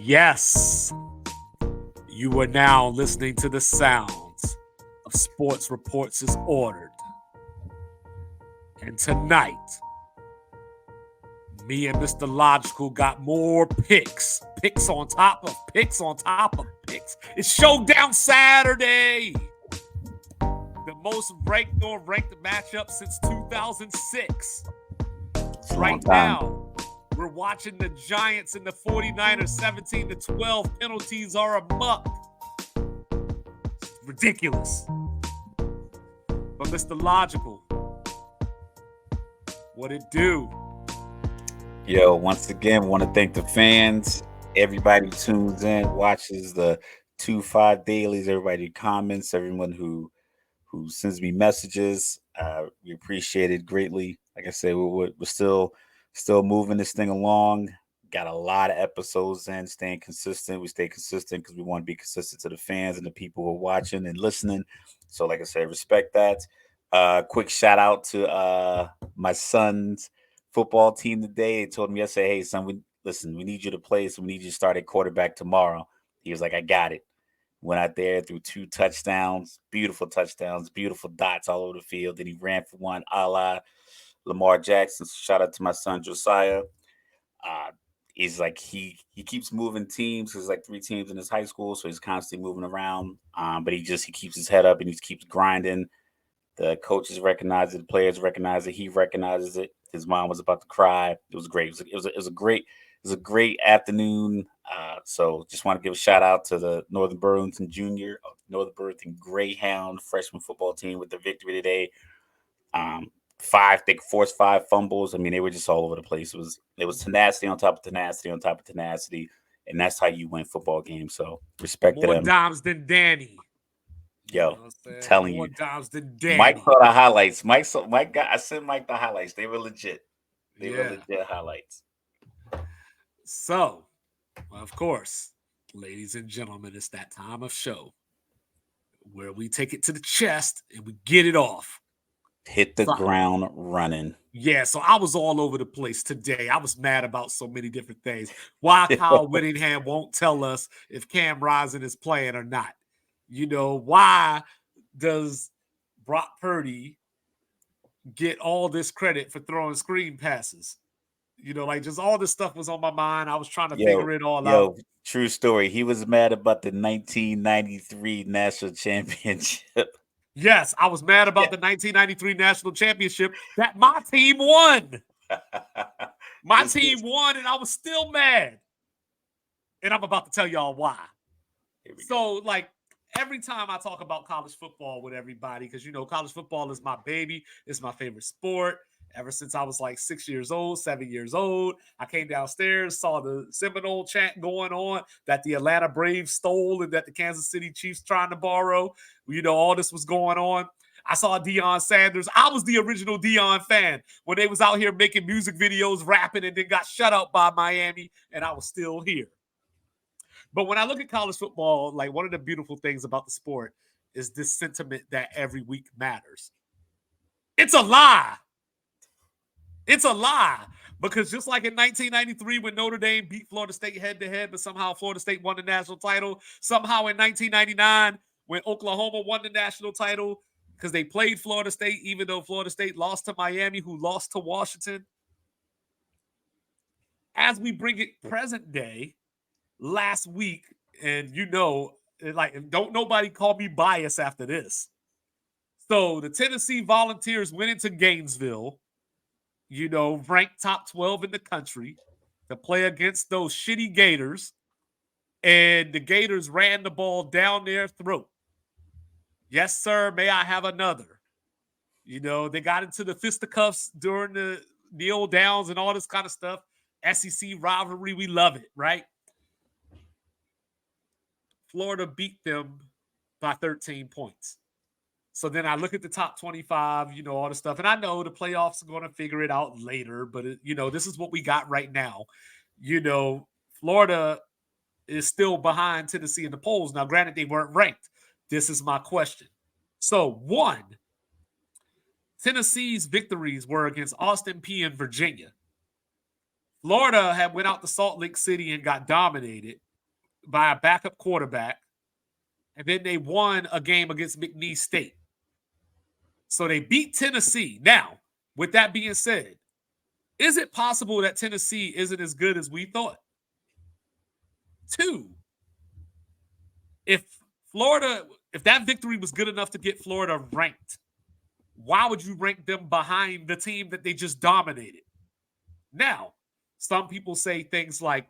Yes, you are now listening to the sounds of Sports Reports is Ordered. And tonight, me and Mr. Logical got more picks. Picks on top of picks on top of picks. It's Showdown Saturday. The most ranked on ranked matchup since 2006. Right now, we're watching the Giants and the 49ers 17-12. Penalties are amok. It's ridiculous. But Mr. Logical, what it do? Yo, once again, want to thank the fans. Everybody tunes in, watches the 2-5 dailies. Everybody comments. Everyone who sends me messages. We appreciate it greatly. Like I said, we're still moving this thing along. Got a lot of episodes in, staying consistent. We stay consistent because we want to be consistent to the fans and the people who are watching and listening. So, like I said, respect that. Quick shout out to my son's football team today. They told me yesterday, hey, son, we need you to play, so we need you to start at quarterback tomorrow. He was like, I got it. Went out there, threw 2 touchdowns, beautiful dots all over the field. Then he ran for one, a la Lamar Jackson. So shout out to my son Josiah. He's like he keeps moving teams. There's like 3 teams in his high school, so he's constantly moving around. But he keeps his head up and he keeps grinding. The coaches recognize it, the players recognize it, he recognizes it. His mom was about to cry. It was great. It was a great afternoon. So just want to give a shout out to the Northern Burlington Greyhound freshman football team with the victory today. They forced 5 fumbles. I mean, they were just all over the place. It was tenacity on top of tenacity on top of tenacity, and that's how you win football games. So respect to them. More dimes than Danny. Yo, You know I'm telling More you, dimes than Danny. Mike saw the highlights. Mike got. I sent Mike the highlights. They were legit. They were legit highlights. So, of course, ladies and gentlemen, it's that time of show where we take it to the chest and we get it off. Hit the ground running. Yeah, so I was all over the place today. I was mad about so many different things. Why Kyle Whittingham won't tell us if Cam Rising is playing or not. You know, why does Brock Purdy get all this credit for throwing screen passes? You know, like just all this stuff was on my mind. I was trying to figure it all out. True story. He was mad about the 1993 national championship. Yes, I was mad about the 1993 national championship that my team won. My team won, and I was still mad. And I'm about to tell y'all why. So, like, every time I talk about college football with everybody, because, you know, college football is my baby. It's my favorite sport. Ever since I was like 7 years old, I came downstairs, saw the Seminole chant going on that the Atlanta Braves stole and that the Kansas City Chiefs trying to borrow. You know, all this was going on. I saw Deion Sanders. I was the original Deion fan when they was out here making music videos, rapping, and then got shut out by Miami, and I was still here. But when I look at college football, like one of the beautiful things about the sport is this sentiment that every week matters. It's a lie. It's a lie, because just like in 1993 when Notre Dame beat Florida State head-to-head, but somehow Florida State won the national title, somehow in 1999 when Oklahoma won the national title because they played Florida State, even though Florida State lost to Miami, who lost to Washington. As we bring it present day, last week, and you know, like, don't nobody call me biased after this. So the Tennessee Volunteers went into Gainesville, you know, ranked top 12 in the country, to play against those shitty Gators. And the Gators ran the ball down their throat. Yes, sir. May I have another? You know, they got into the fisticuffs during the kneel downs and all this kind of stuff. SEC rivalry, we love it, right? Florida beat them by 13 points. So then I look at the top 25, you know, all the stuff. And I know the playoffs are going to figure it out later, but, you know, this is what we got right now. You know, Florida is still behind Tennessee in the polls. Now, granted, they weren't ranked. This is my question. So, 1, Tennessee's victories were against Austin Peay and Virginia. Florida had went out to Salt Lake City and got dominated. by a backup quarterback, and then they won a game against McNeese State. So they beat Tennessee. Now, with that being said, is it possible that Tennessee isn't as good as we thought? 2, if that victory was good enough to get Florida ranked, why would you rank them behind the team that they just dominated? Now, some people say things like,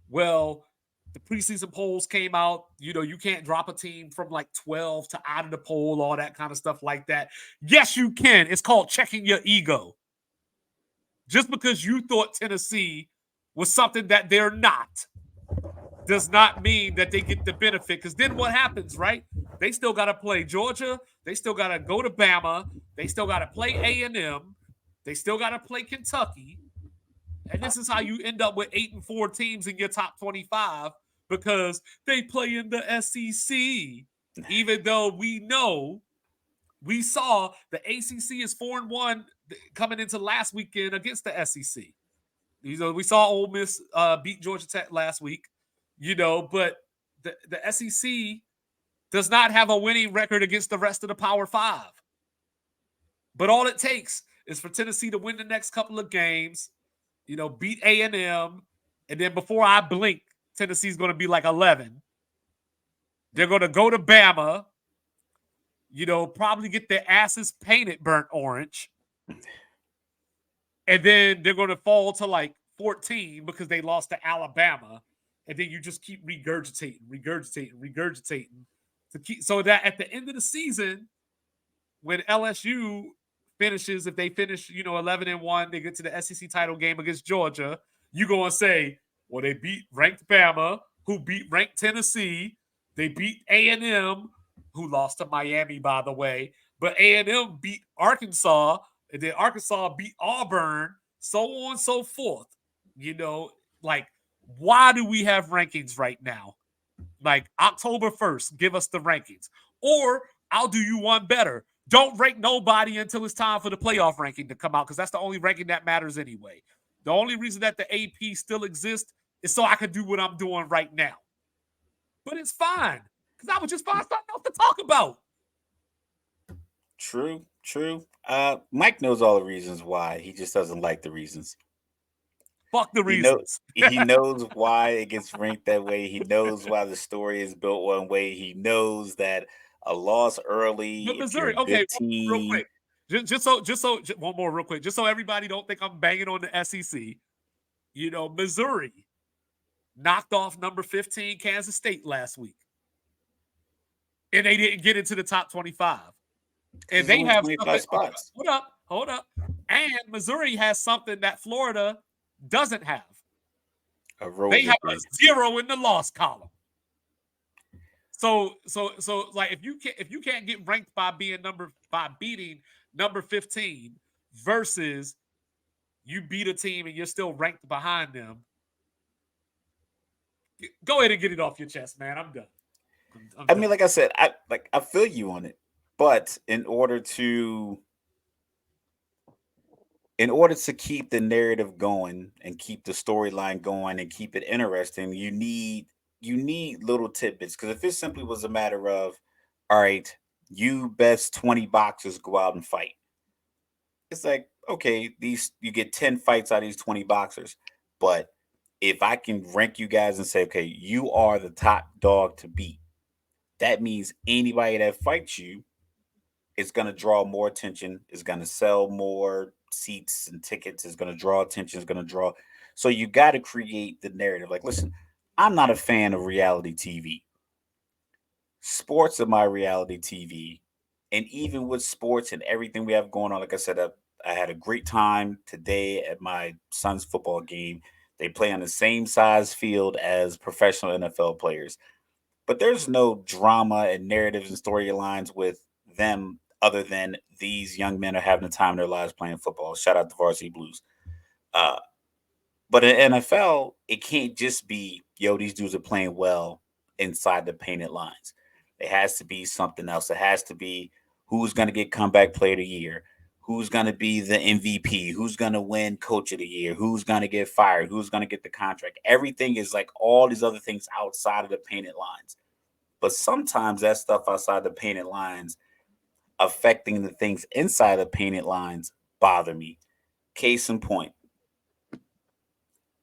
well, the preseason polls came out, you can't drop a team from like 12 to out of the poll, all that kind of stuff like that. Yes, you can. It's called checking your ego. Just because you thought Tennessee was something that they're not does not mean that they get the benefit. Because then what happens, right? They still got to play Georgia. They still got to go to Bama. They still got to play A&M. They still got to play Kentucky. And this is how you end up with 8 and 4 teams in your top 25 because they play in the SEC. Even though we saw the ACC is 4-1 coming into last weekend against the SEC. We saw Ole Miss beat Georgia Tech last week, but the SEC does not have a winning record against the rest of the Power 5. But all it takes is for Tennessee to win the next couple of games, beat A&M, and then before I blink, Tennessee's going to be like 11. They're going to go to Bama, probably get their asses painted burnt orange. And then they're going to fall to like 14 because they lost to Alabama. And then you just keep regurgitating to keep, so that at the end of the season, when LSU finishes, if they finish, 11-1, they get to the SEC title game against Georgia, you go and say, well, they beat ranked Bama, who beat ranked Tennessee. They beat A&M, who lost to Miami, by the way. But A&M beat Arkansas, and then Arkansas beat Auburn, so on and so forth. Why do we have rankings right now? Like October 1st, give us the rankings. Or I'll do you one better. Don't rank nobody until it's time for the playoff ranking to come out because that's the only ranking that matters anyway. The only reason that the AP still exists is so I can do what I'm doing right now. But it's fine because I would just find something else to talk about. True. Mike knows all the reasons why. He just doesn't like the reasons. Fuck the reasons. He knows why it gets ranked that way. He knows why the story is built one way. He knows that a loss early. But Missouri, okay, real quick. Just so one more real quick. Just so everybody don't think I'm banging on the SEC. Missouri knocked off number 15 Kansas State last week. And they didn't get into the top 25. And they have 25 spots. Hold up. And Missouri has something that Florida doesn't have. They have a 0 in the loss column. So like if you can't get ranked by beating number 15 versus you beat a team and you're still ranked behind them, go ahead and get it off your chest, man. I'm done. I mean, like I said, I feel you on it, but in order to keep the narrative going and keep the storyline going and keep it interesting, you need little tidbits. Because if it simply was a matter of, all right, you best 20 boxers go out and fight, it's like, okay, you get 10 fights out of these 20 boxers. But if I can rank you guys and say, okay, you are the top dog to beat, that means anybody that fights you is going to draw more attention, is going to sell more seats and tickets, is going to draw attention, is going to draw. So you got to create the narrative. Like, listen, I'm not a fan of reality TV. Sports are my reality TV. And even with sports and everything we have going on, like I said, I had a great time today at my son's football game. They play on the same size field as professional NFL players. But there's no drama and narratives and storylines with them other than these young men are having the time of their lives playing football. Shout out to Varsity Blues. But in NFL, it can't just be, these dudes are playing well inside the painted lines. It has to be something else. It has to be who's going to get comeback player of the year, who's going to be the MVP, who's going to win coach of the year, who's going to get fired, who's going to get the contract. Everything is like all these other things outside of the painted lines. But sometimes that stuff outside the painted lines affecting the things inside the painted lines bother me. Case in point,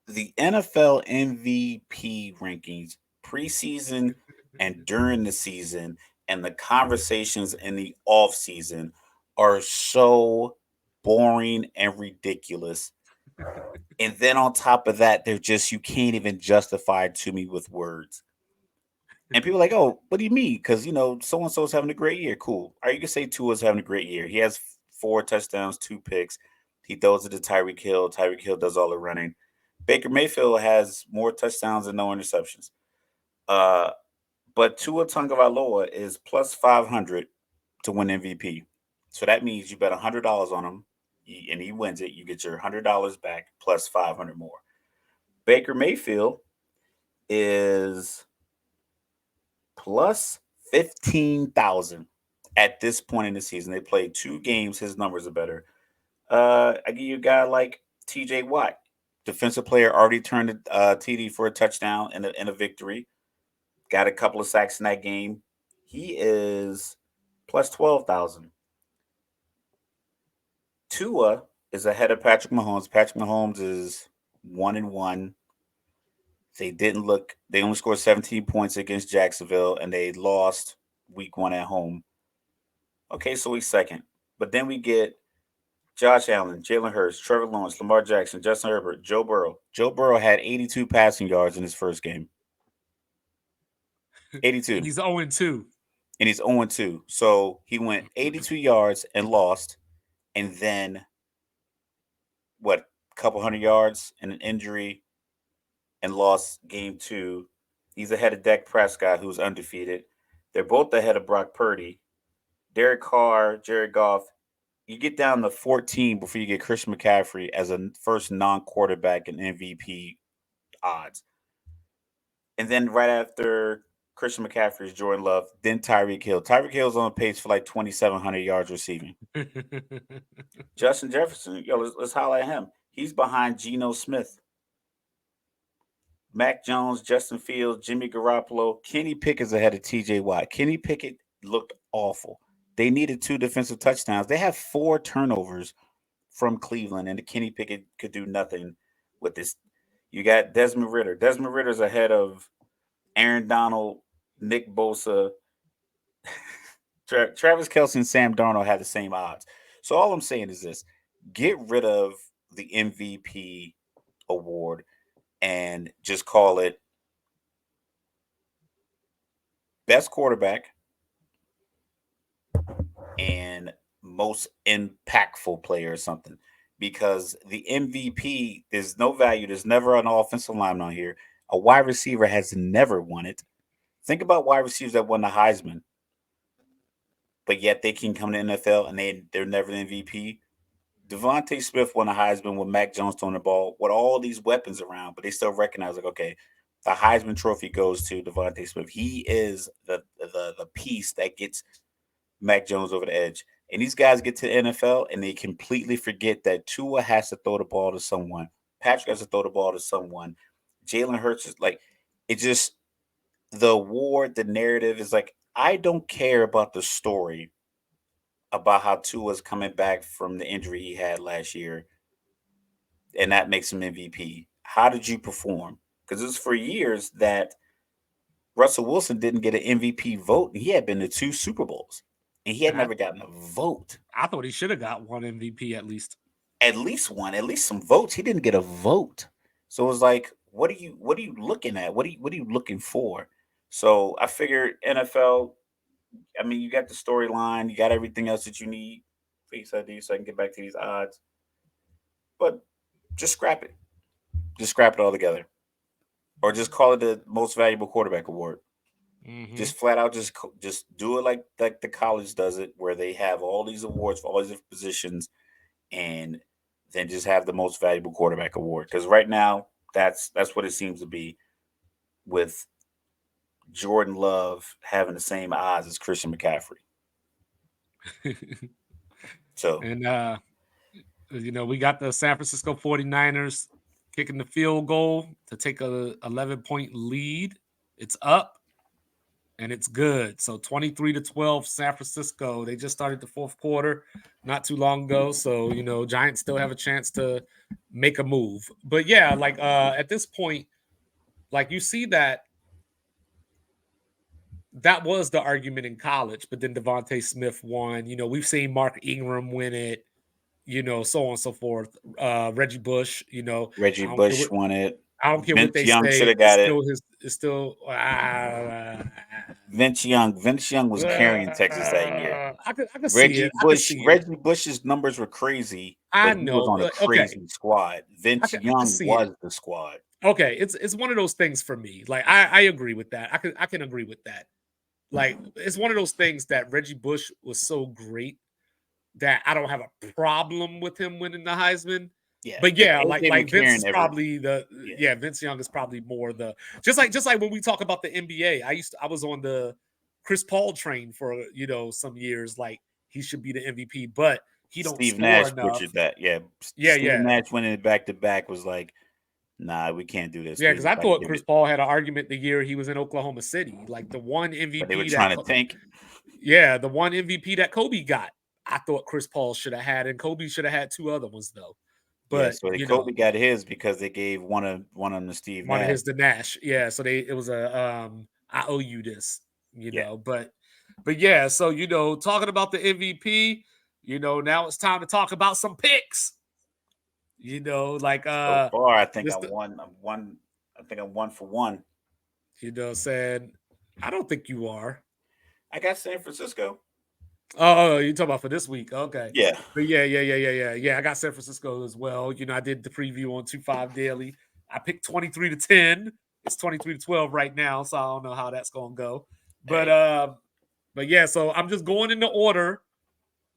the NFL MVP rankings preseason and during the season and the conversations in the off season are so boring and ridiculous. And then on top of that, they're just you can't even justify it to me with words. And people are like, oh, what do you mean? Because so and so is having a great year. Cool. Or you can say Tua's having a great year. He has 4 touchdowns, 2 picks. He throws it to Tyreek Hill. Tyreek Hill does all the running. Baker Mayfield has more touchdowns and no interceptions. Uh, but Tua Tagovailoa is plus 500 to win MVP. So that means you bet $100 on him, and he wins it. You get your $100 back plus 500 more. Baker Mayfield is plus 15,000 at this point in the season. They played 2 games. His numbers are better. I give you a guy like TJ Watt, defensive player, already turned a TD for a touchdown and a victory. Got a couple of sacks in that game. He is plus 12,000. Tua is ahead of Patrick Mahomes. Patrick Mahomes is 1-1. They didn't look. They only scored 17 points against Jacksonville, and they lost week 1 at home. Okay, so he's second. But then we get Josh Allen, Jalen Hurts, Trevor Lawrence, Lamar Jackson, Justin Herbert, Joe Burrow. Joe Burrow had 82 passing yards in his first game. 82. And he's 0-2. And he's 0-2. So he went 82 yards and lost. And then, what, a couple hundred yards and an injury and lost game 2. He's ahead of Dak Prescott, who's undefeated. They're both ahead of Brock Purdy. Derek Carr, Jared Goff. You get down to 14 before you get Christian McCaffrey as a first non-quarterback in MVP odds. And then right after Christian McCaffrey is Jordan Love, then Tyreek Hill. Tyreek Hill's on pace for like 2,700 yards receiving. Justin Jefferson, let's highlight him. He's behind Geno Smith. Mac Jones, Justin Fields, Jimmy Garoppolo. Kenny Pickett's ahead of TJ Watt. Kenny Pickett looked awful. They needed 2 defensive touchdowns. They have 4 turnovers from Cleveland, and Kenny Pickett could do nothing with this. You got Desmond Ritter. Desmond Ritter's ahead of Aaron Donald, Nick Bosa. Travis Kelce and Sam Darnold had the same odds. So all I'm saying is this. Get rid of the MVP award and just call it best quarterback and most impactful player or something. Because the MVP, there's no value. There's never an offensive lineman on here. A wide receiver has never won it. Think about wide receivers that won the Heisman, but yet they can come to the NFL and they're never the MVP. Devontae Smith won the Heisman with Mac Jones throwing the ball with all these weapons around, but they still recognize like, okay, the Heisman Trophy goes to Devontae Smith. He is the piece that gets Mac Jones over the edge. And these guys get to the NFL and they completely forget that Tua has to throw the ball to someone. Patrick has to throw the ball to someone. Jalen Hurts is like, it just, the award, the narrative is like, I don't care about the story about how Tua's coming back from the injury he had last year, and that makes him MVP. How did you perform? Because it was for years that Russell Wilson didn't get an MVP vote, and he had been to 2 Super Bowls, and he had And never gotten a vote. I thought he should have got one MVP at least. At least one, at least some votes. He didn't get a vote. So it was like, what are you looking at? What are you looking for? So I figured NFL. I mean, you got the storyline, you got everything else that you need. Face ID, so I can get back to these odds. But just scrap it. Just scrap it all together, or just call it the most valuable quarterback award. Mm-hmm. Just flat out, just do it like the college does it, where they have all these awards for all these different positions, and then just have the most valuable quarterback award. Because right now, that's what it seems to be, with Jordan Love having the same odds as Christian McCaffrey. So And we got the San Francisco 49ers kicking the field goal to take a 11-point lead. It's up and it's good. So 23-12 San Francisco. They just started the fourth quarter not too long ago. So, Giants still have a chance to make a move. But yeah, like at this point, like you see that was the argument in college, but then Devontae Smith won. We've seen Mark Ingram win it, so on and so forth. Reggie Bush, Reggie Bush won it. I don't care what Vince they Young should say. have got it. It's still. Vince Young was carrying Texas that year. I could see it. I could see it. Reggie Bush's numbers were crazy, I but he was know. on a Okay, crazy squad. Vince I could Young see it. was the squad. Okay, it's one of those things for me. Like I agree with that. I can agree with that. Like it's one of those things that Reggie Bush was so great that I don't have a problem with him winning the Heisman. Yeah, But yeah, like Vince McCarron is probably Vince Young is probably more the just like when we talk about the NBA. I was on the Chris Paul train for some years. Like he should be the MVP, but he don't Steve score Nash enough. butchered that. Yeah, Yeah, Steve Nash winning it back to back was like, nah, we can't do this. yeah. We Because I gotta thought give Chris it. Paul had an argument the year he was in Oklahoma City, like the one But they were MVP trying to tank. Yeah, the one MVP that Kobe got. I thought Chris Paul should have had, and Kobe should have had two other ones though. Yeah, But so Kobe got his because they gave one of them to Steve one of Nash. his to Nash. Yeah, so it was a I owe you this, Yeah. But yeah, so talking about the MVP, now it's time to talk about some picks. Like So far, I think Mr. I think I'm 1 for 1. Saying I don't think you are. I got San Francisco. Oh, you talking about for this week? Okay. Yeah. But yeah. I got San Francisco as well. I did the preview on 2-5 Daily. I picked 23-10. It's 23-12 right now, so I don't know how that's gonna go. But yeah, so I'm just going in the order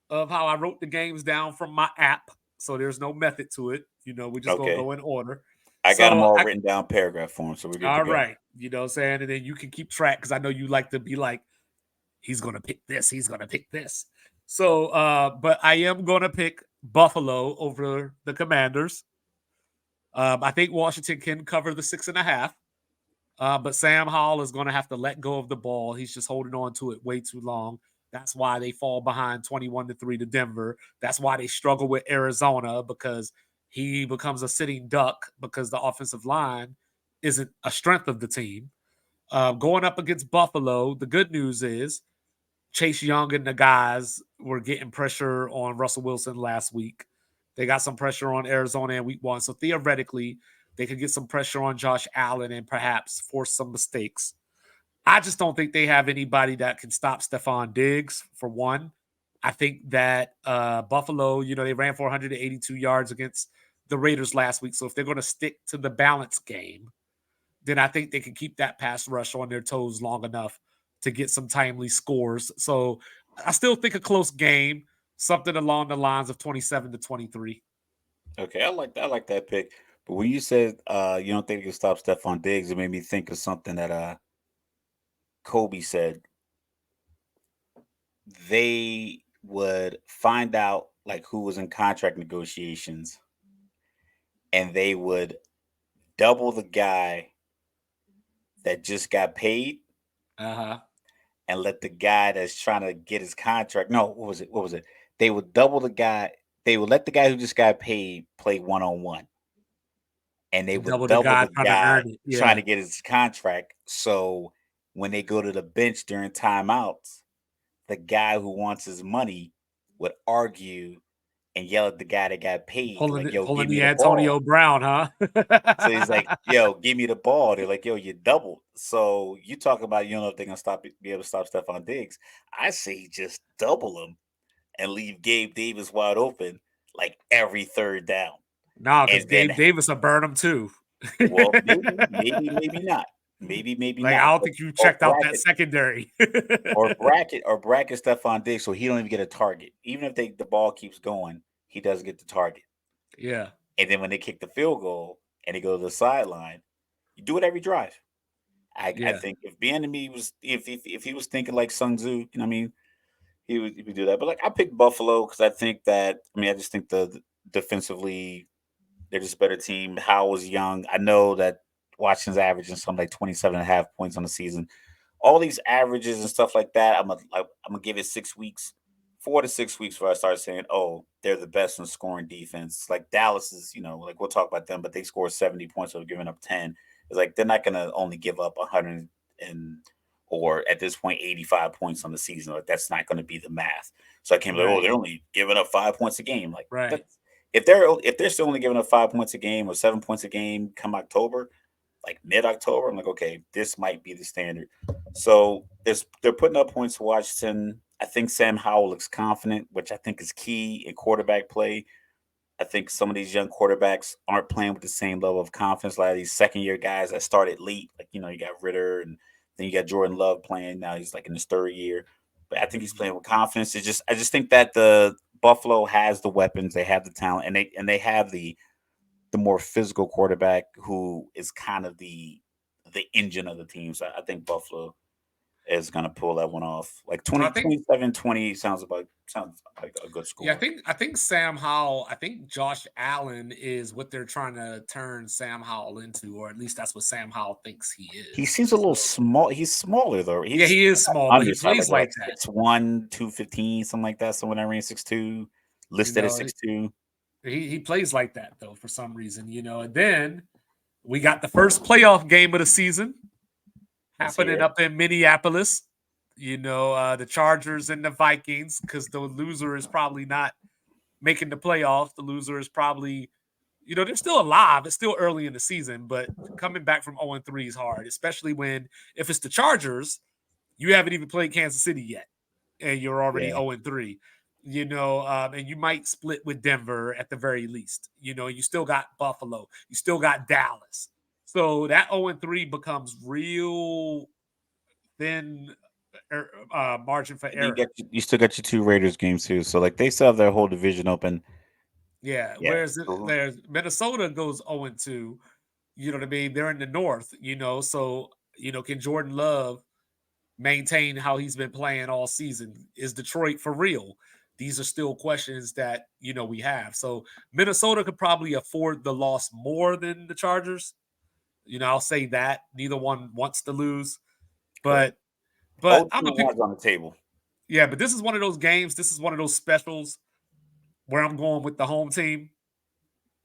of how I wrote the games down from my app. So there's no method to it. We're just gonna go in order. I got them all written down paragraph form, so we're good to go. All right. What I'm saying? And then you can keep track because I know you like to be like, he's gonna pick this, he's gonna pick this. So but I am gonna pick Buffalo over the Commanders. I think Washington can cover the 6.5. But Sam Howell is going to have to let go of the ball. He's just holding on to it way too long. That's why they fall behind 21-3 to Denver. That's why they struggle with Arizona because he becomes a sitting duck because the offensive line isn't a strength of the team. Going up against Buffalo, the good news is Chase Young and the guys were getting pressure on Russell Wilson last week. They got some pressure on Arizona in week 1. So theoretically, they could get some pressure on Josh Allen and perhaps force some mistakes. I just don't think they have anybody that can stop Stephon Diggs, for one. I think that Buffalo, they ran for 182 yards against the Raiders last week. So if they're going to stick to the balance game, then I think they can keep that pass rush on their toes long enough to get some timely scores. So I still think a close game, something along the lines of 27-23. Okay, I like that pick. But when you said you don't think you can stop Stephon Diggs, it made me think of something that Kobe said. They would find out like who was in contract negotiations, and they would double the guy that just got paid, and let the guy that's trying to get his contract. No, what was it? What was it? They would double the guy. They would let the guy who just got paid play 1-on-1, and they would Double the double guy the trying to guy earn it. trying Yeah. to get his contract. So when they go to the bench during timeouts, the guy who wants his money would argue and yell at the guy that got paid, like, "Yo, Pulling give me the the ball." Antonio Brown, huh? So he's like, "Yo, give me the ball." They're like, "Yo, you doubled." So you talk about you don't know if they're gonna be able to stop Stephon Diggs. I say just double him and leave Gabe Davis wide open like every third down. No, because And then, Gabe Davis will burn him too. well, maybe not. Maybe Like, not. I don't think you checked out that secondary. Or bracket Stephon Diggs so he don't even get a target. Even if the ball keeps going, he doesn't get the target. Yeah. And then when they kick the field goal and they go to the sideline, you do it every drive. I think if Bieniemy was if he was thinking like Sun Tzu, you know what I mean, he would do that. But like I picked Buffalo because I think that I just think the defensively they're just a better team. Howell was young. I know that Washington's averaging something like 27.5 points on the season. All these averages and stuff like that, I'm gonna give it 6 weeks, 4 to 6 weeks before I start saying, oh, they're the best in scoring defense. Like Dallas is, like we'll talk about them, but they score 70 points over giving up 10. It's like they're not gonna only give up 100 and or at this point 85 points on the season. Like that's not gonna be the math. So I came like, oh, Right. they're only giving up 5 points a game. Like Right. that's if they're still only giving up 5 points a game or 7 points a game come October, like mid October, I'm like, okay, this might be the standard. So they're putting up points to Washington. I think Sam Howell looks confident, which I think is key in quarterback play. I think some of these young quarterbacks aren't playing with the same level of confidence. A lot of these second year guys that started late, like you got Ritter, and then you got Jordan Love playing. Now he's like in his third year, but I think he's Mhm. playing with confidence. I just think that the Buffalo has the weapons, they have the talent, and they have the more physical quarterback who is kind of the engine of the team. So I think Buffalo is going to pull that one off. Like So I 20, think 27-20 sounds like a good Yeah, score. I think Sam Howell, I think Josh Allen is what they're trying to turn Sam Howell into, or at least that's what Sam Howell thinks he He is. seems a little So small. He's smaller though. yeah, He's he is small, but he undersized, plays like like that. 6'1", 215, something like that. Someone that ran 6'2", You listed at know, 6'2". he plays like that though for some reason. And then we got the first playoff game of the season Let's happening hear it. up in Minneapolis. The Chargers and the Vikings, because the loser is probably not making the playoffs. The loser is probably, they're still alive. It's still early in the season, but coming back from 0-3 is hard, especially if it's the Chargers, you haven't even played Kansas City yet, and you're already Yeah. 0-3. And you might split with Denver at the very least. You still got Buffalo, you still got Dallas. So that 0-3 becomes real thin margin for And error. you still got your two Raiders games too. So like they still have their whole division open. Yeah. Yeah. Whereas there's Minnesota goes 0-2. You know what I mean? They're in the north, so can Jordan Love maintain how he's been playing all season? Is Detroit for real? These are still questions that we have. So Minnesota could probably afford the loss more than the Chargers. I'll say that. Neither one wants to lose. Correct. But but All I'm two gonna and pick one's on the table. yeah, but this is one of those games. This is one of those specials where I'm going with the home team.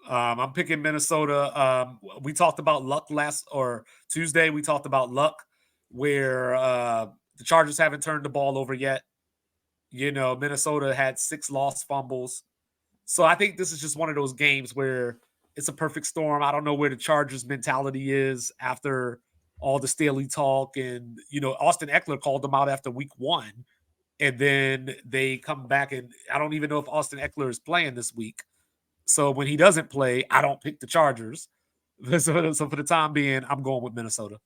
I'm picking Minnesota. We talked about luck last or Tuesday. We talked about luck where the Chargers haven't turned the ball over yet. Minnesota had 6 lost fumbles. So I think this is just one of those games where it's a perfect storm. I don't know where the Chargers mentality is after all the Staley talk. And, Austin Eckler called them out after week 1. And then they come back, and I don't even know if Austin Eckler is playing this week. So when he doesn't play, I don't pick the Chargers. So for the time being, I'm going with Minnesota.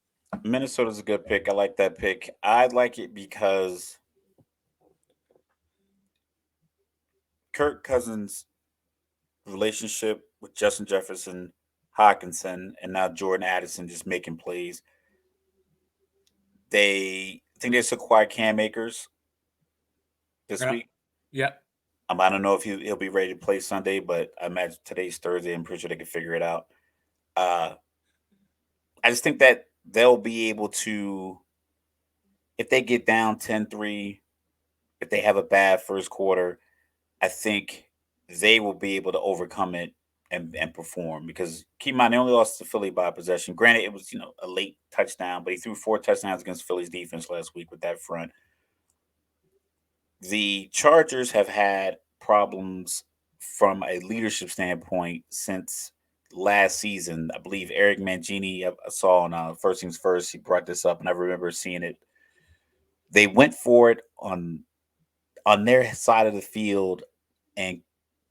Minnesota's a good pick. I like that pick. I like it because Kirk Cousins' relationship with Justin Jefferson, Hawkinson, and now Jordan Addison just making plays. I think they just acquired Cam Akers this Yeah. week. Yep. I don't know if he'll be ready to play Sunday, but I imagine today's Thursday. I'm pretty sure they can figure it out. Uh, I just think that they'll be able to, if they get down 10-3, if they have a bad first quarter, I think they will be able to overcome it and perform because keep in mind they only lost to Philly by possession. Granted, it was a late touchdown, but he threw 4 touchdowns against Philly's defense last week with that front. The Chargers have had problems from a leadership standpoint since last season. I believe Eric Mangini, I saw on First Things First, he brought this up, and I remember seeing it. They went for it on their side of the field, and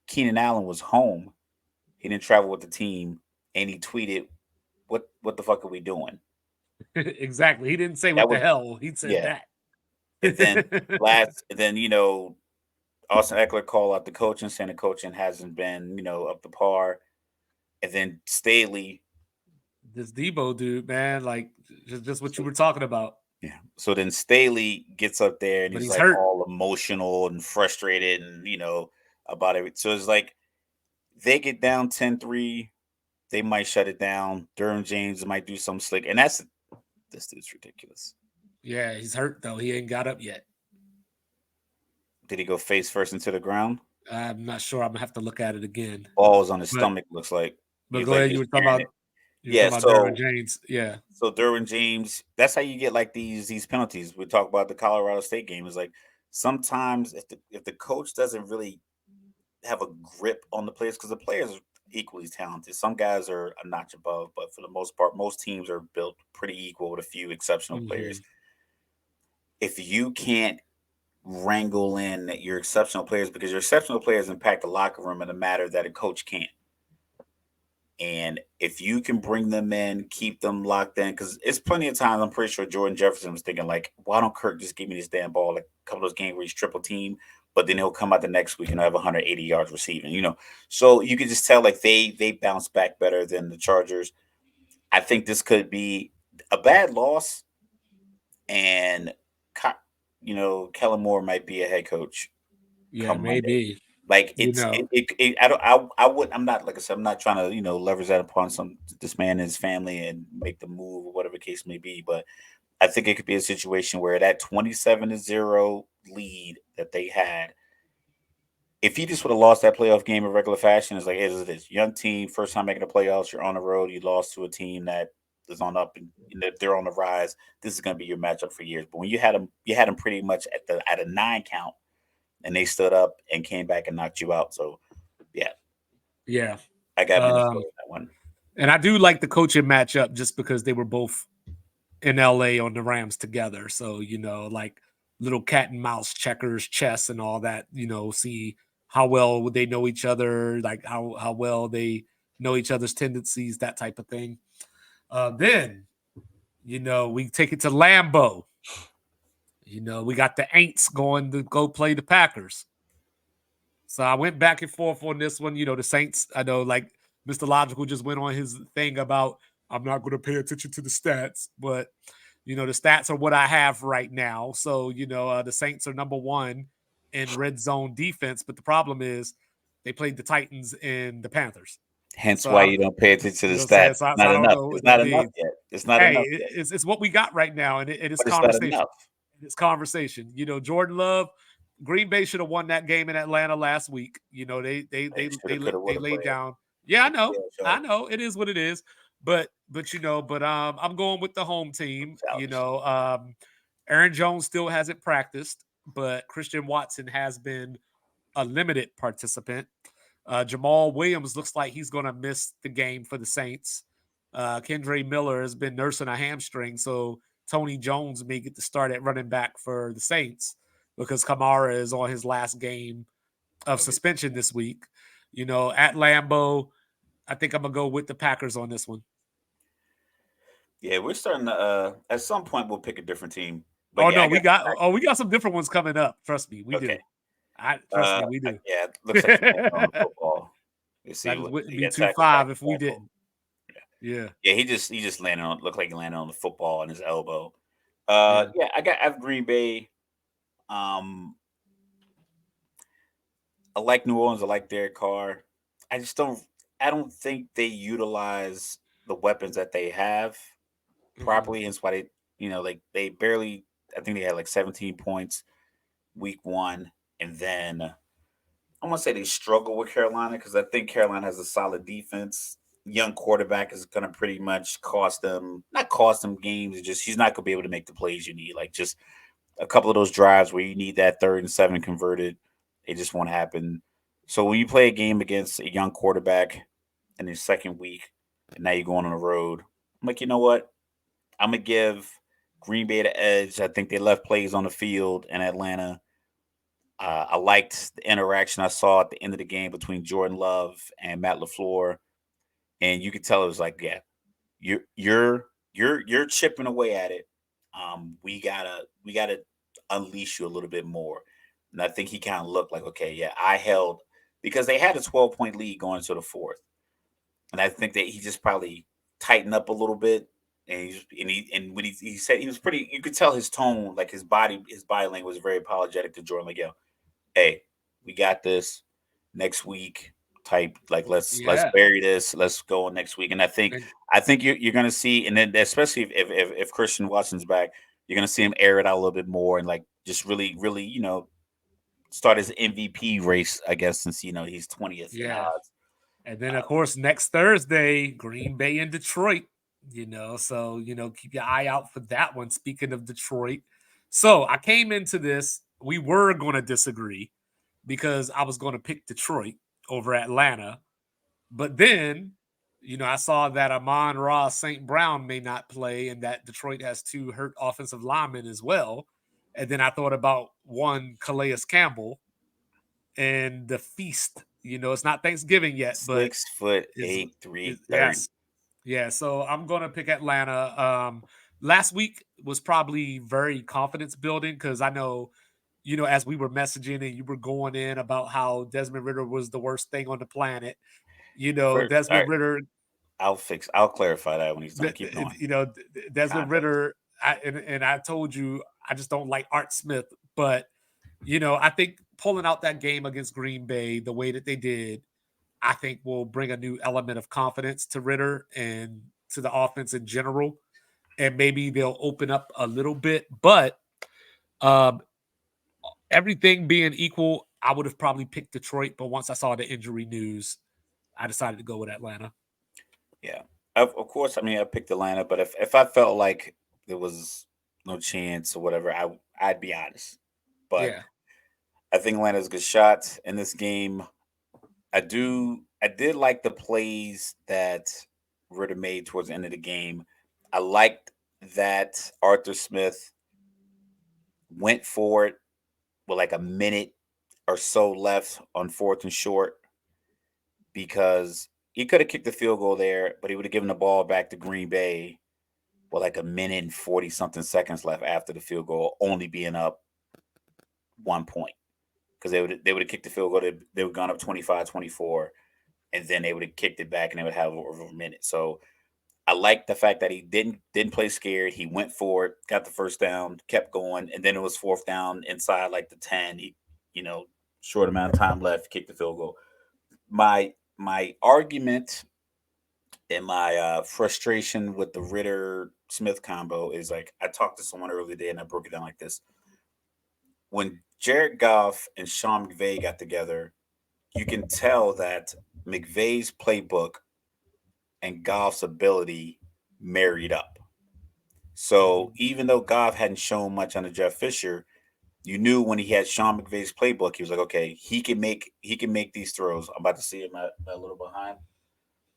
Keenan Allen was home. He didn't travel with the team, and he tweeted, "What the fuck are we doing?" Exactly. He didn't say That what the was hell. He said yeah. that. And then Austin Eckler called out the coaching, saying the coaching hasn't been up to par. And then Staley, This Debo dude, man, like just what you were talking about. Yeah. So then Staley gets up there and But he's he's like hurt. all emotional and frustrated and, about everything. So it's like they get down 10-3, they might shut it down. Derwin James might do something slick. And this dude's ridiculous. Yeah, he's hurt though. He ain't got up yet. Did he go face first into the ground? I'm not sure. I'm gonna have to look at it again. Ball's on his But stomach, looks like. but He's go like ahead. You just were talking carrying it. about Yeah, Derwin so James. Yeah. so Derwin James, that's how you get like these penalties. We talk about the Colorado State game. Is like sometimes if the coach doesn't really have a grip on the players, because the players are equally talented. Some guys are a notch above, but for the most part, most teams are built pretty equal with a few exceptional Hmm. players. If you can't wrangle in your exceptional players, because your exceptional players impact the locker room in a matter that a coach can't. And if you can bring them in, keep them locked in, because it's plenty of times I'm pretty sure Jordan Jefferson was thinking like, why don't Kirk just give me this damn ball? Like a couple of those games where he's triple team, but then he'll come out the next week and have 180 yards receiving. So you can just tell like they bounce back better than the Chargers. I think this could be a bad loss, and Kellen Moore might be a head coach Yeah, come Monday. maybe. Like You know. I don't I would I'm not like I said I'm not trying to leverage that upon this man and his family and make the move or whatever the case may be, but I think it could be a situation where that 27-0 lead that they had, if he just would have lost that playoff game in regular fashion, it's like it is this young team first time making the playoffs, you're on the road, you lost to a team that is on up and they're on the rise. This is going to be your matchup for years. But when you had them pretty much at a 9 count and they stood up and came back and knocked you out. So yeah, Yeah. I got Minnesota Um, in that one. and I do like the coaching matchup just because they were both in LA on the Rams together. So, like little cat and mouse checkers, chess and all that, see how well would they know each other, like how well they know each other's tendencies, that type of thing. Then, we take it to Lambeau. We got the Aints going to go play the Packers. So I went back and forth on this one. The Saints, I know, like Mr. Logical just went on his thing about I'm not going to pay attention to the stats, but the stats are what I have right now. So the Saints are number one in red zone defense, but the problem is they played the Titans and the Panthers. Hence So why I, you don't pay attention to the what I'm stats. saying? It's So not I don't enough. know what It's that not enough means. yet. It's not Hey, enough yet. it's what we got right now, and it's But it's not conversation. enough. It's conversation. Jordan Love, Green Bay should have won that game in Atlanta last week. They they Hey, they shoulda, they coulda, they woulda, laid player. down. Yeah, Yeah, I so know, it is what it is. But I'm going with the home team. childish. Aaron Jones still hasn't practiced, but Christian Watson has been a limited participant. Jamal Williams looks like he's going to miss the game for the Saints. Kendre Miller has been nursing a hamstring, so Tony Jones may get to start at running back for the Saints because Kamara is on his last game of Okay. suspension this week. At Lambeau, I think I'm going to go with the Packers on this one. Yeah, we're starting to. At some point, we'll pick a different team. But Oh yeah, no, I got we got some different ones coming up. Trust me, we okay. do. I trust me, we do. Yeah, it looks like you're landing on the football. You see That is what wouldn't he be got too tackle, tackle, five if we tackle. didn't. Yeah, Yeah, he just landed on. Looked like he landed on the football on his elbow. yeah. Yeah, I have Green Bay. Um, I like New Orleans. I like Derek Carr. I just don't. I don't think they utilize the weapons that they have Mhm. properly. Hence why like they barely. I think they had like 17 points week one, and then I want to say they struggle with Carolina because I think Carolina has a solid defense. Young quarterback is going to pretty much not cost them games. It's just he's not going to be able to make the plays you need. Like just a couple of those drives where you need that 3rd and 7 converted, it just won't happen. So when you play a game against a young quarterback in the second week, and now you're going on the road, I'm like, you know what? I'm gonna give Green Bay the edge. I think they left plays on the field in Atlanta. I liked the interaction I saw at the end of the game between Jordan Love and Matt LaFleur, and you could tell it was like, yeah, you're chipping away at it. We gotta unleash you a little bit more. And I think he kind of looked like, okay, yeah, I held because they had a 12-point lead going into the fourth, and I think that he just probably tightened up a little bit and when he said he was pretty, you could tell his tone, like his body language was very apologetic to Jordan. Like, yo, hey, we got this next week type. Like, let's Yeah. bury this. Let's go on next week. And And I think you're gonna see, and then especially if Christian Watson's back, you're gonna see him air it out a little bit more and like just really start his MVP race. I guess since he's 20th in yeah. odds. And then of course next Thursday, Green Bay and Detroit. So keep your eye out for that one. Speaking of Detroit. So I came into this, we were gonna disagree because I was gonna pick Detroit over Atlanta. But then, I saw that Amon Ross St. Brown may not play and that Detroit has two hurt offensive linemen as well. And then I thought about one Calais Campbell and the feast. It's not Thanksgiving yet, but 6'8", is 330. yes. Yeah. So I'm gonna pick Atlanta. Last week was probably very confidence building because I know, as we were messaging and you were going in about how Desmond Ritter was the worst thing on the planet. First, all Desmond right, Ritter, I'll clarify that when he's done. Keep going. Desmond Context. Ritter, and I told you I just don't like Art Smith, but I think pulling out that game against Green Bay the way that they did, I think will bring a new element of confidence to Ritter and to the offense in general, and maybe they'll open up a little bit. But um, everything being equal, I would have probably picked Detroit, but once I saw the injury news, I decided to go with Atlanta. Yeah, of course. I mean, I picked Atlanta, but if I felt like there was no chance or whatever, I'd be honest. But Yeah. I think Atlanta's a good shot in this game. I did like the plays that Ritter made towards the end of the game. I liked that Arthur Smith went for it with like a minute or so left on fourth and short because he could have kicked the field goal there, but he would have given the ball back to Green Bay with like a minute and 40 something seconds left after the field goal, only being up 1 point. Because they would have kicked the field goal, they would have gone up 25-24, and then they would have kicked it back and they would have over a minute. So I like the fact that he didn't play scared. He went for it, got the first down, kept going, and then it was fourth down inside like the 10. You know, short amount of time left, kicked the field goal. My argument and my frustration with the Ritter Smith combo is like I talked to someone earlier today and I broke it down like this. When Jared Goff and Sean McVay got together, you can tell that McVay's playbook and Goff's ability married up. So Mhm. even though Goff hadn't shown much under Jeff Fisher, you knew when he had Sean McVay's playbook, he was like, okay, he can make these throws. I'm about to see it my little behind.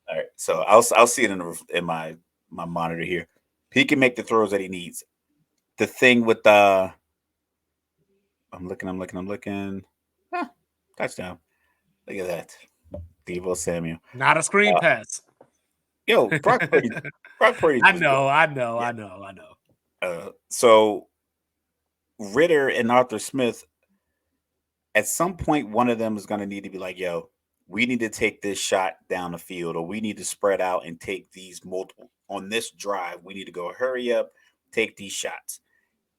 All right, so I'll see it in my monitor here. He can make the throws that he needs. The thing with I'm looking. Ah, touchdown! Look at that, Devo Samuel. Not a screen Uh, pass. yo, Brock Purdy I was good. know, I know, Yeah. I know, I know. So Ritter and Arthur Smith, at some point, one of them is going to need to be like, yo, we need to take this shot down the field, or we need to spread out and take these multiple on this drive. We need to go hurry up, take these shots.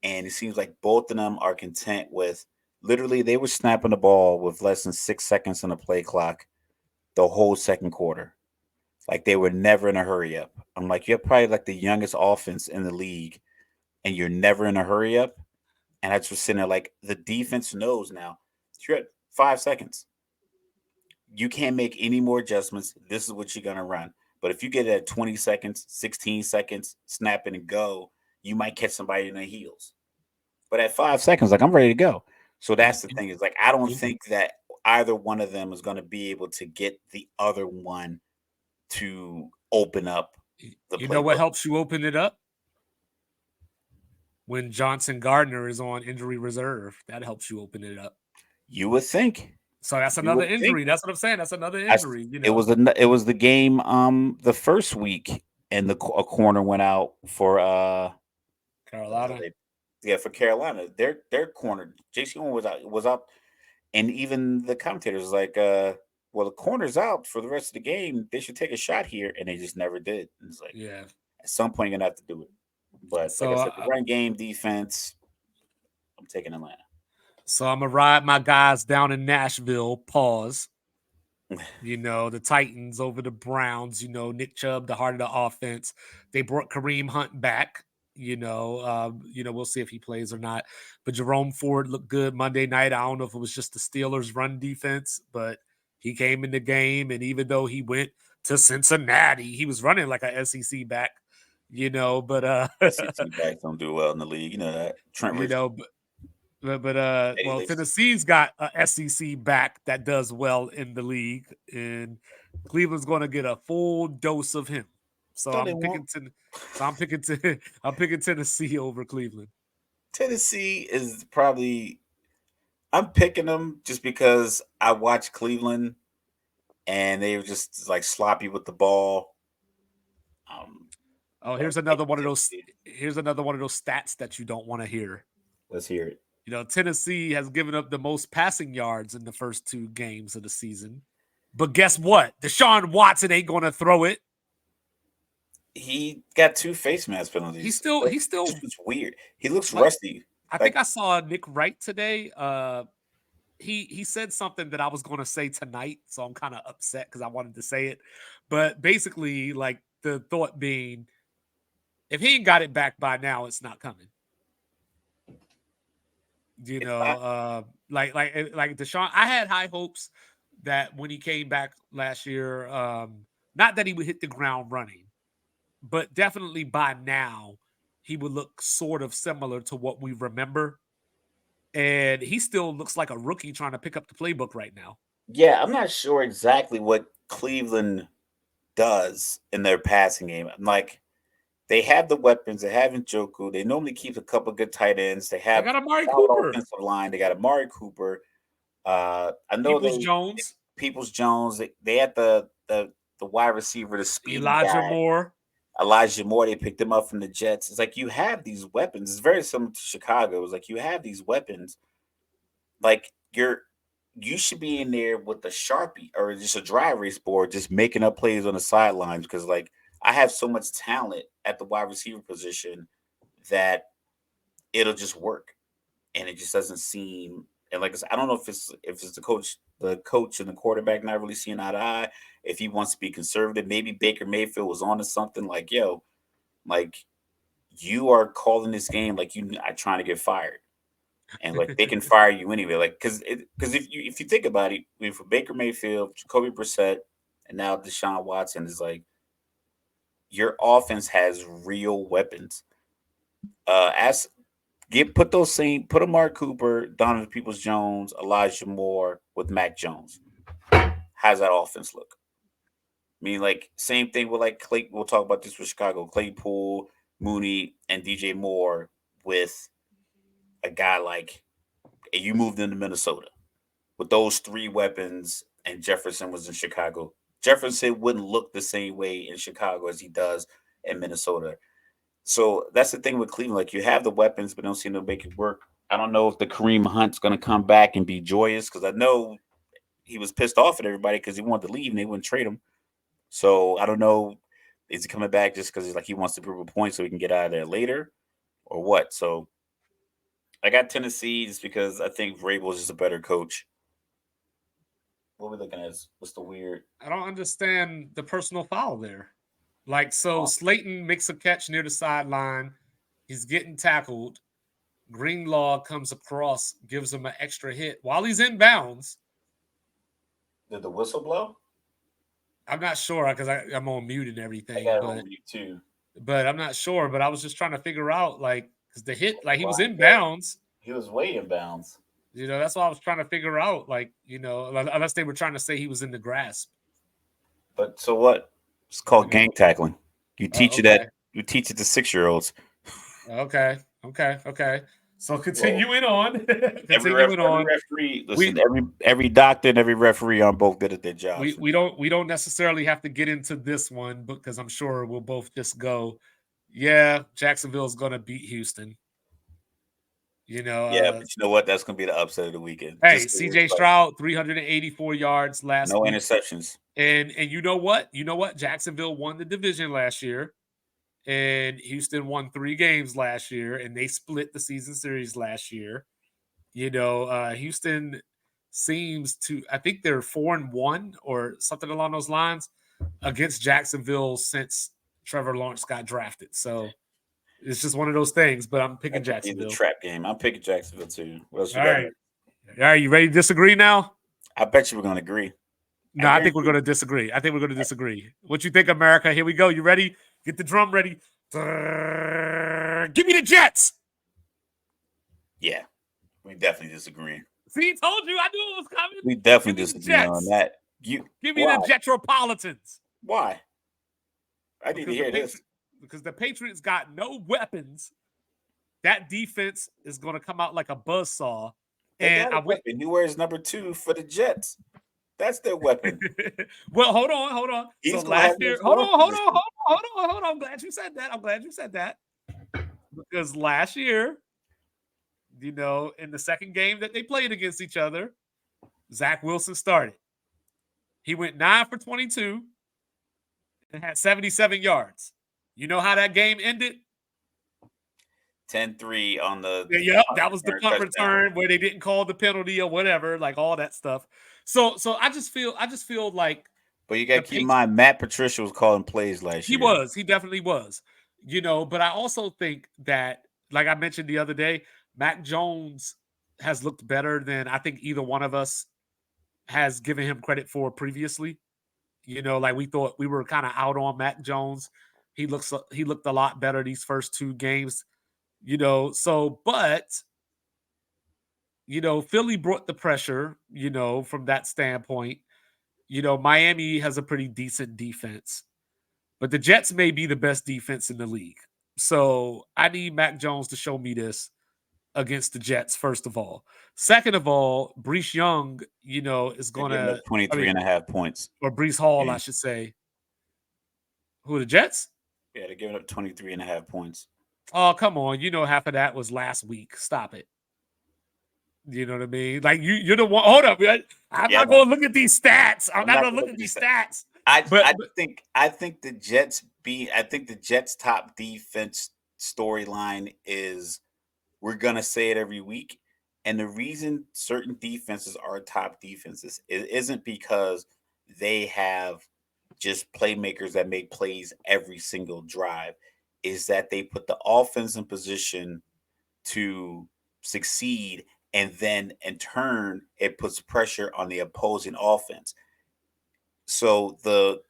And it seems like both of them are content with literally they were snapping the ball with less than 6 seconds on the play clock the whole second quarter. Like they were never in a hurry up. I'm like, you're probably like the youngest offense in the league, and you're never in a hurry up. And I just sitting there like the defense knows now. You're at 5 seconds. You can't make any more adjustments. This is what you're gonna run. But if you get it at 20 seconds, 16 seconds, snap it and go, you might catch somebody in the heels. But at 5 seconds, like I'm ready to go. So You, that's the thing is like I don't you, think that either one of them is going to be able to get the other one to open up the you know what playbook. helps you open it up? When Johnson Gardner is on injury reserve. That helps you open it up. You would think. So that's You another would think. injury. That's what I'm saying. That's another I, injury, it was the game the first week and a corner went out for what the hell Carolina. they yeah for Carolina. Their corner JC Horn was out and even the commentators was like well the corner's out for the rest of the game. They should take a shot here and they just never did. And it's like Yeah. At some point, you're gonna have to do it. But like I So, said, the run game, defense, I'm taking Atlanta. so I'm gonna ride my guys down in Nashville. Pause. The Titans over the Browns. Nick Chubb, the heart of the offense. They brought Kareem Hunt back. We'll see if he plays or not. But Jerome Ford looked good Monday night. I don't know if it was just the Steelers' run defense, but he came in the game, and even though he went to Cincinnati, he was running like a SEC back. But SEC backs don't do well in the league. You know that. Trent Richardson. Well, Tennessee's got a SEC back that does well in the league, and Cleveland's going to get a full dose of him. So I'm picking Tennessee over Cleveland. Tennessee is probably. I'm picking them just because I watched Cleveland, and they were just like sloppy with the ball. Here's another one of those. Here's another one of those stats that you don't want to hear. Let's hear it. Tennessee has given up the most passing yards in the first 2 games of the season. But guess what? Deshaun Watson ain't going to throw it. He got 2 face mask penalties. He's still. It's weird. He looks rusty. I think I saw Nick Wright today. He said something that I was going to say tonight, so I'm kind of upset because I wanted to say it. But basically, like the thought being, if he ain't got it back by now, it's not coming. Like Deshaun, I had high hopes that when he came back last year, not that he would hit the ground running, but definitely by now he would look sort of similar to what we remember. And he still looks like a rookie trying to pick up the playbook right now. Yeah, I'm not sure exactly what Cleveland does in their passing game. Like, they have the weapons. They have Njoku. They normally keep a couple good tight ends. They got Amari Cooper. Offensive line. They got Amari Cooper. I know Peoples Jones. They had the wide receiver, the speed Elijah Moore. They picked him up from the Jets. It's like you have these weapons. It's very similar to Chicago. It's like you have these weapons. Like you should be in there with a Sharpie or just a dry erase board, just making up plays on the sidelines because like I have so much talent at the wide receiver position that it'll just work, and it just doesn't seem. And like I said, I don't know if it's the coach and the quarterback not really seeing eye to eye. If he wants to be conservative, maybe Baker Mayfield was on to something. Like, yo, like you are calling this game like you are trying to get fired, and like they can fire you anyway. Like because if you think about it, I mean, for Baker Mayfield, Jacoby Brissett, and now Deshaun Watson is like your offense has real weapons. Put Amari Cooper, Donovan Peoples Jones, Elijah Moore with Mac Jones. How's that offense look? I mean, like same thing with like Clay. We'll talk about this with Chicago. Claypool, Mooney, and DJ Moore with a guy like, and you moved into Minnesota with those 3 weapons, and Jefferson was in Chicago. Jefferson wouldn't look the same way in Chicago as he does in Minnesota. So that's the thing with Cleveland. Like you have the weapons, but don't seem to make it work. I don't know if the Kareem Hunt's going to come back and be joyous because I know he was pissed off at everybody because he wanted to leave and they wouldn't trade him. So I don't know. Is he coming back just because he wants to prove a point so he can get out of there later or what? So I got Tennessee just because I think Vrabel is just a better coach. What are we looking at? What's the weird? I don't understand the personal foul there. Like, so Slayton makes a catch near the sideline. He's getting tackled. Greenlaw comes across, gives him an extra hit while he's in bounds. Did the whistle blow? I'm not sure because I'm on mute and everything. I got on mute too. But I'm not sure. But I was just trying to figure out, like, because the hit, like, he was in bounds. He was way in bounds. That's what I was trying to figure out. Like, unless they were trying to say he was in the grasp. But so what? It's called gang tackling. You teach it that. You teach it to 6-year-olds. Okay. So continuing on. Every referee, listen, every doctor and every referee are both good at their jobs. We don't necessarily have to get into this one because I'm sure we'll both just go, yeah, Jacksonville's gonna beat Houston. Yeah, but you know what? That's gonna be the upset of the weekend. Hey, CJ Stroud, 384 yards last week. No interceptions. And you know what? Jacksonville won the division last year. and Houston won 3 games last year, and they split the season series last year. Houston seems to, I think they're 4-1 or something along those lines against Jacksonville since Trevor Lawrence got drafted. So it's just one of those things, but I'm picking That could be the Jacksonville. trap game. I'm picking Jacksonville too. What else you All got? right. All right, you ready to disagree now? I bet you we're going to agree. No, I think we're going to disagree. What you think, America? Here we go. You ready? Get the drum ready. Give me the Jets. Yeah, we definitely disagree. See, told you. I knew it was coming. We definitely disagree on that. Give me the Jetropolitans. Why? I need to hear this. Because the Patriots got no weapons. That defense is going to come out like a buzzsaw. And he wears number 2 for the Jets. That's their weapon. Well, hold on. He's so last year, hold on. I'm glad you said that. Because last year, in the second game that they played against each other, Zach Wilson started. He went 9 for 22 and had 77 yards. You know how that game ended? 10-3 on the that was the punt return where they didn't call the penalty or whatever, like all that stuff. So I just feel like. But you got to keep in mind, Matt Patricia was calling plays last year. He definitely was. But I also think that, like I mentioned the other day, Mac Jones has looked better than I think either one of us has given him credit for previously. Like we thought we were kind of out on Mac Jones. He looked a lot better these first 2 games. But Philly brought the pressure, from that standpoint. Miami has a pretty decent defense, but the Jets may be the best defense in the league. So I need Mac Jones to show me this against the Jets, first of all. Second of all, Brees Young, is going to 23.5 points. Or Brees Hall, I should say. Who, the Jets? Yeah, they're giving up 23.5 points. Oh, come on. Half of that was last week. Stop it. You know what I mean? Like, you're the one. Hold up. I'm not going to look at these stats. I'm not going to look at these stats. I think the Jets' top defense storyline is, we're going to say it every week. And the reason certain defenses are top defenses, it isn't because they have just playmakers that make plays every single drive, is that they put the offense in position to succeed, and then in turn it puts pressure on the opposing offense. So the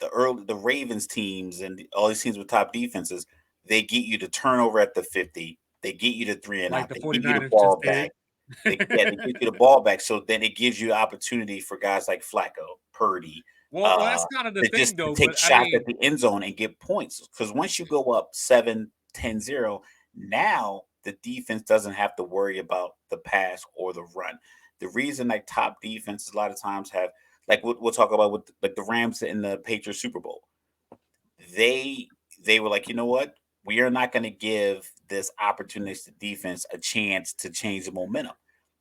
Ravens teams and all these teams with top defenses, they get you to turnover at the 50, they get you to 3 and out, they give you the ball back. They get you the ball back, so then it gives you opportunity for guys like Flacco, Purdy. Well, that's kind of the thing, though. Take shots at the end zone and get points. Because once you go up 7-10-0, now the defense doesn't have to worry about the pass or the run. The reason like top defenses a lot of times have, like we'll talk about with like the Rams in the Patriots Super Bowl. They were like, you know what? We are not going to give this opportunistic defense a chance to change the momentum.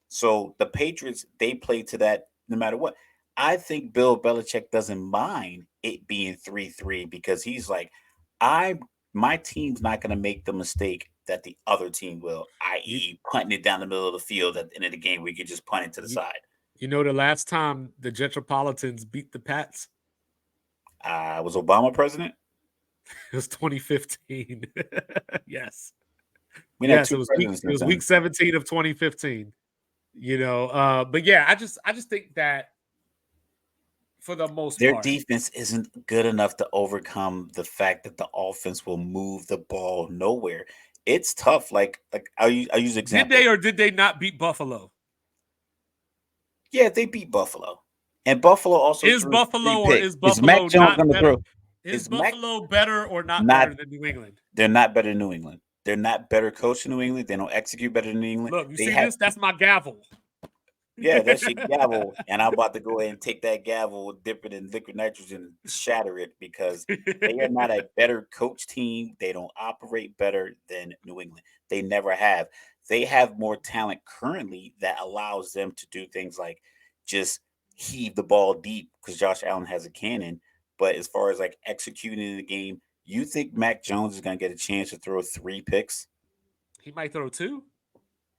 So the Patriots, they play to that no matter what. I think Bill Belichick doesn't mind it being 3-3 because he's like, my team's not going to make the mistake that the other team will, i.e. punting it down the middle of the field at the end of the game. We could just punt it to the side. The last time the Jetropolitans beat the Pats? Was Obama president? It was 2015. Yes. It was week 17 of 2015. But yeah, I just think that for the most part, their part, defense isn't good enough to overcome the fact that the offense will move the ball nowhere. It's tough. Like I'll use example. Did they or did they not beat Buffalo? Yeah, they beat Buffalo. And Buffalo also is Buffalo not better? Is Buffalo better or not better than New England? They're not better than New England. They're not better coached than New England. They don't execute better than New England. Look, this? That's my gavel. Yeah, that's your gavel. And I'm about to go ahead and take that gavel, dip it in liquid nitrogen, and shatter it because they are not a better coach team. They don't operate better than New England. They never have. They have more talent currently that allows them to do things like just heave the ball deep because Josh Allen has a cannon. But as far as like executing the game, You think Mac Jones is going to get a chance to throw 3 picks? He might throw 2.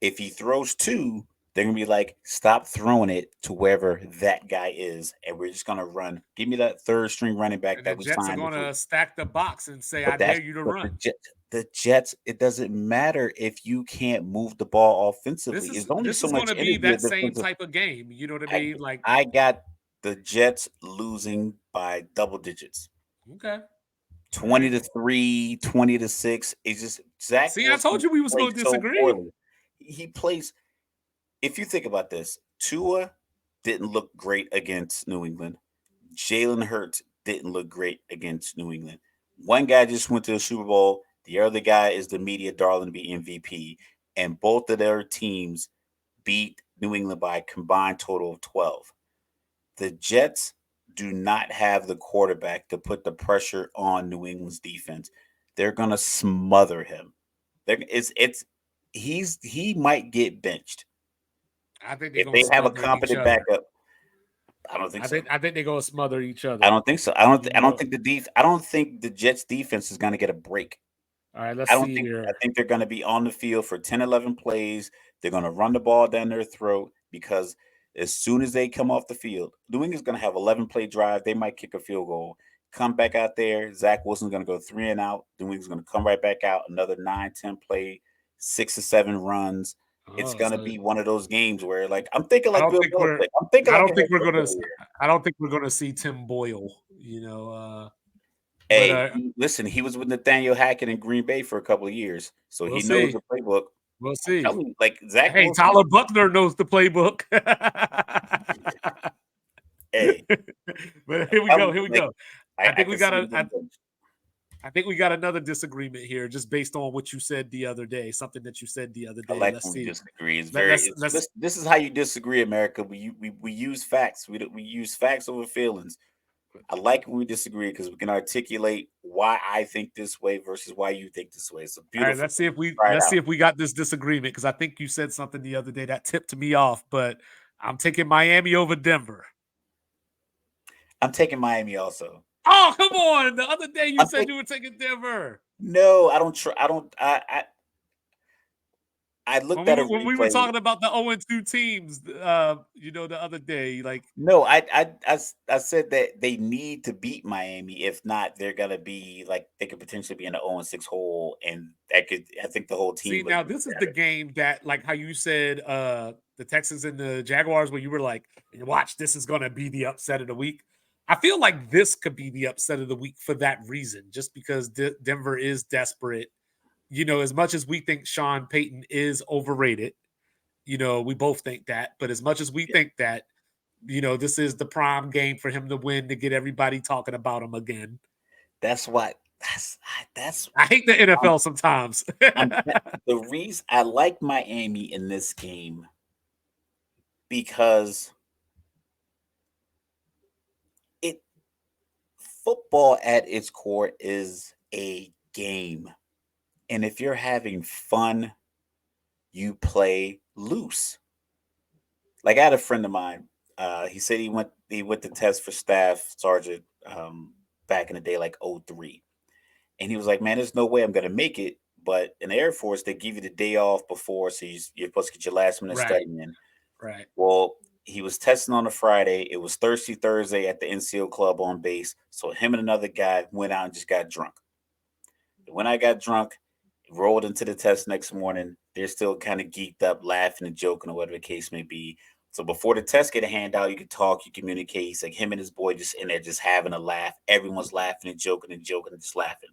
If he throws 2, they're going to be like, stop throwing it to wherever that guy is, and we're just going to run. Give me that third string running back And the that we Jets are signed this going week. to stack the box and say, I But dare that's you to but run. the Jets. It doesn't matter if you can't move the ball offensively. It's only This so is going much to be energy a that same defensive. type of game. You know what I mean? Like, I got the Jets losing by double digits. okay. 20 to 3, 20 to 6. It's just Zach See, I told Wilson you we was plays going to so disagree. poorly. He plays. If you think about this, Tua didn't look great against New England. Jalen Hurts didn't look great against New England. One guy just went to the Super Bowl. The other guy is the media darling to be MVP. And both of their teams beat New England by a combined total of 12. The Jets do not have the quarterback to put the pressure on New England's defense. They're gonna smother him. He might get benched I think they're if going they to have a smother each competent other. backup. I don't think so. I think they're going to smother each I other. don't think so. You I don't know. think I don't think the Jets defense is going to get a break. All right, let's see I here. think they're going to be on the field for 10, 11 plays. They're going to run the ball down their throat because as soon as they come off the field, New England's going to have 11-play drive. They might kick a field goal. Come back out there. Zach Wilson's going to go 3 and out. New England's going to come right back out. Another 9, 10 play, 6 or 7 runs. It's Oh, going to so be one of those games where, like, I'm thinking I like don't Bill think we're Belichick. I'm thinking I like don't a head think we're coach going to over here. I don't think we're going to see Tim Boyle, you know, but Hey, listen, he was with Nathaniel Hackett in Green Bay for a couple of years, so we'll he knows see. the playbook. We'll I'm see. telling you, like Zach Hey, Wilson. Tyler Buckner knows the playbook. Hey, But I'm here we telling go. you, Here we like go. I I think we can got see him a. getting benched. I think we got another disagreement here, just based on what you said the other day. Something that you said the other I day. like Let's when we see. disagree. It's Let, very. let's let's. This is how you disagree, America. We use facts. We use facts over feelings. I like when we disagree because we can articulate why I think this way versus why you think this way. It's a All right. beautiful thing. Try it Let's see out. if we got this disagreement, because I think you said something the other day that tipped me off. But I'm taking Miami over Denver. I'm taking Miami also. Oh, come on! The other day you I'm said think, you were taking Denver. no, I don't. I don't. I looked at a When we were replay. talking about the 0-2 teams, you know, the other day, like, No, I said that they need to beat Miami. If not, they're gonna be like they could potentially be in an 0-6 hole, and that could. I think the whole see, team would now be this is the better. game that, like, how you said, the Texans and the Jaguars, where you were like, watch, this is gonna be the upset of the week. I feel like this could be the upset of the week for that reason, just because Denver is desperate. You know, as much as we think Sean Payton is overrated, you know, we both think that. But as much as we Yeah, think that, you know, this is the prime game for him to win, to get everybody talking about him again. that's what. That's. I hate the I'm, NFL sometimes. the reason I like Miami in this game because it football at its core is a game, and if you're having fun, you play loose. Like I had a friend of mine. He said he went to test for staff sergeant back in the day, like '03, and he was like, "Man, there's no way I'm gonna make it." But in the Air Force, they give you the day off before, so you're supposed to get your last minute Right, study in. right. Well, he was testing on a Friday. It was Thirsty Thursday at the NCO club on base. So him and another guy went out and just got drunk. When I got drunk, rolled into the test next morning, they're still kind of geeked up, laughing and joking or whatever the case may be. So before the test get a handout, you can talk, you communicate. He's like him and his boy just in there just having a laugh. Everyone's laughing and joking and just laughing.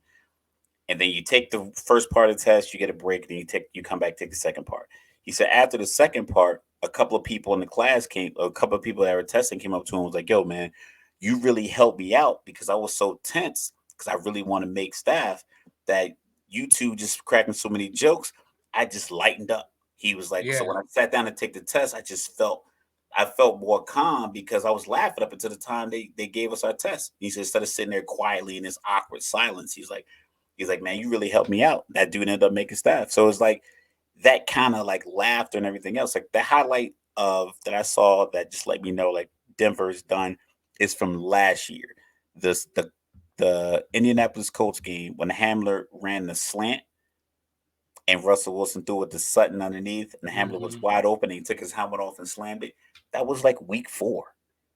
And then you take the first part of the test, you get a break, and then you come back, take the second part. He said after the second part, a couple of people in the class a couple of people that were testing came up to him and was like, "Yo, man, you really helped me out because I was so tense because I really want to make staff that you two just cracking so many jokes. I just lightened up." He was like, "So Yeah, when I sat down to take the test, I felt more calm because I was laughing up until the time they gave us our test." He said instead of sitting there quietly in this awkward silence, he's like, "Man, you really helped me out." That dude ended up making staff. So it's like that kind of like laughter and everything else. Like the highlight of that I saw that just let me know like Denver's done is from last year. The the Indianapolis Colts game when Hamler ran the slant and Russell Wilson threw it to Sutton underneath, and Hamler was wide open. And he took his helmet off and slammed it. That was like week 4.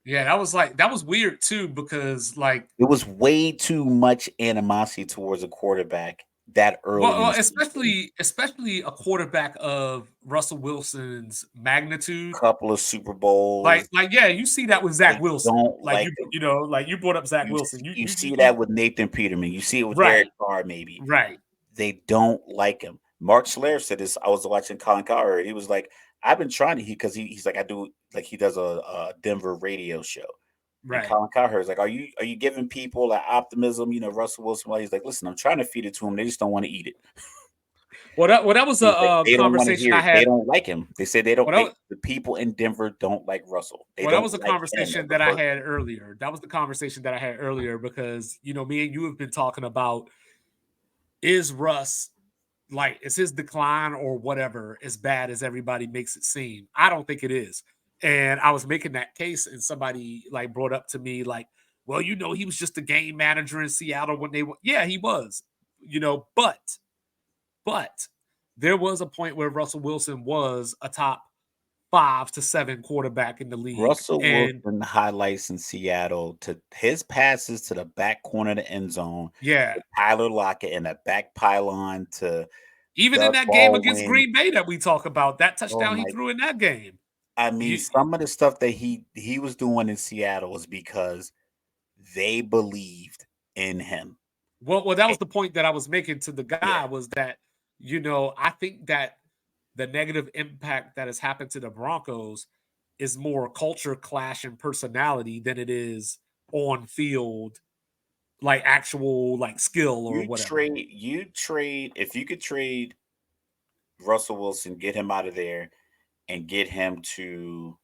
Yeah, that was weird too because like it was way too much animosity towards a quarterback that early in well, the season. especially a quarterback of Russell Wilson's magnitude. Couple of Super Bowls. Yeah, you see that with Zach They Wilson. don't Like like him. like you brought up Zach You Wilson. you see that with Nathan Peterman. You see it with Derek right, Carr. Maybe right, they don't like him. Mark Schler said this. I was watching Colin Cowherd. He was like, "I've been trying to," he's like, "I do," like he does a Denver radio show. And right. Colin Cowherd is like, "Are you giving people that optimism?" Russell Wilson. Well, he's like, "Listen, I'm trying to feed it to them. They just don't want to eat it." That was He's like, a they don't want to conversation hear I it. They had. don't like him. They say they don't. Well, that, The people in Denver don't like Russell. They Well, that don't was a like him as conversation a that I person. had earlier. That was the conversation that I had earlier because, me and you have been talking about is Russ like is his decline or whatever as bad as everybody makes it seem? I don't think it is. And I was making that case and somebody like brought up to me like, well, he was just a game manager in Seattle when yeah, he was. But there was a point where Russell Wilson was a top 5 to 7 quarterback in the league. Russell And Wilson highlights in Seattle to his passes to the back corner of the end zone, yeah, to Tyler Lockett and the back pylon to even in Doug that game against Baldwin. Green Bay that we talk about, that Oh touchdown he my! threw in that game. I mean, You, some of the stuff that he was doing in Seattle was because they believed in him. well, that Eh, was the point that I was making to the Yeah, guy was that, I think that the negative impact that has happened to the Broncos is more culture clash and personality than it is on field, like actual like skill or whatever. you trade if you could trade Russell Wilson, get him out of there, and get him to.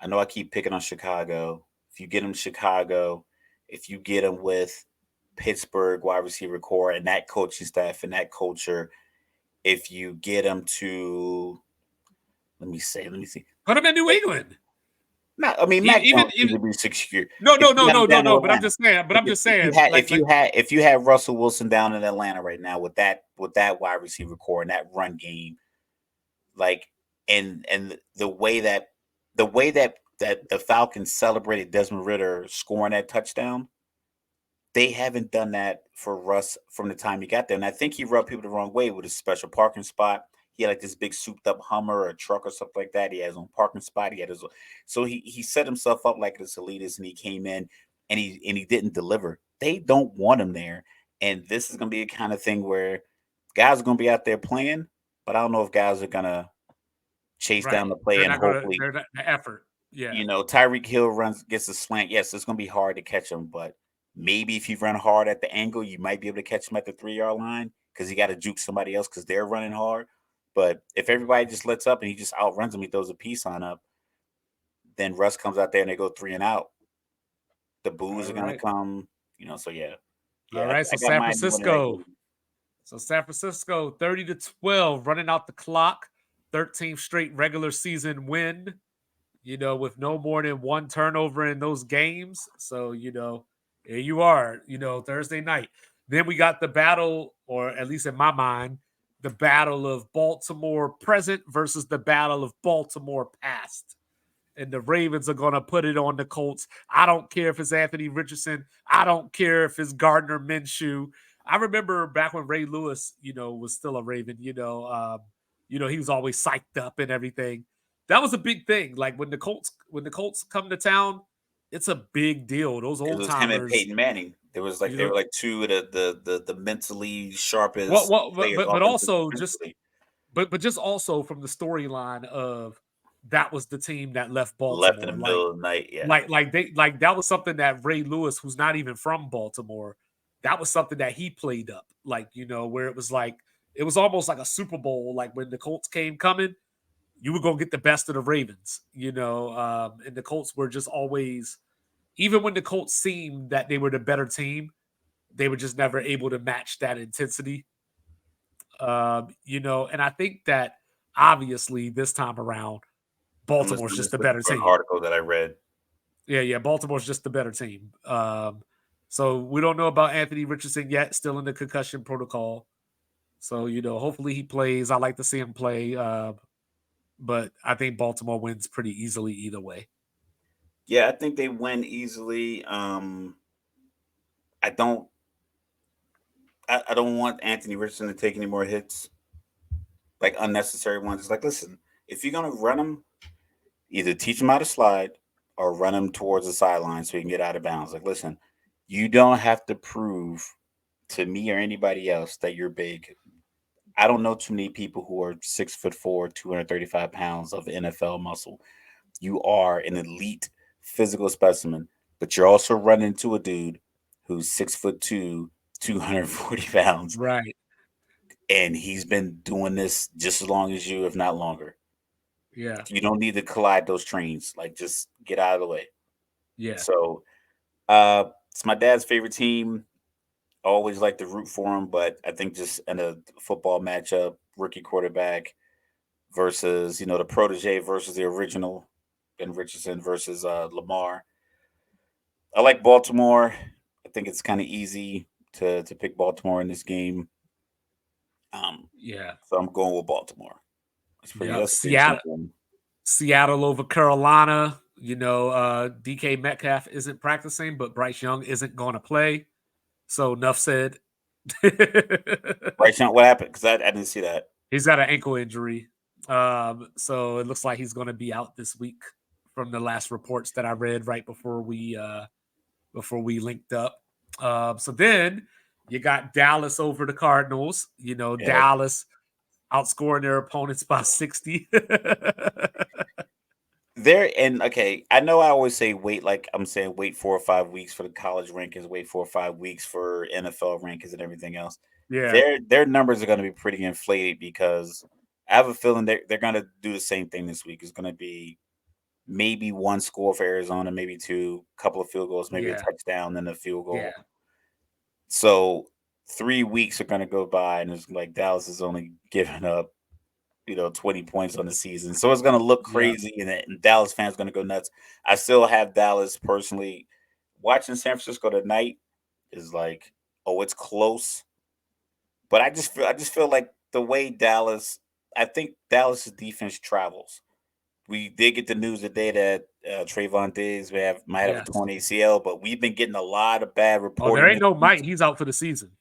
I know I keep picking on Chicago. If you get him to Chicago, if you get him with Pittsburgh wide receiver core and that coaching staff and that culture, if you get him to, let me see. Put him in New England. I mean, Mac Jones needs Even to be secure. no, If no, you no, had him no, no, down in no. But I'm Atlanta, just saying. But I'm just saying, if you had Russell Wilson down in Atlanta right now with that wide receiver core and that run game, like and the way that the Falcons celebrated Desmond Ritter scoring that touchdown, they haven't done that for Russ from the time he got there. And I think he rubbed people the wrong way with his special parking spot. He had like this big souped up Hummer or a truck or something like that. He had his own parking spot. So he set himself up like this elitist, and he came in and he didn't deliver. They don't want him there, and this is gonna be a kind of thing where guys are gonna be out there playing, but I don't know if guys are gonna chase down right. the play They're and not gonna. hopefully They're not the effort. Yeah. Tyreek Hill gets a slant. Yes, it's going to be hard to catch him, but maybe if you run hard at the angle, you might be able to catch him at the 3-yard line because you got to juke somebody else because they're running hard. But if everybody just lets up and he just outruns him, he throws a piece on up, then Russ comes out there and they go 3 and out. The boos All are going to right. come, so yeah. All Yeah, right. I So got San mine winning that Francisco. game. So San Francisco 30-12, running out the clock. 13th straight regular season win. With no more than one turnover in those games. So, here you are, Thursday night. Then we got the battle, or at least in my mind, the battle of Baltimore present versus the battle of Baltimore past. And the Ravens are going to put it on the Colts. I don't care if it's Anthony Richardson. I don't care if it's Gardner Minshew. I remember back when Ray Lewis, was still a Raven, he was always psyched up and everything. That was a big thing. Like when the Colts come to town, it's a big deal. Those It old was him and timers, Peyton Manning. There was like you they know, were like two of the mentally sharpest what, players but offensively also just defensively. but just also from the storyline of that was the team that left Left in the Baltimore. Like middle of the night. Yeah. that was something that Ray Lewis, who's not even from Baltimore, that was something that he played up. Like, where it was like it was almost like a Super Bowl. Like when the Colts came coming, you were gonna get the best of the Ravens, and the Colts were just always, even when the Colts seemed that they were the better team, they were just never able to match that intensity. And I think that obviously this time around, I'm Baltimore's just just the looking better for an team. article that I read. Yeah, Baltimore's just the better team. So we don't know about Anthony Richardson yet, still in the concussion protocol. So, hopefully he plays. I like to see him play. But I think Baltimore wins pretty easily either way. Yeah, I think they win easily. I don't. I don't want Anthony Richardson to take any more hits, like unnecessary ones. It's like, listen, if you're gonna run him, either teach him how to slide or run him towards the sideline so he can get out of bounds. Like, listen, you don't have to prove to me or anybody else that you're big. I don't know too many people who are 6'4", 235 pounds of NFL muscle. You are an elite physical specimen, but you're also running into a dude who's 6'2", 240 pounds, Right. and he's been doing this just as long as you, if not longer. Yeah. You don't need to collide those trains. Like, just get out of the way. Yeah. So, it's my dad's favorite team. I always like to root for him, but I think just in a football matchup, rookie quarterback versus the protege versus the original, Ben Richardson versus Lamar. I like Baltimore. I think it's kind of easy to pick Baltimore in this game. Yeah. So I'm going with Baltimore. Yep. That's a pretty simple one. Seattle over Carolina. DK Metcalf isn't practicing, but Bryce Young isn't going to play. So enough said. Right, Sean, what happened? Because I didn't see that. He's got an ankle injury. So it looks like he's going to be out this week from the last reports that I read right before we linked up. So then you got Dallas over the Cardinals. Yeah. Dallas outscoring their opponents by 60. There and okay, I know I always say wait, like I'm saying wait 4 or 5 weeks for the college rankings, wait 4 or 5 weeks for NFL rankings and everything else. Yeah, Their numbers are going to be pretty inflated because I have a feeling they're going to do the same thing this week. It's going to be maybe one score for Arizona, maybe two, couple of field goals, maybe a yeah, touchdown, then a field yeah, goal. So 3 weeks are going to go by, and it's like Dallas is only giving up 20 points on the season. So it's going to look yeah, crazy, and Dallas fans going to go nuts. I still have Dallas personally. Watching San Francisco tonight is like, oh, it's close, but I just feel like the way Dallas. I think Dallas's defense travels. We did get the news today that Trayvon Diggs might have a yes. torn ACL, but we've been getting a lot of bad Oh, there reporting ain't this no week. Mike. He's out for the season.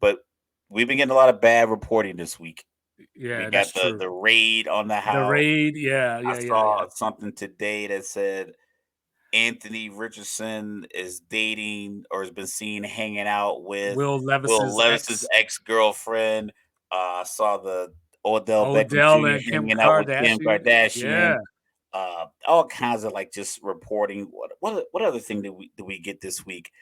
But we've been getting a lot of bad reporting this week. We Yeah, got that's the true. the raid on the The house. raid. Yeah, I yeah, yeah, yeah. saw something today that said Anthony Richardson is dating or has been seen hanging out with Will Will Levis's Levis's ex, ex-girlfriend. I saw the Odell Beckham Odell Jr. and Kim hanging out with Kim Kardashian. Kardashian. Yeah. All kinds of like just reporting. What other thing did we get this week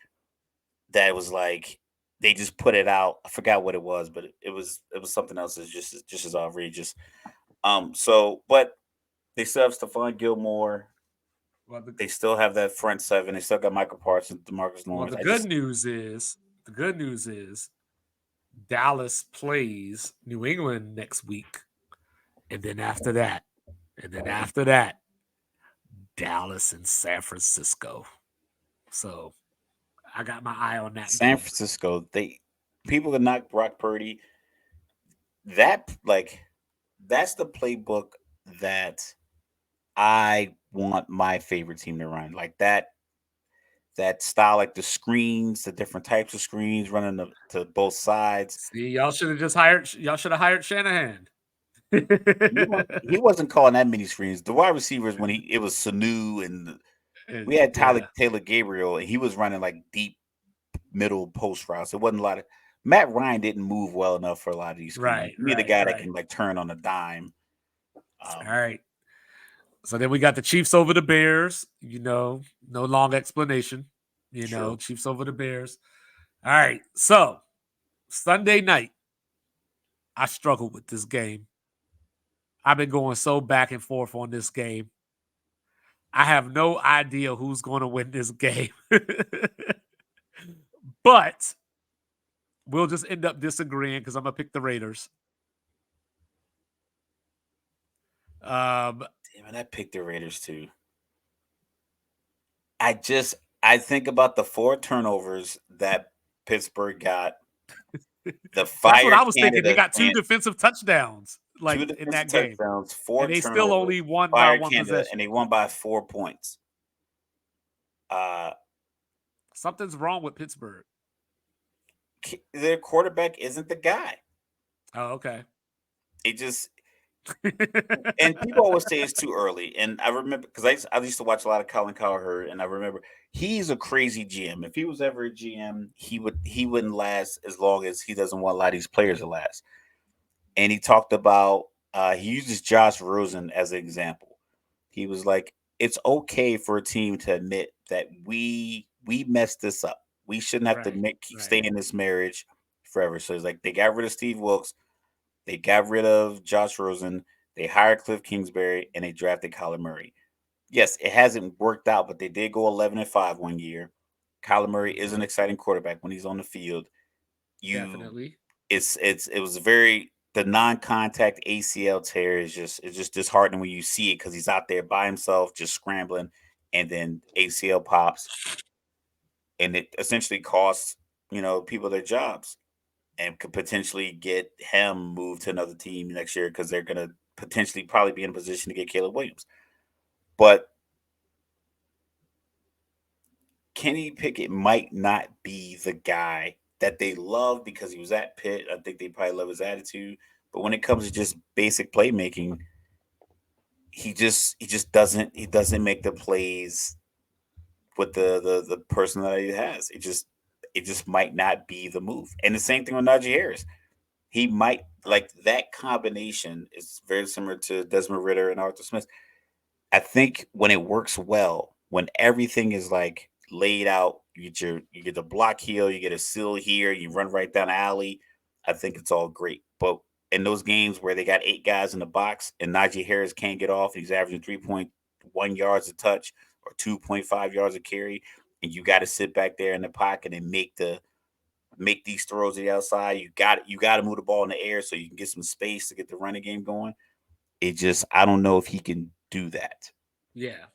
that was like they just put it out? I forgot what it was, but it was something else that's just as outrageous. But they still have Stephon Gilmore. Well, the, They still have that front seven. They still got Michael Parsons, Demarcus well, Lawrence. the I good just news is the good news is Dallas plays New England next week, and then after that, and then after that, Dallas and San Francisco. So I got my eye on that San game. Francisco. People can knock Brock Purdy. That's the playbook that I want my favorite team to run. Like that style, like the screens, the different types of screens running to both sides. See, y'all should have just hired. Y'all should have hired Shanahan. He wasn't calling that many screens. The wide receivers when it was Sanu and we And had yeah, Taylor Gabriel and he was running like deep middle post routes. It wasn't a lot of Matt Ryan didn't move well enough for a lot of these screens. right, You need a right, guy that right. can like turn on a dime. All Um, right. So then we got the Chiefs over the Bears. No long explanation. true. Chiefs over the Bears. All right. So Sunday night, I struggled with this game. I've been going so back and forth on this game. I have no idea who's going to win this game. But we'll just end up disagreeing because I'm going to pick the Raiders. Um, Damn it, I picked the Raiders too. I I think about the 4 turnovers that Pittsburgh got. The That's what Fire I was thinking. They Canada got 2 fan, defensive touchdowns, 2 like, in defensive that game, touchdowns, and 4 they still turnovers. only won by Fire 1 Canada, and possession. they won by 4 points. Uh, Something's wrong with Pittsburgh. their quarterback isn't the guy. Oh, okay. It just and people always say it's too early. And I remember because I used to watch a lot of Colin Cowherd, and I remember he's a crazy GM. If he was ever a GM, he wouldn't last as long as he doesn't want a lot of these players to last. And he talked about he uses Josh Rosen as an example. He was like, it's okay for a team to admit that we messed this up. We shouldn't have to Right, stay right. in this marriage forever. So it's like they got rid of Steve Wilkes, they got rid of Josh Rosen, they hired Cliff Kingsbury, and they drafted Kyler Murray. Yes, it hasn't worked out, but they did go 11-5 one year. Kyler Murray is an Mhm. exciting quarterback when he's on the field. You Definitely. it was very the non-contact ACL tear is just disheartening when you see it because he's out there by himself just scrambling, and then ACL pops, and it essentially costs people their jobs, and could potentially get him moved to another team next year because they're gonna potentially probably be in a position to get Caleb Williams. But Kenny Pickett might not be the guy that they love because he was at Pitt. I think they probably love his attitude. But when it comes to just basic playmaking, he just doesn't make the plays with the personality he has. It just might not be the move. And the same thing with Najee Harris. He might like that combination is very similar to Desmond Ritter and Arthur Smith. I think when it works well, when everything is like laid out, you get the block heel, you get a seal here, you run right down the alley. I think it's all great. But in those games where they got 8 guys in the box and Najee Harris can't get off, he's averaging 3.1 yards a touch or 2.5 yards a carry, and you got to sit back there in the pocket and make these throws to the outside. You got to move the ball in the air so you can get some space to get the running game going. I don't know if he can do that. Yeah,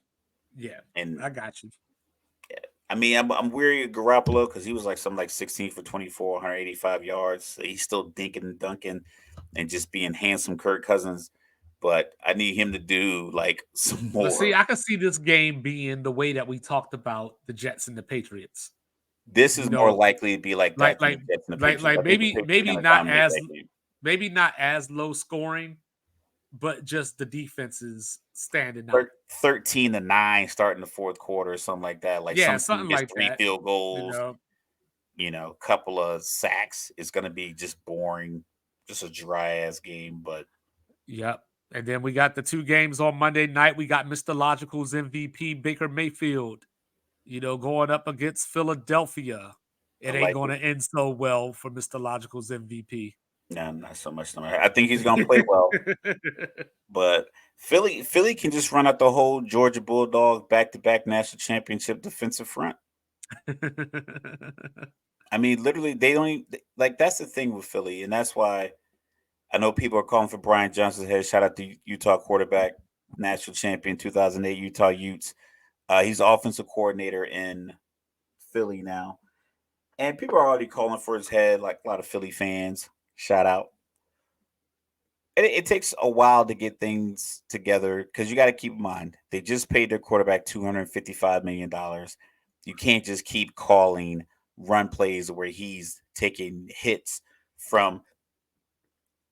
yeah. And I got you. I mean, I'm weary of Garoppolo because he was like something like 16 for 24, 185 yards. So he's still dinking and dunking and just being handsome Kirk Cousins. But I need him to do like some But see, more. I can see this game being the way that we talked about the Jets and the Patriots. This You is more know, likely to be like like that than like the Jets and the like Patriots. like I think the maybe Patriots are maybe going to not dominate as that game. maybe not as low scoring, but just the defenses standing out. 13-9 starting the fourth quarter or something like that. Like Yeah, some team something gets like 3 that. field You goals, know. couple of sacks. It's going to be just boring, just a dry ass game. But Yep. And then we got the 2 games on Monday night. We got Mr. Logical's MVP Baker Mayfield, going up against Philadelphia. I It ain't like going it. to end so well for Mr. Logical's MVP. No, not so much. No, I think he's gonna play well, but Philly can just run out the whole Georgia Bulldog back-to-back national championship defensive front. I mean, literally, they don't like. That's the thing with Philly, and that's why I know people are calling for Brian Johnson's head. Shout out to Utah quarterback, national champion 2008 Utah Utes. He's the offensive coordinator in Philly now, and people are already calling for his head. Like a lot of Philly fans. Shout out. It takes a while to get things together because you got to keep in mind they just paid their quarterback $255 million. You can't just keep calling run plays where he's taking hits from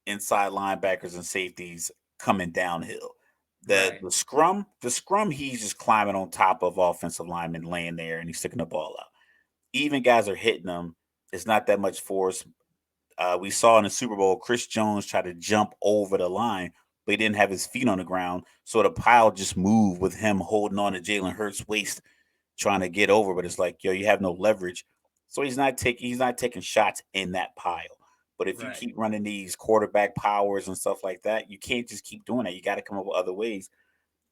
inside linebackers and safeties coming downhill. The Right. the scrum, he's just climbing on top of offensive linemen laying there and he's sticking the ball out. Even guys are hitting them. It's not that much force. We saw in the Super Bowl, Chris Jones tried to jump over the line, but he didn't have his feet on the ground. So the pile just moved with him holding on to Jalen Hurts' waist, trying to get over. But it's like, yo, you have no leverage. So he's not taking shots in that pile. But if you Right. keep running these quarterback powers and stuff like that, you can't just keep doing that. You got to come up with other ways.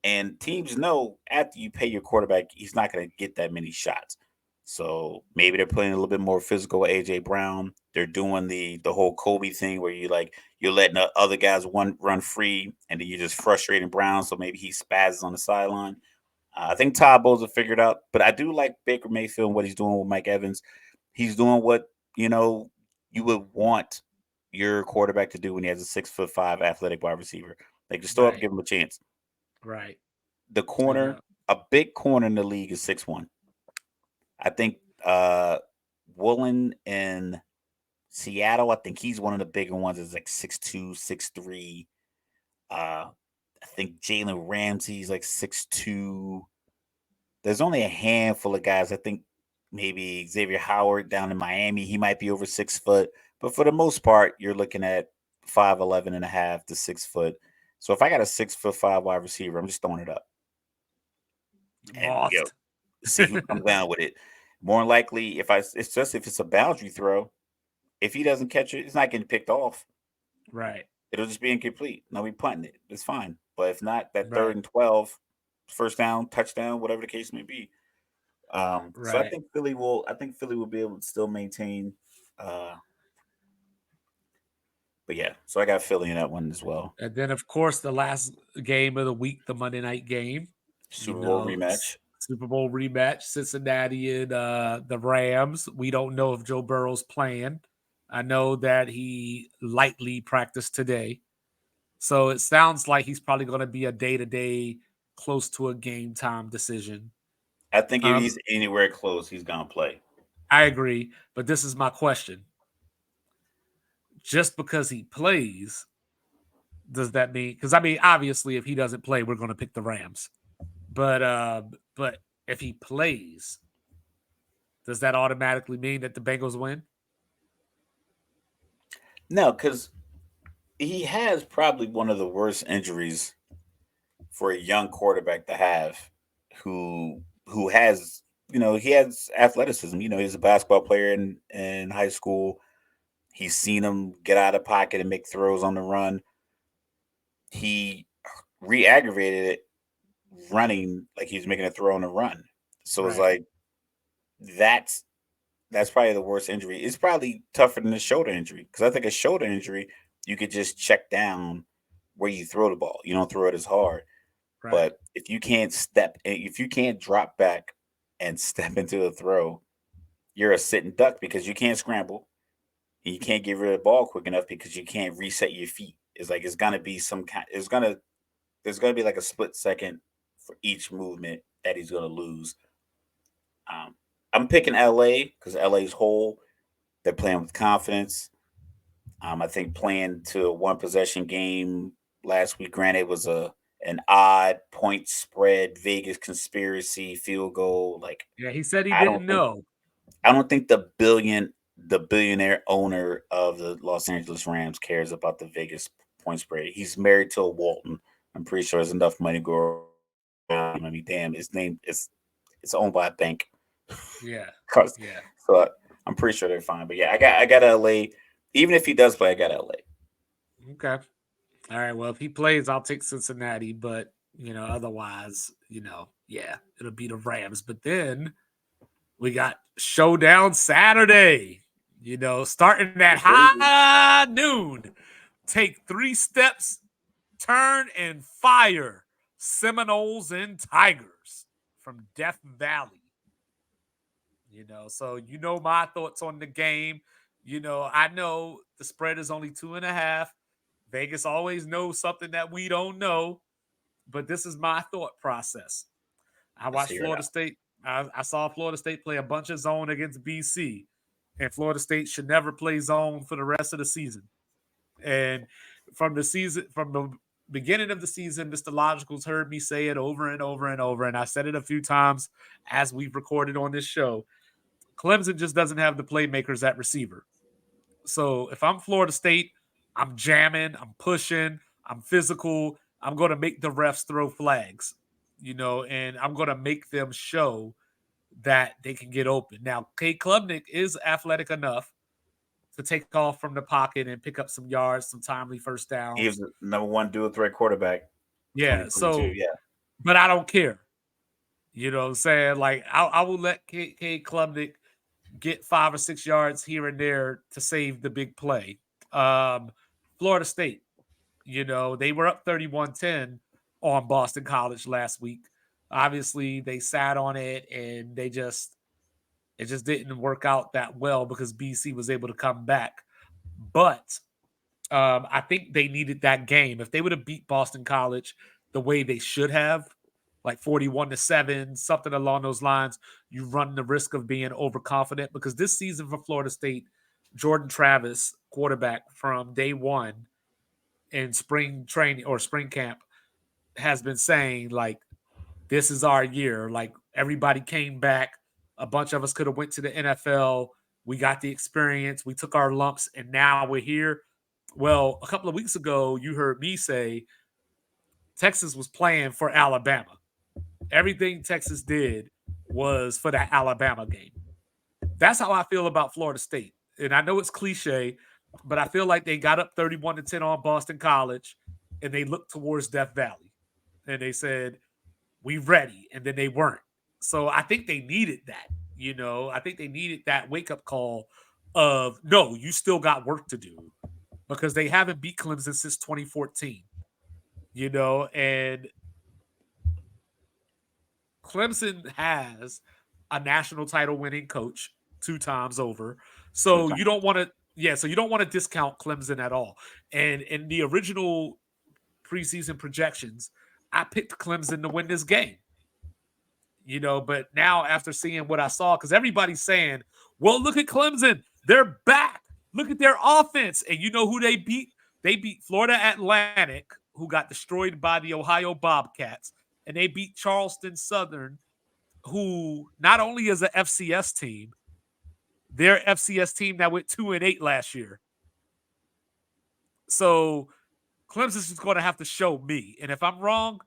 And teams know after you pay your quarterback, he's not going to get that many shots. So maybe they're playing a little bit more physical with AJ Brown. They're doing the whole Kobe thing where you're letting the other guys run free, and then you're just frustrating Brown. So maybe he spazzes on the sideline. I think Todd Bowles will figure it out, but I do like Baker Mayfield and what he's doing with Mike Evans. He's doing what you would want your quarterback to do when he has a 6'5" athletic wide receiver. Like just throw up, and Right. give him a chance. Right. The corner, Yeah. a big corner in the league is 6'1". I think Woolen in Seattle, I think he's one of the bigger ones. Is like 6'2", 6'3". I think Jalen Ramsey's like 6'2". There's only a handful of guys. I think maybe Xavier Howard down in Miami, he might be over 6 foot. But for the most part, you're looking at 5'11" and a half to 6 foot. So if I got a 6'5" wide receiver, I'm just throwing it up. And Mothed. see who comes down with it. More than likely, it's just if it's a boundary throw, if he doesn't catch it, it's not getting picked off. Right. It'll just be incomplete. No, we punting it. It's fine. But if not, that third Right. and 12, first down, touchdown, whatever the case may be. So Right. I think Philly will be able to still maintain. Uh, but yeah, so I got Philly in that one as well. And then, of course, the last game of the week, the Monday night game, Super Bowl rematch. Super Bowl rematch, Cincinnati and the Rams. We don't know if Joe Burrow's playing. I know that he lightly practiced today. So it sounds like he's probably going to be a day-to-day, close to a game time decision. I think if Um, he's anywhere close, he's gonna play. I agree, but this is my question. Just because he plays, does that mean? Because I mean, obviously, if he doesn't play, we're going to pick the Rams. But if he plays, does that automatically mean that the Bengals win? No, because he has probably one of the worst injuries for a young quarterback to have, who has he has athleticism. He's a basketball player in high school. He's seen him get out of pocket and make throws on the run. He re-aggravated it running like he's making a throw on the run. So it's Right, like that's that's probably the worst injury. It's probably tougher than a shoulder injury because I think a shoulder injury you could just check down where you throw the ball. You don't throw it as hard. right, But if you can't drop back and step into the throw, you're a sitting duck because you can't scramble and you can't get rid of the ball quick enough because you can't reset your feet. It's like it's gonna be some kind. There's gonna be like a split second for each movement that he's gonna lose. Um, I'm picking LA because LA's whole. They're playing with confidence. I think playing to a one possession game last week, granted, it was an odd point spread, Vegas conspiracy field goal. Like yeah. He said he I don't didn't think know. I don't think the billionaire owner of the Los Angeles Rams cares about the Vegas point spread. He's married to a Walton. I'm pretty sure there's enough money to go around. I mean, damn, his name is it's owned by a bank. Yeah, 'Cause- yeah. so I'm pretty sure they're fine. But yeah, I got LA. Even if he does play, I got LA. Okay. All right. Well, if he plays, I'll take Cincinnati. But otherwise, yeah, it'll be the Rams. But then we got Showdown Saturday. Starting at Yes, sir. high noon. Take 3 steps, turn and fire. Seminoles and Tigers from Death Valley. So my thoughts on the game. I know the spread is only 2.5. Vegas always knows something that we don't know, but this is my thought process. I Let's watched hear it Florida out. State. I saw Florida State play a bunch of zone against BC, and Florida State should never play zone for the rest of the season. And from the beginning of the season, Mr. Logical's heard me say it over and over and over, and I said it a few times as we've recorded on this show. Clemson just doesn't have the playmakers at receiver. So if I'm Florida State, I'm jamming, I'm pushing, I'm physical. I'm going to make the refs throw flags, and I'm going to make them show that they can get open. Now, Kate Klubnik is athletic enough to take off from the pocket and pick up some yards, some timely first He was downs. the number one dual threat quarterback, Yeah. 2022. So, Yeah, but I don't care. You know what I'm saying? Like, I will let Kate Klubnik get 5 or 6 yards here and there to save the big play. Um, Florida State, they were up 31-10 on Boston College last week. Obviously, they sat on it and it just didn't work out that well because BC was able to come back. But I think they needed that game. If they would have beat Boston College the way they should have, like 41-7, something along those lines, you run the risk of being overconfident because this season for Florida State, Jordan Travis, quarterback from day one in spring training or spring camp, has been saying like, this is our year. Like everybody came back. A bunch of us could have went to the NFL. We got the experience. We took our lumps, and now we're here. Well, a couple of weeks ago, you heard me say Texas was playing for Alabama. Everything Texas did was for that Alabama game. That's how I feel about Florida State. And I know it's cliche, but I feel like they got up 31-10 on Boston College and they looked towards Death Valley. And they said, we ready. And then they weren't. So I think they needed that. I think they needed that wake up call of no, you still got work to do because they haven't beat Clemson since 2014. And Clemson has a national title winning coach 2 times over. So you don't want to, so you don't want to discount Clemson at all. And in the original preseason projections, I picked Clemson to win this game. But now after seeing what I saw, because everybody's saying, well, look at Clemson. They're back. Look at their offense. And you know who they beat? They beat Florida Atlantic, who got destroyed by the Ohio Bobcats. And they beat Charleston Southern, who not only is an FCS team, they're FCS team that went 2-8 last year. So Clemson's just going to have to show me. And if I'm wrong,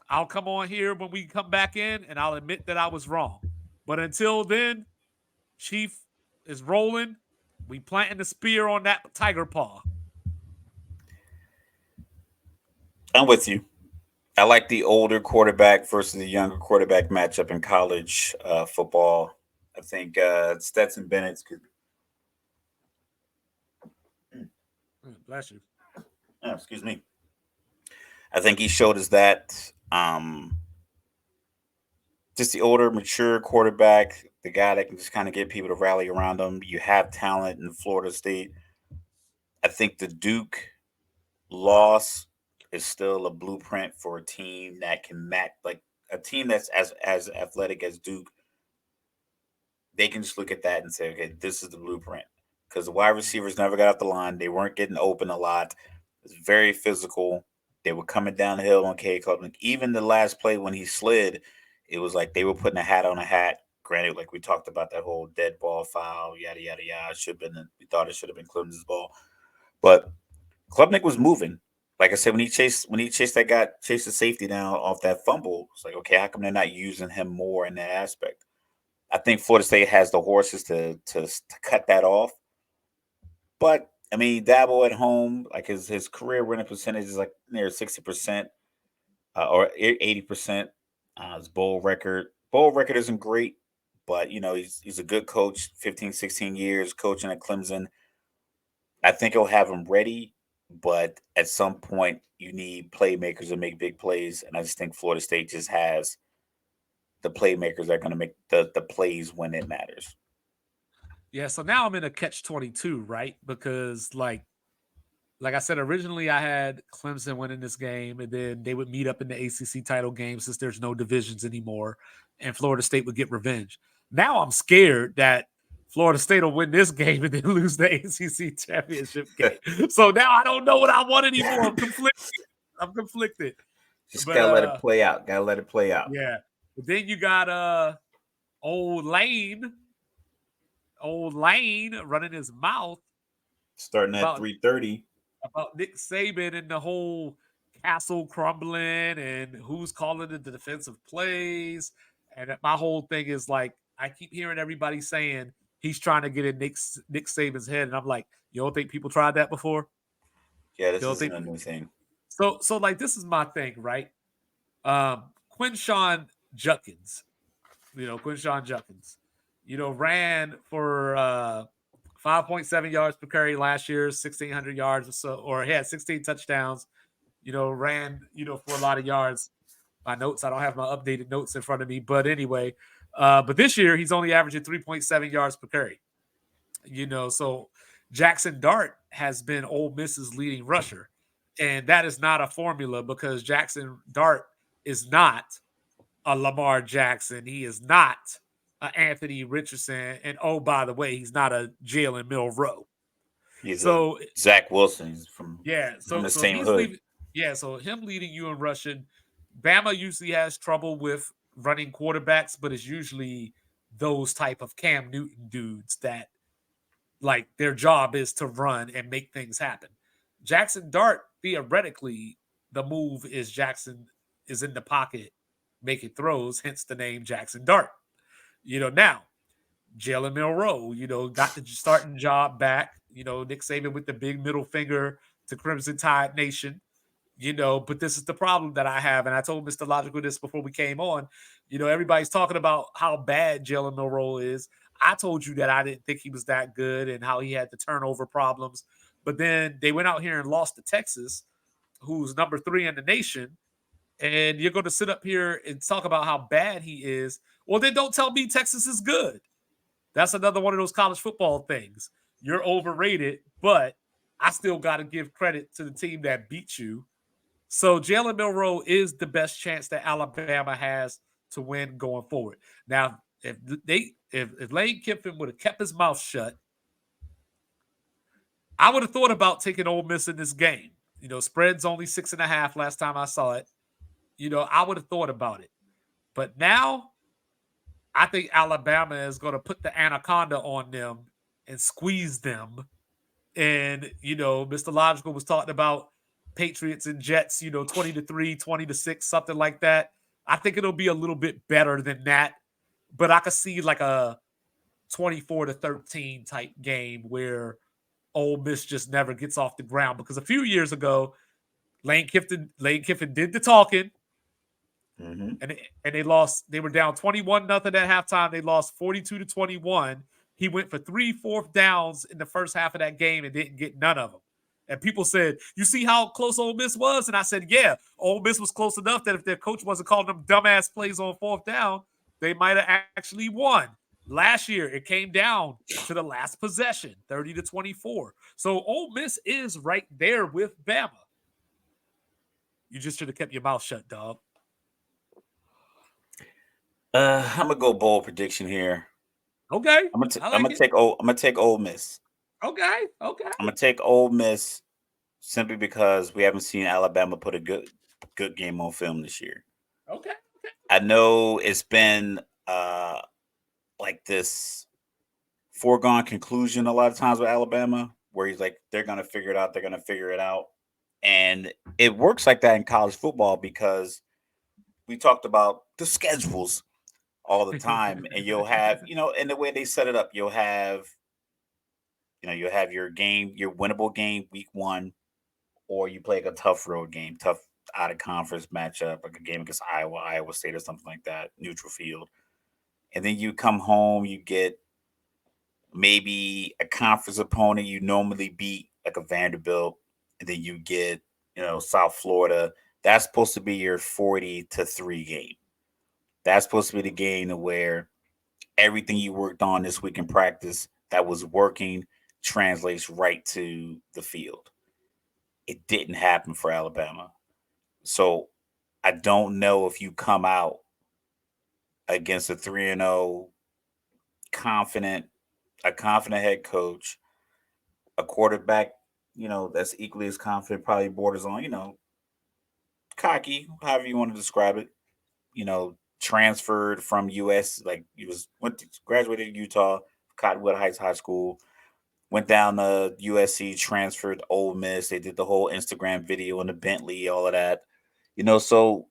I'll come on here when we come back in and I'll admit that I was wrong. But until then, Chief is rolling. We planting the spear on that tiger paw. I'm with you. I like the older quarterback versus the younger quarterback matchup in college football. I think Stetson Bennett's could. Bless you. Oh, excuse me. I think he showed us that. Just the older, mature quarterback, the guy that can just kind of get people to rally around him. You have talent in Florida State. I think the Duke loss is still a blueprint for a team that can match, like a team that's as athletic as Duke. They can just look at that and say, okay, this is the blueprint. Because the wide receivers never got off the line. They weren't getting open a lot. It was very physical. They were coming down the hill on K. Klubnik. Even the last play when he slid, it was like they were putting a hat on a hat. Granted, like we talked about that whole dead ball foul, yada yada yada. It should have been. We thought it should have been Clemson's ball, but Klubnik was moving. Like I said, when he chased the safety down off that fumble, it's like, okay, how come they're not using him more in that aspect? I think Florida State has the horses to cut that off. But I mean, Dabo at home, like his career winning percentage is like near 60% or 80%. His bowl record isn't great, but he's a good coach. 15, 16 years coaching at Clemson. I think he'll have him ready, but at some point you need playmakers to make big plays, and I just think Florida State just has the playmakers that are going to make the plays when it matters. Yeah, so now I'm in a catch-22, right? Because like I said, originally I had Clemson winning this game, and then they would meet up in the ACC title game since there's no divisions anymore, and Florida State would get revenge. Now I'm scared that Florida State will win this game and then lose the ACC championship game. So now I don't know what I want anymore. I'm conflicted. Just gotta let it play out. Yeah. But then you got old Lane running his mouth starting at 3:30 about Nick Saban and the whole castle crumbling and who's calling the defensive plays. And my whole thing is like, I keep hearing everybody saying he's trying to get in Nick Saban's head. And I'm like, you don't think people tried that before? Yeah, this isn't a new thing. So like, this is my thing, right? Quinshon Judkins, ran for 5.7 yards per carry last year, 1,600 yards or so, or he had 16 touchdowns, ran, for a lot of yards. my notes. I don't have my updated notes in front of me, but anyway, but this year he's only averaging 3.7 yards per carry. So Jackson Dart has been Ole Miss's leading rusher, and that is not a formula because Jackson Dart is not a Lamar Jackson. He is not a Anthony Richardson, and oh, by the way, he's not a Jalen Milroe. He's a So Zach Wilson. He's yeah, from so the so if same he's hood. leaving, yeah, so him leading you in rushing, Bama usually has trouble with running quarterbacks, but it's usually those type of Cam Newton dudes that like their job is to run and make things happen. Jackson Dart, theoretically, the move is Jackson is in the pocket making throws, hence the name Jackson Dart. Now Jalen Milroe, got the starting job back. Nick Saban with the big middle finger to Crimson Tide Nation. But this is the problem that I have. And I told Mr. Logical this before we came on. Everybody's talking about how bad Jalen Milroe is. I told you that I didn't think he was that good and how he had the turnover problems. But then they went out here and lost to Texas, who's number 3 in the nation. And you're going to sit up here and talk about how bad he is. Well, then don't tell me Texas is good. That's another one of those college football things. You're overrated, but I still got to give credit to the team that beat you. So Jalen Milroe is the best chance that Alabama has to win going forward. Now, if Lane Kiffin would have kept his mouth shut, I would have thought about taking Ole Miss in this game. Spread's only 6.5 last time I saw it. I would have thought about it. But now I think Alabama is going to put the anaconda on them and squeeze them. And, Mr. Logical was talking about Patriots and Jets, 20-3, 20-6, something like that. I think it'll be a little bit better than that. But I could see like a 24-13 type game where Ole Miss just never gets off the ground. Because a few years ago, Lane Kiffin did the talking. Mm-hmm. And they lost. They were down 21-0 at halftime. They lost 42-21. He went for 3 fourth downs in the first half of that game and didn't get none of them. And people said, "You see how close Ole Miss was?" And I said, "Yeah, Ole Miss was close enough that if their coach wasn't calling them dumbass plays on 4th down, they might have actually won." Last year, it came down to the last possession, 30-24. So Ole Miss is right there with Bama. You just should have kept your mouth shut, dog. I'm gonna go bold prediction here. Okay, I'm I gonna like it. take I'm gonna take Ole Miss. Okay. I'm gonna take Ole Miss simply because we haven't seen Alabama put a good game on film this year. Okay. I know it's been like this foregone conclusion a lot of times with Alabama, where he's like, they're gonna figure it out, they're gonna figure it out. And it works like that in college football because we talked about the schedules all the time. And you'll have, and the way they set it up, you'll have your game, your winnable game week 1, or you play like a tough road game, tough out of conference matchup, like a game against Iowa State or something like that, neutral field. And then you come home, you get maybe a conference opponent you normally beat, like a Vanderbilt, and then you get, South Florida. That's supposed to be your 40-3 game. That's supposed to be the game to where everything you worked on this week in practice that was working translates right to the field. It didn't happen for Alabama. So I don't know if you come out against a 3-0 confident, a confident head coach, a quarterback, that's equally as confident, probably borders on, cocky, however you want to describe it, transferred from US, like graduated in Utah, Cottonwood Heights High School, went down to USC, transferred to Ole Miss. They did the whole Instagram video in the Bentley, all of that. So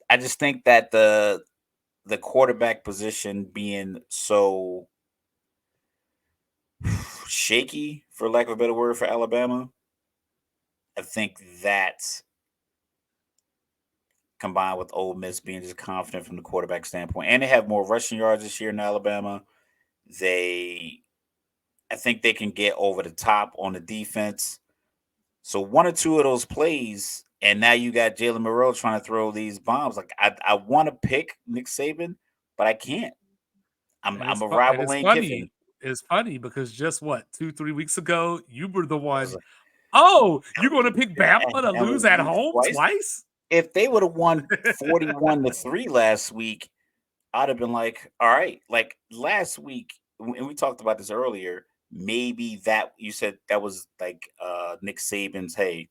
I just think that the quarterback position being so shaky, for lack of a better word, for Alabama, I think that combined with Ole Miss being just confident from the quarterback standpoint, and they have more rushing yards this year in Alabama, I think they can get over the top on the defense. So one or two of those plays, And now you got Jalen Monroe trying to throw these bombs. Like I want to pick Nick Saban, but I can't. I'm a And rival it's Lane funny. Kiffin. It's funny because just 2-3 weeks ago, you were the I one. was like, Oh, you're going to pick Bama to and lose we at lose home twice. twice? If they would have won 41-3 last week, I'd have been like, all right. Like last week, and we talked about this earlier. Maybe that you said that was like Nick Saban's. Hey,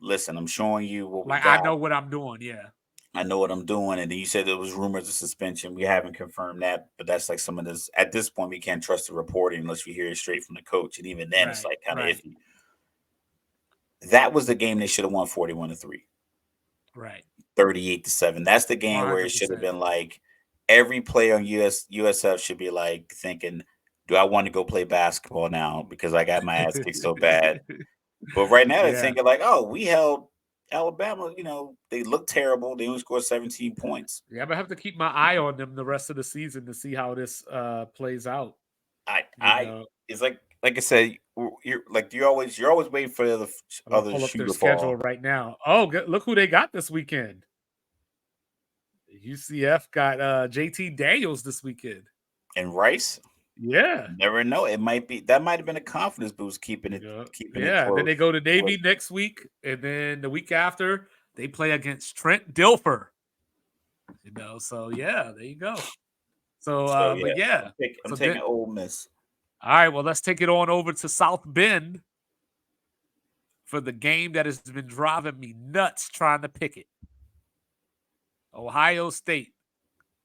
listen, I'm showing you what we Like, I got. know what I'm doing. Yeah. I know what I'm doing. And then you said there was rumors of suspension. We haven't confirmed that, but that's like some of this. At this point, we can't trust the reporting unless we hear it straight from the coach. And even then, it's Right. like kind of Right. iffy. That was the game they should have won 41-3, Right. 38-7. That's the game where it should have 100%. been like every player on USF should be like thinking, do I want to go play basketball now because I got my ass kicked so bad? But right now they're Yeah. thinking like, oh, we held Alabama. They look terrible. They only scored 17 points. Yeah, I'm gonna have to keep my eye on them the rest of the season to see how this plays out. I it's like I said, you're like you're always waiting for the I'm gonna other pull up shoe their to schedule fall. right now. Oh, look who they got this weekend. UCF got JT Daniels this weekend. And Rice, Yeah. never know. It might have been a confidence boost keeping it Yeah. Then close. they go to Navy next week, and then the week after they play against Trent Dilfer. So yeah, there you go. So, So but yeah, yeah. I'm So taking then, Ole Miss. all right, well, let's take it on over to South Bend for the game that has been driving me nuts trying to pick it. Ohio State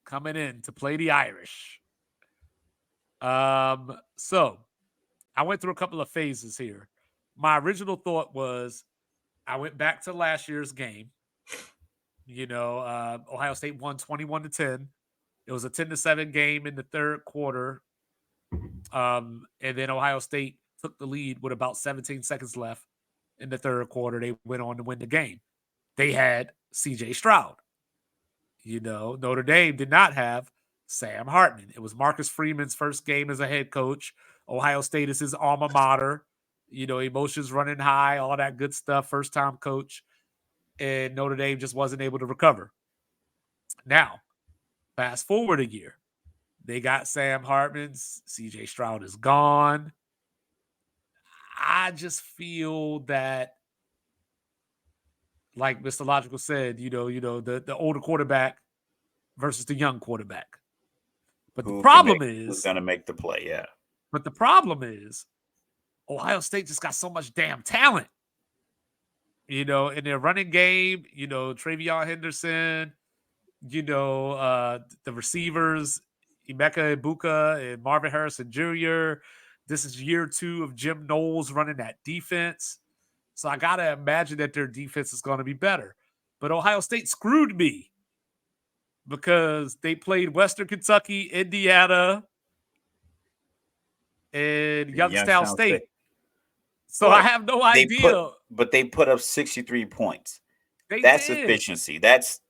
coming in to play the Irish. So I went through a couple of phases here. My original thought was I went back to last year's game. Ohio State won 21-10. It was a 10-7 game in the third quarter. And then Ohio State took the lead with about 17 seconds left in the third quarter. They went on to win the game. They had CJ Stroud. Notre Dame did not have Sam Hartman. It was Marcus Freeman's first game as a head coach. Ohio State is his alma mater. Emotions running high, all that good stuff. First time coach. And Notre Dame just wasn't able to recover. Now, fast forward a year. They got Sam Hartman. CJ Stroud is gone. I just feel that, like Mr. Logical said, the older quarterback versus the young quarterback. But the problem who's is, going to make the play? Yeah. But the problem is, Ohio State just got so much damn talent. In their running game, Travion Henderson, the receivers, Emeka Ibuka and Marvin Harrison Jr. This is year 2 of Jim Knowles running that defense. So I got to imagine that their defense is going to be better. But Ohio State screwed me because they played Western Kentucky, Indiana, and Youngstown State. So I have no idea. They put up 63 points. That's efficiency. That's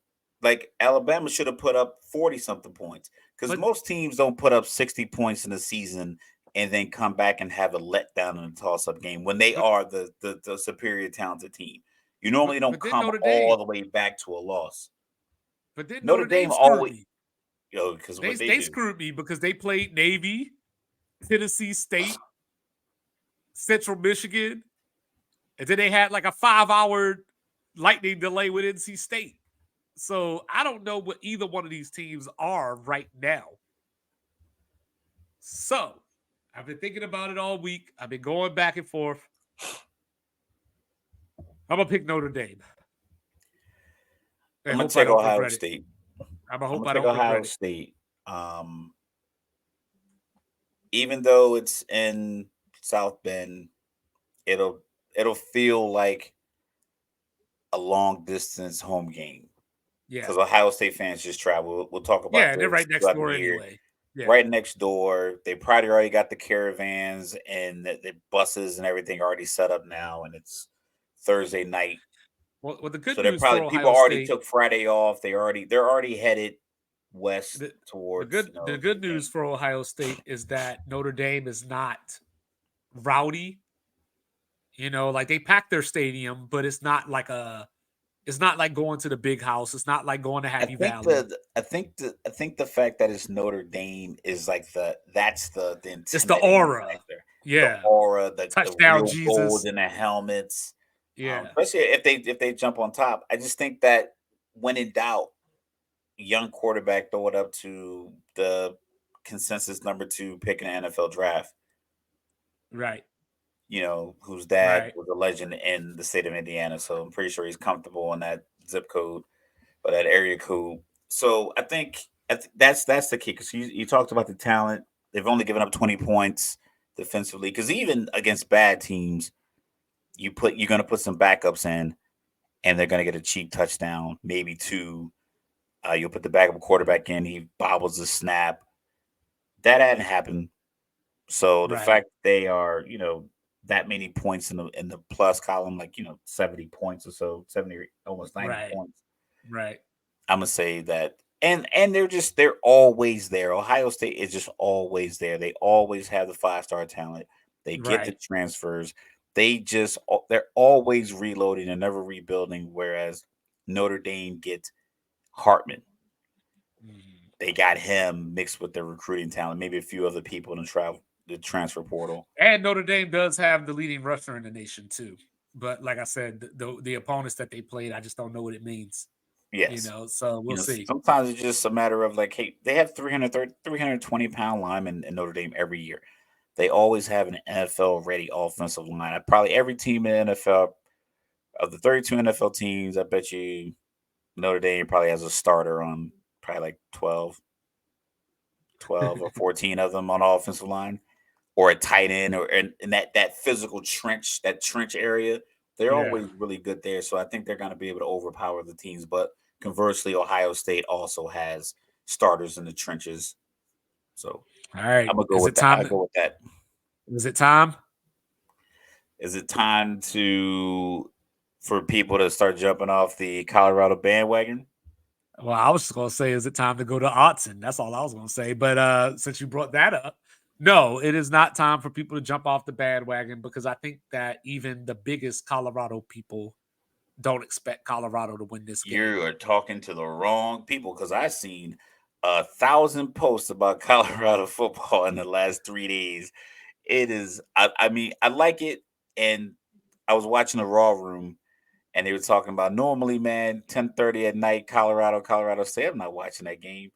like Alabama should have put up 40-something points because most teams don't put up 60 points in a season and then come back and have a letdown in a toss-up game when they are the superior talented team. You normally don't come all the way back to a loss. But then Notre Dame screwed me. Because they screwed me because they played Navy, Tennessee State, Central Michigan, and then they had like a 5-hour lightning delay with NC State. So I don't know what either one of these teams are right now. So I've been thinking about it all week. I've been going back and forth. I'm going to pick Notre Dame. I'm going to take Ohio State. I'm going to take Ohio State. Even though it's in South Bend, it'll feel like a long distance home game. Yeah, because Ohio State fans just travel. We'll talk about. Yeah, they're right next door anyway. Yeah. Right next door. They probably already got the caravans and the buses and everything already set up now, and it's Thursday night. Well, the good news for Ohio people already took Friday off. They're already headed west towards. The good news for Ohio State is that Notre Dame is not rowdy. You know, like they pack their stadium, but it's not like going to the big house. It's not like going to I Happy think Valley. the fact that it's Notre Dame is like that's the It's the intimidating aura. factor. The Yeah. aura, the Touchdown real gold Jesus. in the helmets, Yeah. especially if they jump on top. I just think that when in doubt, young quarterback throw it up to the consensus number 2 pick in the NFL draft. Right. Whose dad Right. was a legend in the state of Indiana. So I'm pretty sure he's comfortable in that zip code or that area code. So that's the key because you talked about the talent. They've only given up 20 points defensively because even against bad teams, you're going to put some backups in and they're going to get a cheap touchdown, maybe two. You'll put the backup quarterback in, he bobbles the snap. That hadn't happened. So the Right. fact they are, that many points in the plus column, like 70 points or so, 70 almost 90 Right. points. Right. I'm gonna say that, and they're always there. Ohio State is just always there. They always have the 5-star talent. They get the Right. transfers. They're always reloading and never rebuilding. Whereas Notre Dame gets Hartman. Mhm. They got him mixed with their recruiting talent, maybe a few other people in the transfer portal. And Notre Dame does have the leading rusher in the nation too. But like I said, the opponents that they played, I just don't know what it means. Yes. So we'll see. Sometimes it's just a matter of like, hey, they have 320-pound linemen in Notre Dame every year. They always have an NFL ready offensive line. Probably every team in the NFL, of the 32 NFL teams, I bet you Notre Dame probably has a starter on probably like 12 or 14 of them on the offensive line, or a tight end, or in that physical trench area. They're Yeah. always really good there. So I think they're going to be able to overpower the teams. But conversely, Ohio State also has starters in the trenches. So All right. I'm gonna go Is with it that. I time? go with that. Is it time? Is it time for people to start jumping off the Colorado bandwagon? Well, I was just gonna say, is it time to go to Autzen? That's all I was gonna say. But since you brought that up, no, it is not time for people to jump off the bandwagon because I think that even the biggest Colorado people don't expect Colorado to win this game. You are talking to the wrong people because I've seen 1,000 posts about Colorado football in the last 3 days. It is, I mean, I like it. And I was watching the Raw Room and they were talking about normally, man, 10:30 at night, Colorado State. I'm not watching that game,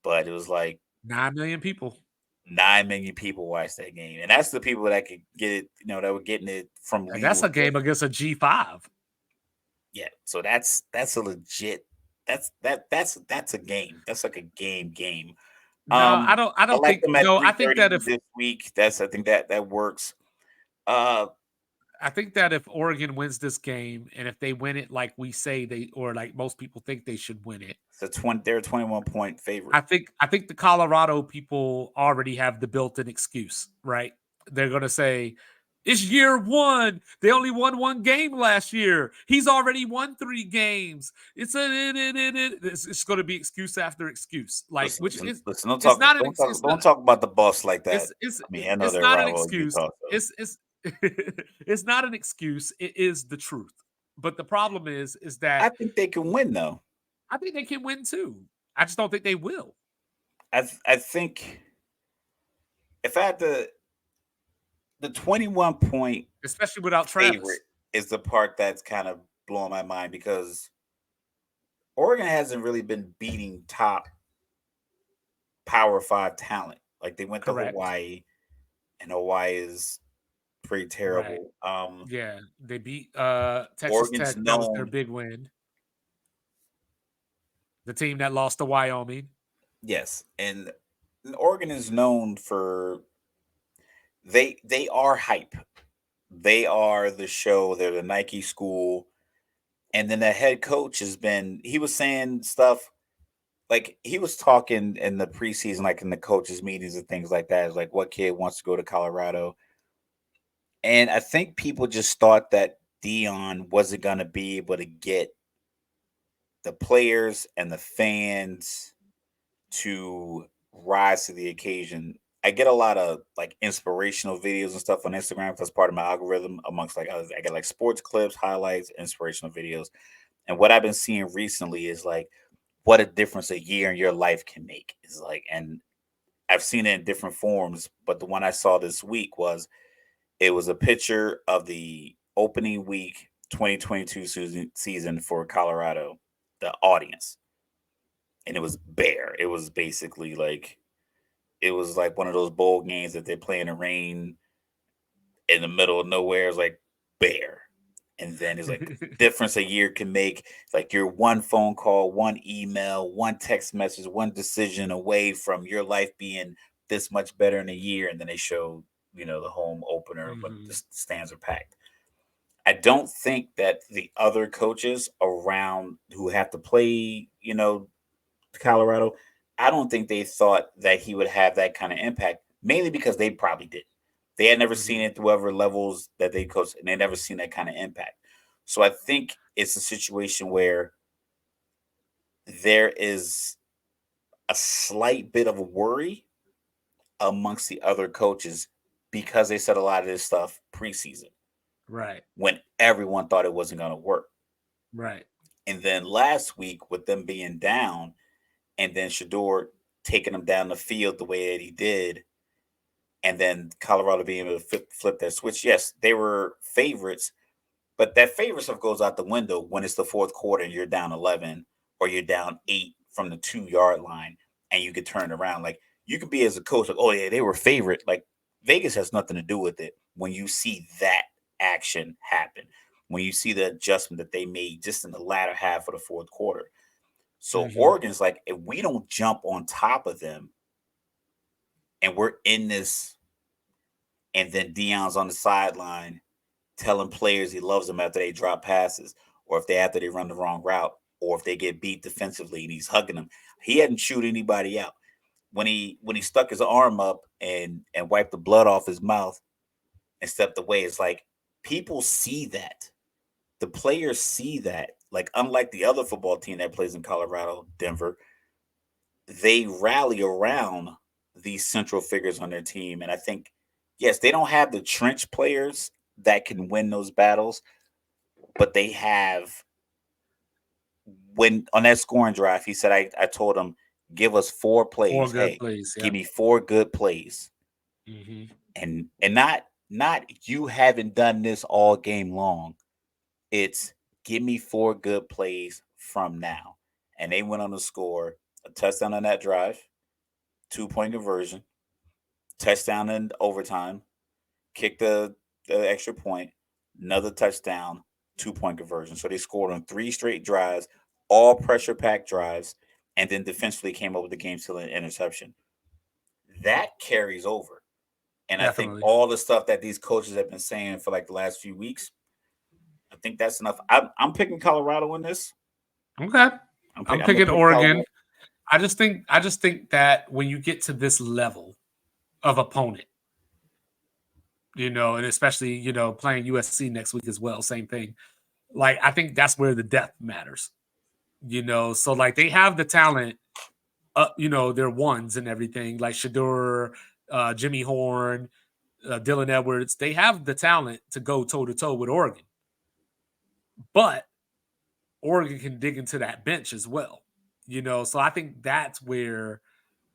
but it was like 9 million people. 9 million people watched that game. And that's the people that could get it, that were getting it from And that's legal. a game against a G5. Yeah, so that's a legit. That's a game. That's like a game. No, I I don't like think them at no, I think 3:30 that if this week. I think that works. Uh, I think that if Oregon wins this game and if they win it like we say they or like most people think they should win it, they're a 21-point favorite. I think the Colorado people already have the built-in excuse, right? They're going to say it's year 1. They only won 1 game last year. He's already won 3 games. It's going to be excuse after excuse. Like which is Listen. Don't it's talk. not an Don't ex, talk. it's not Don't talk about the boss like that. I mean, I know it's they're not an rival in excuse. Utah, so It's it's not an excuse. It is the truth. But the problem is that I think they can win though. I think they can win too. I just don't think they will, I think if I had the 21-point especially without favorite Travis. is the part that's kind of blowing my mind because Oregon hasn't really been beating top Power 5 talent. Like they went to Correct. Hawaii, and Hawaii is pretty Right. terrible. Yeah. They beat Texas Oregon's Tech. That was their known, big win. The team that lost to Wyoming. yes, and Oregon is known for they are hype. They are the show. They're the Nike school. And then the head coach he was saying stuff like he was talking in the preseason, like in the coaches' meetings and things like that. Is like what kid wants to go to Colorado? And I think people just thought that Dion wasn't going to be able to get the players and the fans to rise to the occasion I get a lot of like inspirational videos and stuff on Instagram. That's part of my algorithm. Amongst like I get like sports clips, highlights, inspirational videos. And what I've been seeing recently is like what a difference a year in your life can make. Is like, and I've seen it in different forms, but the one I saw this week was it was a picture of the opening week 2022 season for Colorado, the audience, and it was bare. It was basically like it was like one of those bowl games that they play in the rain in the middle of nowhere. It's like bare. And then it's like difference a year can make. It's like you're one phone call, one email, one text message, one decision away from your life being this much better in a year. And then they show, the home opener when the stands are packed. I don't think that the other coaches around who have to play, Colorado, I don't think they thought that he would have that kind of impact, mainly because they probably did. They had never seen it through other levels that they coached, and they never seen that kind of impact. So I think it's a situation where there is a slight bit of a worry amongst the other coaches because they said a lot of this stuff preseason Right. when everyone thought it wasn't going to work. Right. And then last week, with them being down, and then Shador taking them down the field the way that he did, and then Colorado being able to flip that switch. Yes, they were favorites, but that favorite stuff goes out the window when it's the fourth quarter and you're down 11 or you're down 8 from the 2 yard line and you could turn it around. Like you could be as a coach, like, oh yeah, they were favorite. Like Vegas has nothing to do with it when you see that action happen, when you see the adjustment that they made just in the latter half of the fourth quarter. So Oregon's like, if we don't jump on top of them and we're in this, and then Dion's on the sideline telling players he loves them after they drop passes, or if after they run the wrong route, or if they get beat defensively and he's hugging them. He hadn't chewed anybody out. When he stuck his arm up and wiped the blood off his mouth and stepped away, it's like people see that. The players see that. Like unlike the other football team that plays in Colorado, Denver, they rally around these central figures on their team. And I think, yes, they don't have the trench players that can win those battles, but they have. When on that scoring drive, he said, I told him, give us 4 plays. 4 good Hey, plays. Yeah. give me 4 good plays. And not you haven't done this all game long. It's give me 4 good plays from now. And they went on to score a touchdown on that drive, 2-point conversion, touchdown in overtime, kicked the extra point, another touchdown, 2-point conversion. So they scored on 3 straight drives, all pressure packed drives, and then defensively came up with the game sealing interception. That carries over. And I think Definitely. all the stuff that these coaches have been saying for like the last few weeks, I think that's enough. I'm picking Colorado in this. Okay. I'm I'm gonna picking pick Colorado. Oregon. I just think that when you get to this level of opponent, and especially, playing USC next week as well, same thing. Like I think that's where the depth matters. So like they have the talent, their ones and everything, like Shador, Jimmy Horn, Dylan Edwards. They have the talent to go toe to toe with Oregon, but Oregon can dig into that bench as well. So I think that's where,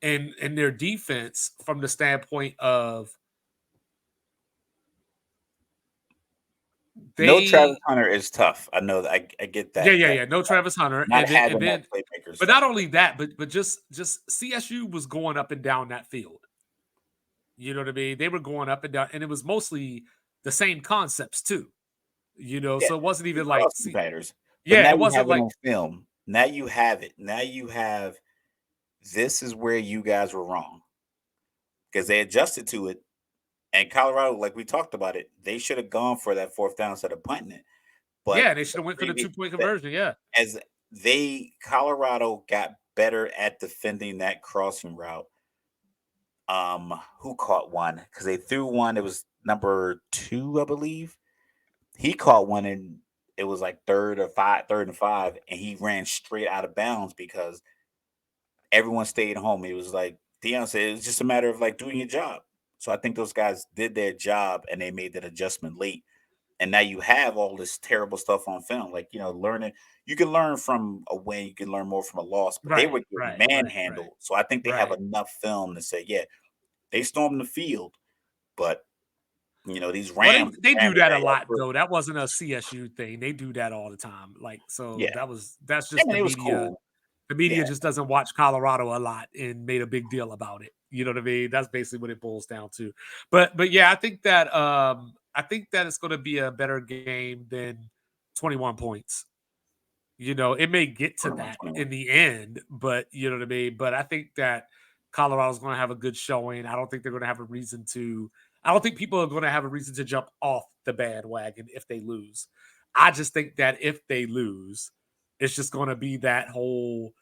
and their defense from the standpoint of No Travis they, Hunter is tough. I know that I get yeah, that. yeah, That yeah, no Travis Hunter, not and then having that playmaker but stuff. not only that, but just CSU was going up and down that field. You know what I mean? They were going up and down, and it was mostly the same concepts too. Yeah, So it wasn't two even like, crossing patterns. But yeah, now it you wasn't have it like, on film. Now you have it. Now you have this is where you guys were wrong because they adjusted to it. And Colorado, like we talked about it, they should have gone for that fourth down instead of punting it. But yeah, they should have went for the previous 2-point conversion. Yeah, as Colorado got better at defending that crossing route. Who caught one? Because they threw one. It was number 2, I believe. He caught one and it was like third and five, and he ran straight out of bounds because everyone stayed home. It was like Deion said it's just a matter of like doing your job. So I think those guys did their job and they made that adjustment late. And now you have all this terrible stuff on film. Like, learning, you can learn from a win, you can learn more from a loss, but they were Right, getting right, right, right, manhandled. So I think they have right. enough film to say, yeah, they stormed the field, but these Well, Rams they ran do their that a way up lot through. though. That wasn't a CSU thing. They do that all the time. Like so Yeah. that's I just mean, the it was media. cool. The media Yeah. just doesn't watch Colorado a lot and made a big deal about it. You know what I mean? That's basically what it boils down to. But yeah, I think that it's going to be a better game than 21 points. It may get to 21, that 21. in the end, but you know what I mean? But I think that Colorado's going to have a good showing. I don't think they're going to have a reason to I don't think people are going to have a reason to jump off the bandwagon if they lose. I just think that if they lose, it's just going to be that whole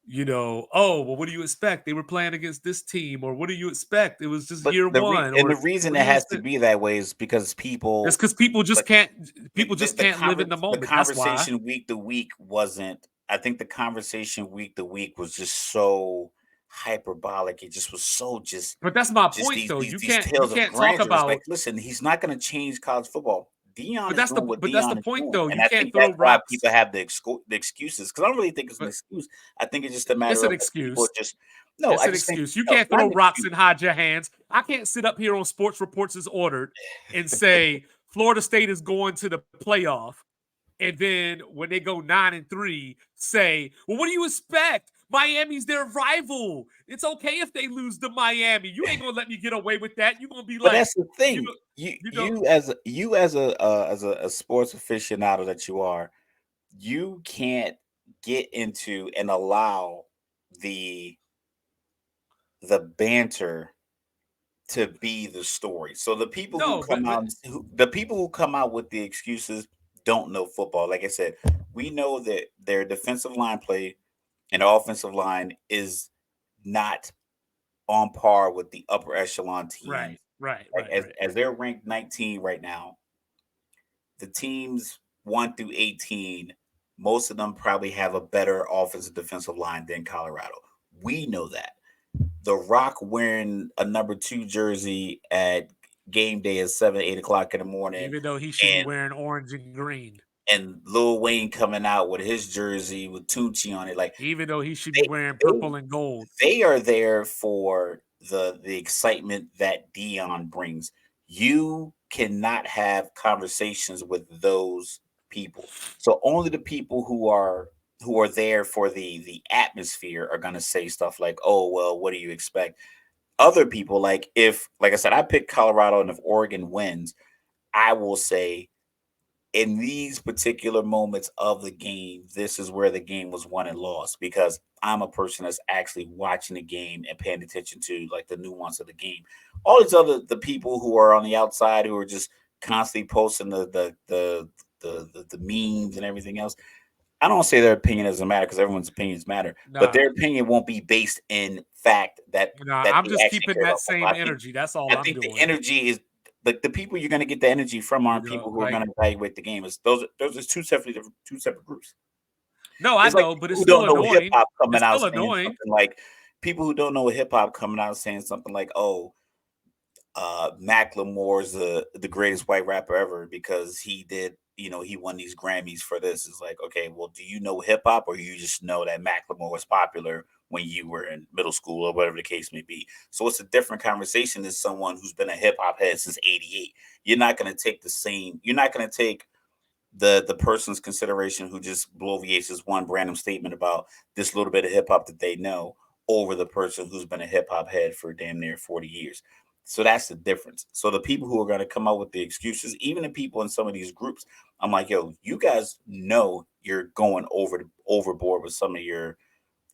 oh, well, what do you expect? They were playing against this team, or what do you expect? It was just But year one, the or reason what do it you has to expect? be that way is because It's people because like people just can't live in the the moment. That's why. conversation week to week wasn't. I think the conversation week to week was just so hyperbolic. It just was so But that's my just point, though. these You tales of can't talk grandeur. It's like, about. listen, he's not going to change college football. Dion But is doing what that's the Dion is point, doing, though. and You I can't think throw that's why rocks. people have the excuses. Because I don't really think it's an But excuse. I think it's just a it's matter an of like, people excuse. just no. It's I an just think excuse. You no, can't not throw an rocks excuse. and hide your hands. I can't sit up here on Sports Reports as ordered and say Florida State is going to the playoff, and then when they go 9-3, say, well, what do you expect? Miami's their rival. It's okay if they lose to Miami. You ain't gonna let me get away with that. You're gonna be But like, that's the you thing. know, you know, You as a sports aficionado that you are, you can't get into and allow the the banter to be the story. So no, but the people who come out with the excuses don't know football. Like I said, we know that their defensive line play and offensive line is not on par with the upper echelon right, teams. right, Like right, right. as they're ranked 19 right now, the teams 1 through 18, most of them probably have a better offensive defensive line than Colorado. We know that. The Rock wearing a number 2 jersey at game day at 7, 8 o'clock in the morning, Even though he should be and wearing orange and green. Lil Wayne coming out with his jersey with Tucci on it. Like Even though he should be they wearing they purple and gold. they are there for the excitement that Dion brings. You cannot have conversations with those people. So only the people who are there for the atmosphere are going to say stuff like, "Oh, well, what do you expect?" Other people, like, if like I said, I picked Colorado, and if Oregon wins, I will say in these particular moments of the game, this is where the game was won and lost, because I'm a person that's actually watching the game and paying attention to like the nuance of the game. All these other the people who are on the outside who are just constantly posting the memes and everything else. I don't say their opinion doesn't matter, because everyone's opinions matter, but Nah, their opinion won't be based in fact nah, that I'm they just actually keeping care that about football. same energy. That's all I I'm think the doing. energy is like the people you're going to get the energy from aren't people who are going Like to evaluate the game. Is those are two separate groups. no, I It's like know, but people it's who still don't know hip annoying. hop coming It's out still saying annoying. something like people who don't know hip hop coming out saying something like, "Oh, Macklemore is the greatest white rapper ever because he did, he won these Grammys for this." It's like, okay, well, do you know hip hop, or you just know that Macklemore was popular when you were in middle school or whatever the case may be? So it's a different conversation than someone who's been a hip hop head since '88. You're not going to take the same. You're not going to take the person's consideration who just bloviates this one random statement about this little bit of hip hop that they know over the person who's been a hip hop head for damn near 40 years. So that's the difference. So the people who are going to come up with the excuses, even the people in some of these groups, I'm like, yo, you guys know you're going overboard with some of your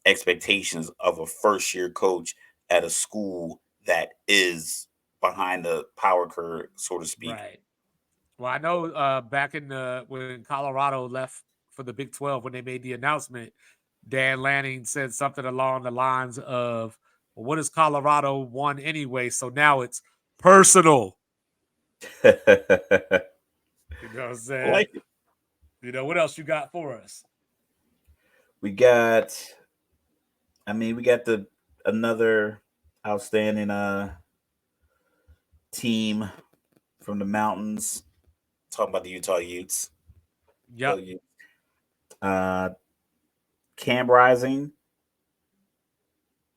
expectations of a first year coach at a school that is behind the power curve, so to speak. Right. Well, I know back in the when Colorado left for the Big 12 when they made the announcement, Dan Lanning said something along the lines of, well, what has Colorado won anyway? So now it's personal. I You know what I'm saying? like it. What else you got for us? We got, I mean, we got the another. outstanding team from the mountains. Talking about the Utah Utes. Go Yep. Utes. Uh, Cam Rising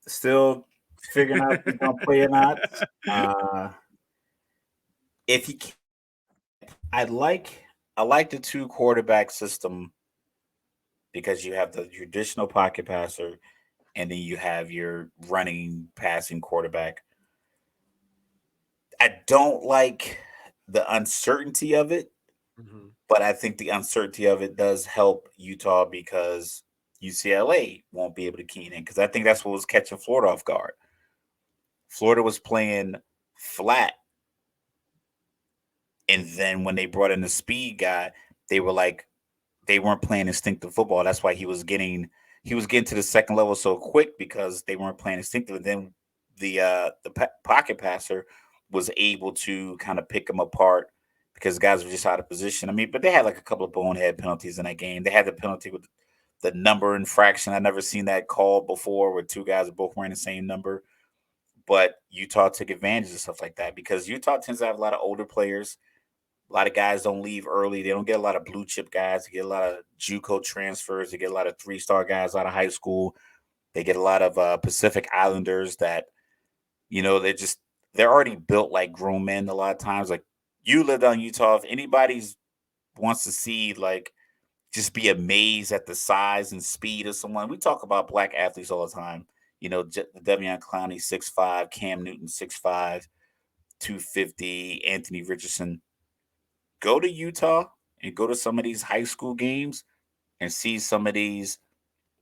still figuring out if he's gonna play or not. Uh, if he, can, I like the two quarterback system because you have the traditional pocket passer and then you have your running passing quarterback. I don't like the uncertainty of it, Mhm. but I think the uncertainty of it does help Utah because UCLA won't be able to key in because I think that's what was catching Florida off guard. Florida was playing flat, and then when they brought in the speed guy, they were like they weren't playing instinctive football. That's why he was getting to the second level so quick because they weren't playing instinctive. And then the pocket passer was able to kind of pick them apart because guys were just out of position. I mean, but they had like a couple of bonehead penalties in that game. They had the penalty with the number infraction. I never seen that called before, where two guys are both wearing the same number. But Utah took advantage of stuff like that because Utah tends to have a lot of older players. A lot of guys don't leave early. They don't get a lot of blue chip guys. They get a lot of JUCO transfers. They get a lot of 3-star guys out of high school. They get a lot of Pacific Islanders that they're already built like grown men. A lot of times, like you lived on Utah. If anybody's wants to see like just be amazed at the size and speed of someone, we talk about black athletes all the time. Devion Clowney 6'5", Cam Newton 6'5", 250, Anthony Richardson. Go to Utah and go to some of these high school games and see some of these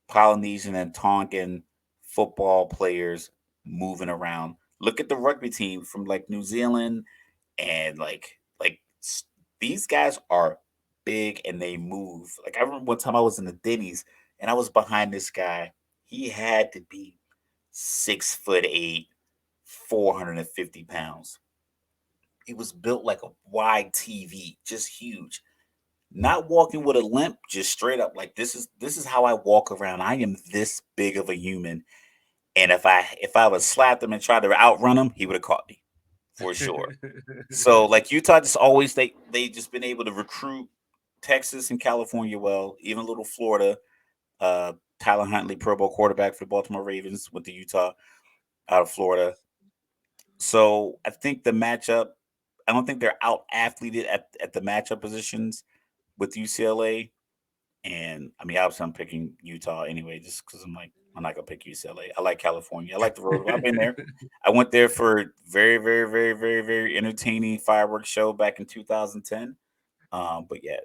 Polynesian and Tongan football players moving around. Look at the rugby team from like New Zealand and these guys are big and they move. Like I remember one time I was in the Denny's and I was behind this guy. He had to be 6'8", 450 pounds. He was built like a wide TV, just huge. Not walking with a limp, just straight up like this is how I walk around. I am this big of a human, and if I was slapped him and tried to outrun him, he would have caught me for sure. So like Utah just always they just been able to recruit Texas and California well, even a little Florida. Tyler Huntley, Pro Bowl quarterback for the Baltimore Ravens, went to Utah out of Florida. So I think the matchup, I don't think they're out athleted at the matchup positions with UCLA. And I mean, obviously, I'm picking Utah anyway, just because I'm like, I'm not gonna pick UCLA. I like California. I like the road. I've been there. I went there for very, very, very, very, very entertaining fireworks show back in 2010. But yeah,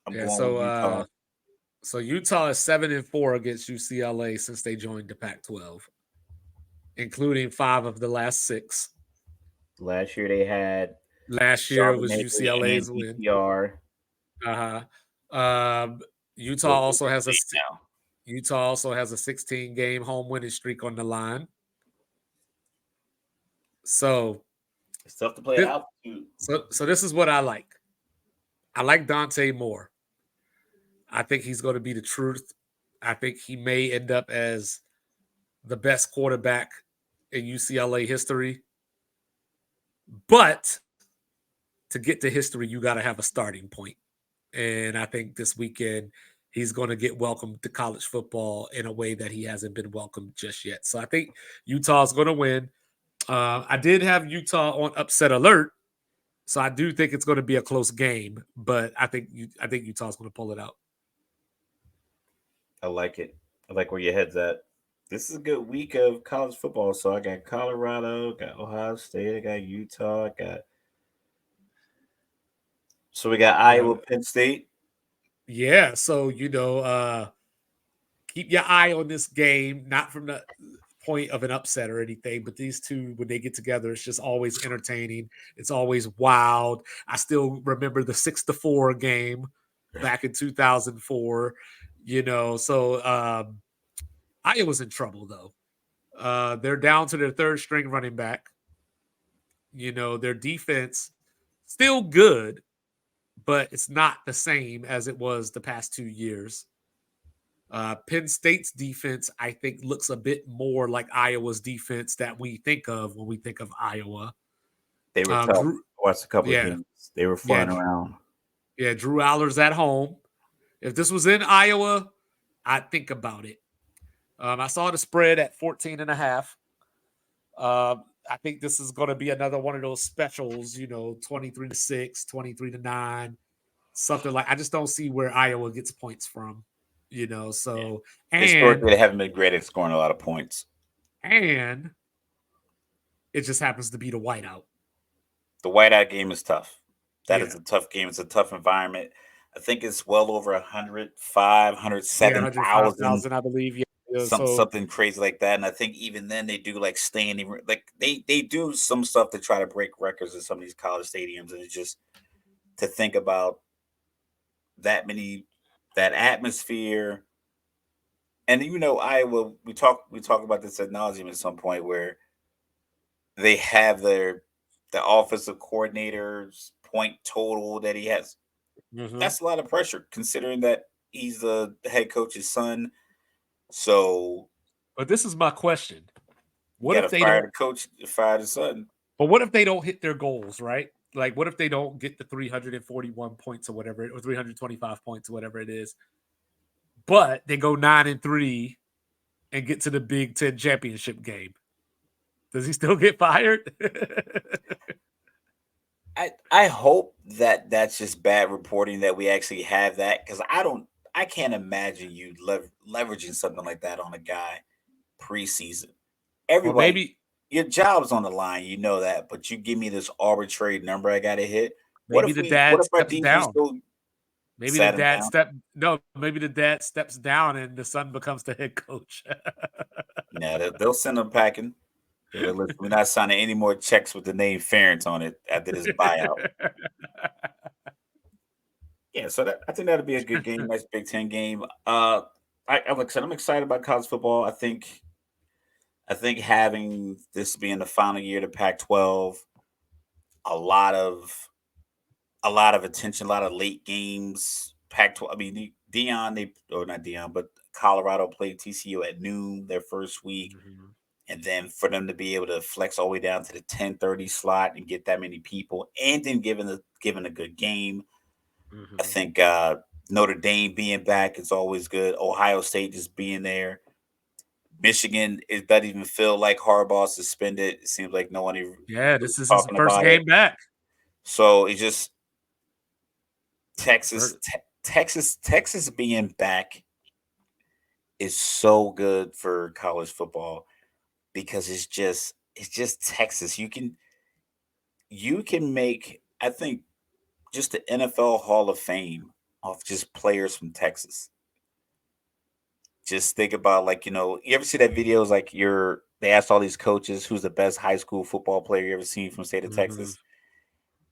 I'm Yeah, going with Utah. so Utah is 7-4 against UCLA since they joined the Pac-12, including 5 of the last 6. Last year they had Last year it was Charbonnet and UCLA's win. DTR. Uh-huh. Um, Utah What also they has a say si- now? Utah also has a 16 game home winning streak on the line. So It's tough to play at this, altitude. so this is what I like. I like Dante Moore. I think he's going to be the truth. I think he may end up as the best quarterback in UCLA history. But to get to history, you got to have a starting point. And I think this weekend he's going to get welcomed to college football in a way that he hasn't been welcomed just yet. So I think Utah's going to win. I did have Utah on upset alert, so I do think it's going to be a close game. But I think Utah's going to pull it out. I like it. I like where your head's at. This is a good week of college football. So I got Colorado, got Ohio State, I got Utah, I got so we got Yeah, Iowa, Penn State. yeah. So keep your eye on this game, not from the point of an upset or anything, but these two, when they get together, it's just always entertaining. It's always wild. I still remember the 6-4 game back in 2004. So Iowa's in trouble though. They're down to their third string running back. Their defense still good, but it's not the same as it was the past 2 years. Penn State's defense, I think, looks a bit more like Iowa's defense that we think of when we think of Iowa. They were tough. Drew, Watched a couple of yeah, games. They were yeah, flying around. yeah. Drew Aller's at home. If this was in Iowa, I'd think about it. I saw the spread at 14.5. I think this is going to be another one of those specials, 23-6, 23-9, something like. I just don't see where Iowa gets points from, So Historically, they haven't been great at scoring a lot of points. And it just happens to be the whiteout. The whiteout game is tough. That is a tough game. It's a tough environment. I think it's well over 107,000, I believe. Yeah. Something crazy like that. And I think even then they do like standing, like they do some stuff to try to break records in some of these college stadiums. And it's just to think about that atmosphere. And Iowa, we talk about this ad nauseum at some point where they have the offensive coordinator's point total that he has. Mm-hmm. That's a lot of pressure considering that he's the head coach's son. So, but this is my question: what if they fire the coach, fire the son? But what if they don't hit their goals? Right? Like, what if they don't get the 341 points or whatever, or 325 points or whatever it is? But they go 9-3 and get to the Big Ten championship game. Does he still get fired? I hope that that's just bad reporting that we actually have that, because I can't imagine you leveraging something like that on a guy preseason. Everybody, well, maybe your job's on the line, you know that, but you give me this arbitrary number I got to hit. Maybe the dad steps down. Maybe the dad maybe the dad steps down and the son becomes the head coach. Yeah, they'll send him packing. We're not signing any more checks with the name Ferentz on it after this buyout. Yeah, so I think that'll be a good game, nice Big Ten game. Like I said, I'm excited about college football. I think having this being the final year to Pac-12, a lot of attention, a lot of late games. Pac-12. I mean, but Colorado played TCU at noon their first week. Mm-hmm. And then for them to be able to flex all the way down to the 10:30 slot and get that many people, and then given a good game, mm-hmm. I think Notre Dame being back is always good. Ohio State just being there. Michigan, it doesn't even feel like Harbaugh suspended. It seems like no one even. Yeah, this is his first game back. So it's just Texas being back is so good for college football. Because it's just Texas. You can make, I think, just the NFL Hall of Fame off just players from Texas. Just think about, like, you ever see that videos like they asked all these coaches who's the best high school football player you ever seen from the state of mm-hmm. Texas.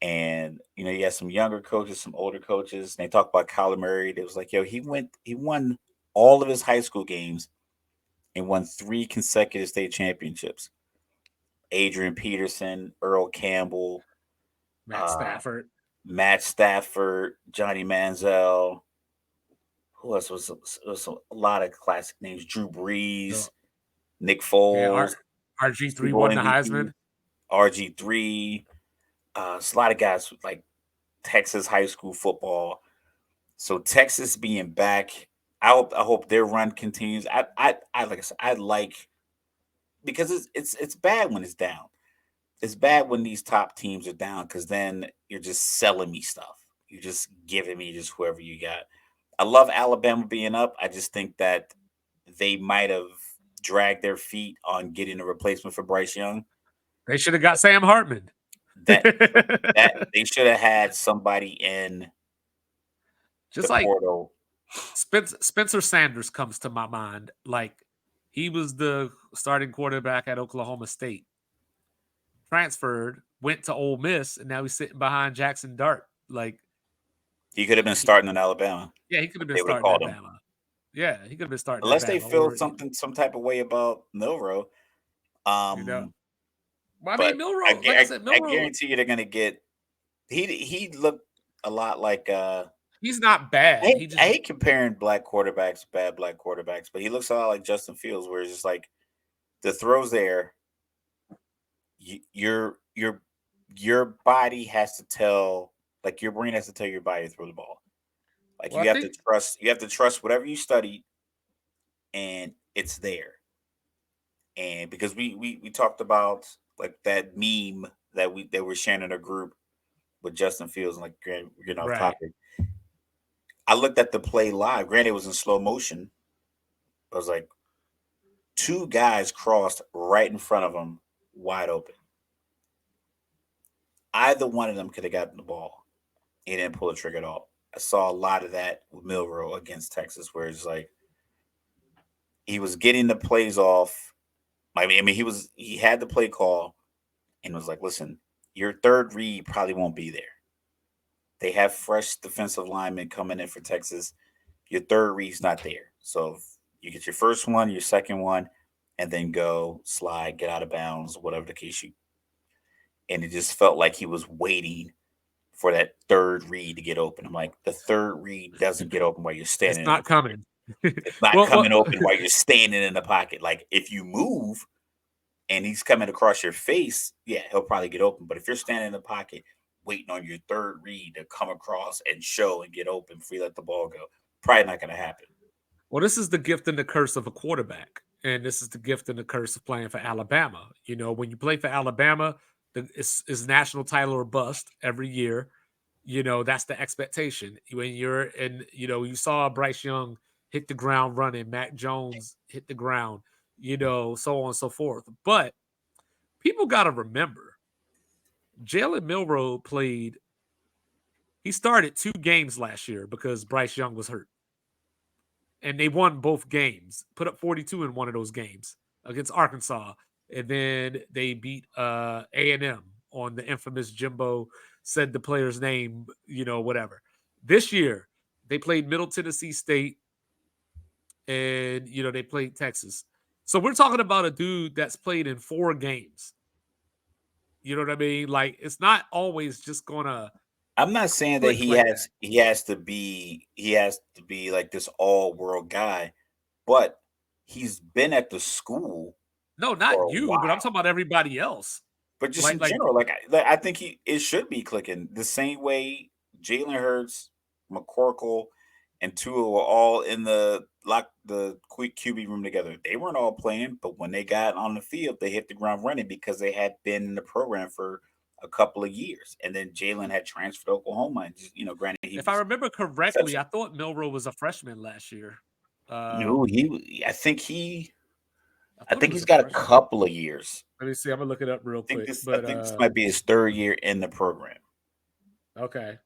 And you have some younger coaches, some older coaches, and they talk about Kyler Murray. It was like, he won all of his high school games and won 3 consecutive state championships. Adrian Peterson, Earl Campbell, Matt Stafford, Johnny Manziel. Who else was a lot of classic names? Drew Brees, Nick Foles. Yeah, RG3 won the Heisman. RG3. It's a lot of guys like Texas high school football. So Texas being back, I hope their run continues. Like I said, I like, because it's bad when it's down. It's bad when these top teams are down, because then you're just selling me stuff. You're just giving me just whoever you got. I love Alabama being up. I just think that they might have dragged their feet on getting a replacement for Bryce Young. They should have got Sam Hartman. That they should have had somebody in just like portal. Spencer Sanders comes to my mind. Like, he was the starting quarterback at Oklahoma State. Transferred, went to Ole Miss, and now he's sitting behind Jackson Dart. Like, he could have been starting in Alabama. Yeah, he could have been starting in Alabama. Yeah, he could have been starting. Unless they feel some type of way about Milroe. Well, I mean, Milroe. I guarantee you they're going to get. He looked a lot like He's not bad. He I just hate comparing bad black quarterbacks, but he looks a lot like Justin Fields, where it's just like the throws there. Your body has to tell, like your brain has to tell your body to throw the ball. Like well, I think you have to trust whatever you studied, and it's there. And because we talked about like that meme that we're sharing in a group with Justin Fields, and like we're getting off right. topic. I looked at the play live. Granted, it was in slow motion. I was like, two guys crossed right in front of him, wide open. Either one of them could have gotten the ball. He didn't pull the trigger at all. I saw a lot of that with Milrow against Texas, where it's like he was getting the plays off. I mean, he had the play call and was like, "Listen, your third read probably won't be there. They have fresh defensive linemen coming in for Texas. Your third read's not there. So you get your first one, your second one, and then go slide, get out of bounds, whatever the case you." And it just felt like he was waiting for that third read to get open. I'm like, the third read doesn't get open while you're It's standing in the not pocket. coming. It's not coming open while you're standing in the pocket. Like if you move and he's coming across your face, yeah, he'll probably get open. But if you're standing in the pocket waiting on your third read to come across and show and get open before you let the ball go, probably not going to happen. Well, this is the gift and the curse of a quarterback. And this is the gift and the curse of playing for Alabama. You know, when you play for Alabama, it's national title or bust every year. You know, that's the expectation. When you're in, you know, you saw Bryce Young hit the ground running, Mac Jones hit the ground, you know, so on and so forth. But people got to remember, Jalen Milrow he started 2 games last year because Bryce Young was hurt. And they won both games, put up 42 in one of those games against Arkansas. And then they beat A&M on the infamous Jimbo said the player's name, you know, whatever. This year, they played Middle Tennessee State and, you know, they played Texas. So we're talking about a dude that's played in 4 games. You know what I mean? Like, it's not always just going to I'm not saying that click like that. he has to be like this all world guy, but he's been at the school No, for not a you, but I'm while. talking about everybody else. But just Like, in like general, I think it should be clicking the same way Jalen Hurts, McCorkle, and Tua were all in the quick QB room together. They weren't all playing, but when they got on the field, they hit the ground running because they had been in the program for a couple of years. And then Jalen had transferred to Oklahoma, and just, granted he if I was remember correctly, I exceptional. thought Milrow was a freshman last year. No, I I thought he think was he's a got a freshman. couple of years. Let me see. I'm gonna look it up real quick. I But think this might be his third year in the program. okay,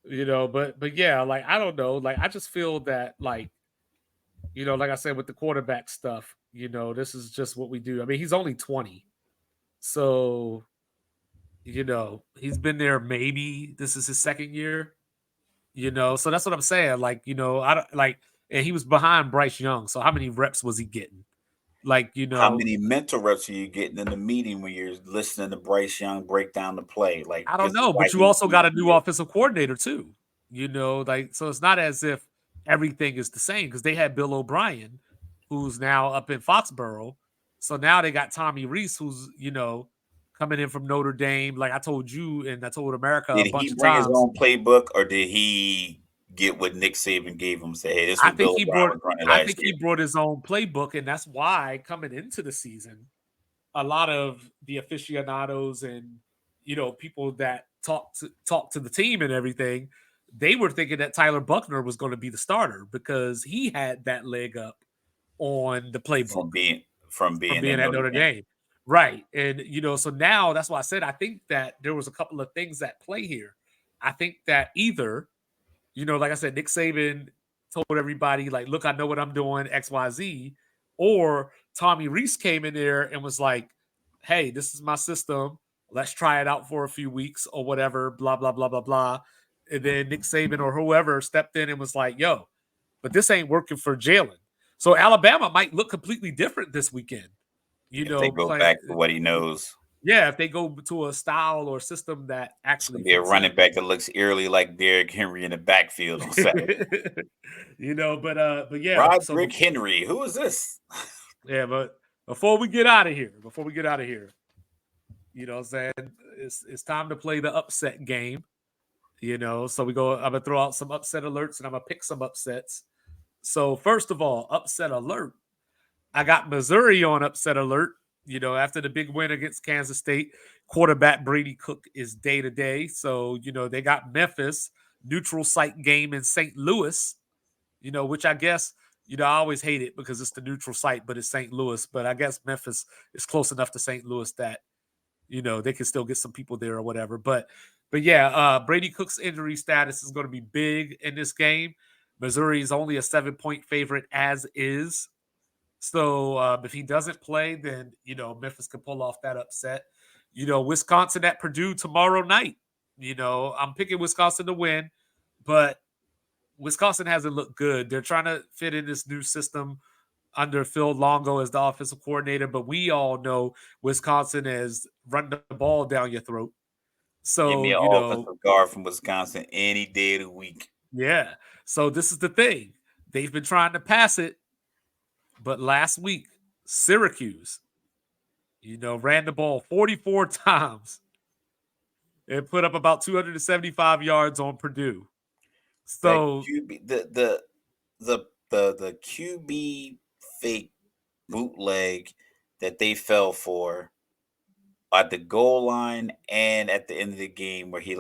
you know, but yeah, like I don't know. Like I just feel that like you know, like I said with the quarterback stuff, you know, this is just what we do. I mean, he's only 20, so you know, he's been there. Maybe this is his second year. You know, so that's what I'm saying. Like you know, I don't like, and he was behind Bryce Young. So how many reps was he getting? Like you How know, many mental reps are you getting in the meeting when you're listening to Bryce Young break down the play? Like I don't this is know, why but you also got he's a new here. offensive coordinator too. You know, like so it's not as if everything is the same because they had Bill O'Brien, who's now up in Foxborough. So now they got Tommy Reese, who's you know coming in from Notre Dame. Like I told you, and I told America a Did he bunch of bring his times. own playbook, or did he get what Nick Saban gave him? Say, hey, this is I what think Bill he O'Brien brought. was running I last think year. he brought his own playbook, and that's why coming into the season, a lot of the aficionados and you know people that talk to the team and everything, they were thinking that Tyler Buckner was going to be the starter because he had that leg up on the playbook from being from from being being in at Notre Notre Dame. Dame. Right. And you know, so now that's why I said I think that there was a couple of things at play here. I think that either you know, like I said, Nick Saban told everybody, like, look, I know what I'm doing, XYZ. Or Tommy Reese came in there and was like, hey, this is my system. Let's try it out for a few weeks or whatever, blah, blah, blah, blah, blah. And then Nick Saban or whoever stepped in and was like, yo, but this ain't working for Jalen. So Alabama might look completely different this weekend. You If they know, go play back to what he knows. Yeah, if they go to a style or system that It's actually gonna be a fits them. running back that looks eerily like Derrick Henry in the backfield on Saturday. But yeah, so Roderick Henry, who is this? but before we get out of here, what I'm saying, it's time to play the upset game. So I'm gonna throw out some upset alerts and I'm gonna pick some upsets. So first of all, upset alert. I got Missouri on upset alert. After the big win against Kansas State, quarterback Brady Cook is day to day. So, they got Memphis, neutral site game in St. Louis, which I guess, I always hate it because it's the neutral site, but it's St. Louis. But I guess Memphis is close enough to St. Louis that, they can still get some people there or whatever. But yeah, Brady Cook's injury status is going to be big in this game. Missouri is only a 7-point favorite as is. So if he doesn't play, then Memphis can pull off that upset. Wisconsin at Purdue tomorrow night. I'm picking Wisconsin to win, but Wisconsin hasn't looked good. They're trying to fit in this new system under Phil Longo as the offensive coordinator, but we all know Wisconsin has run the ball down your throat. Give So me an offensive guard from Wisconsin any day of the week. yeah. So this is the thing. They've been trying to pass it, but last week, Syracuse, ran the ball 44 times and put up about 275 yards on Purdue. That So QB, the QB fake bootleg that they fell for at the goal line and at the end of the game where he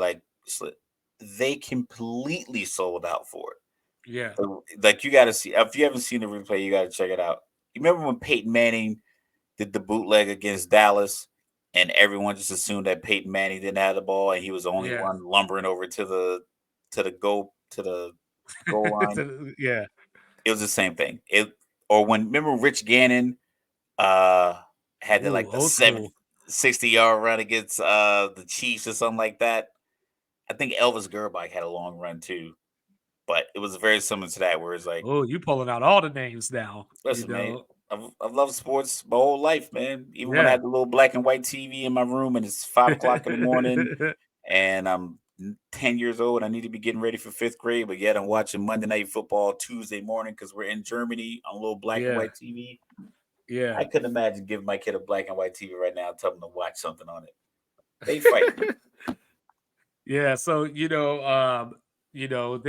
they completely sold out for it. yeah, Like you got to see, if you haven't seen the replay, you got to check it out. You remember when Peyton Manning did the bootleg against Dallas, and everyone just assumed that Peyton Manning didn't have the ball, and he was the only yeah, one lumbering over to the goal line. yeah. It was the same thing. Or when remember Rich Gannon uh had Ooh, the old school. 60-yard run against the Chiefs or something like that. I think Elvis Gerbach had a long run too, but it was very similar to that, where it's like, Oh, you pulling out all the names now. listen, man, I've loved sports my whole life, man. Even when I Yeah. had the little black and white TV in my room and it's 5 o'clock in the morning and I'm 10 years old and I need to be getting ready for fifth grade, but yet I'm watching Monday Night Football Tuesday morning because we're in Germany on a little black and yeah. white TV. I Yeah. couldn't imagine giving my kid a black and white TV right now and telling them to watch something on it. They fight me. Yeah. So, then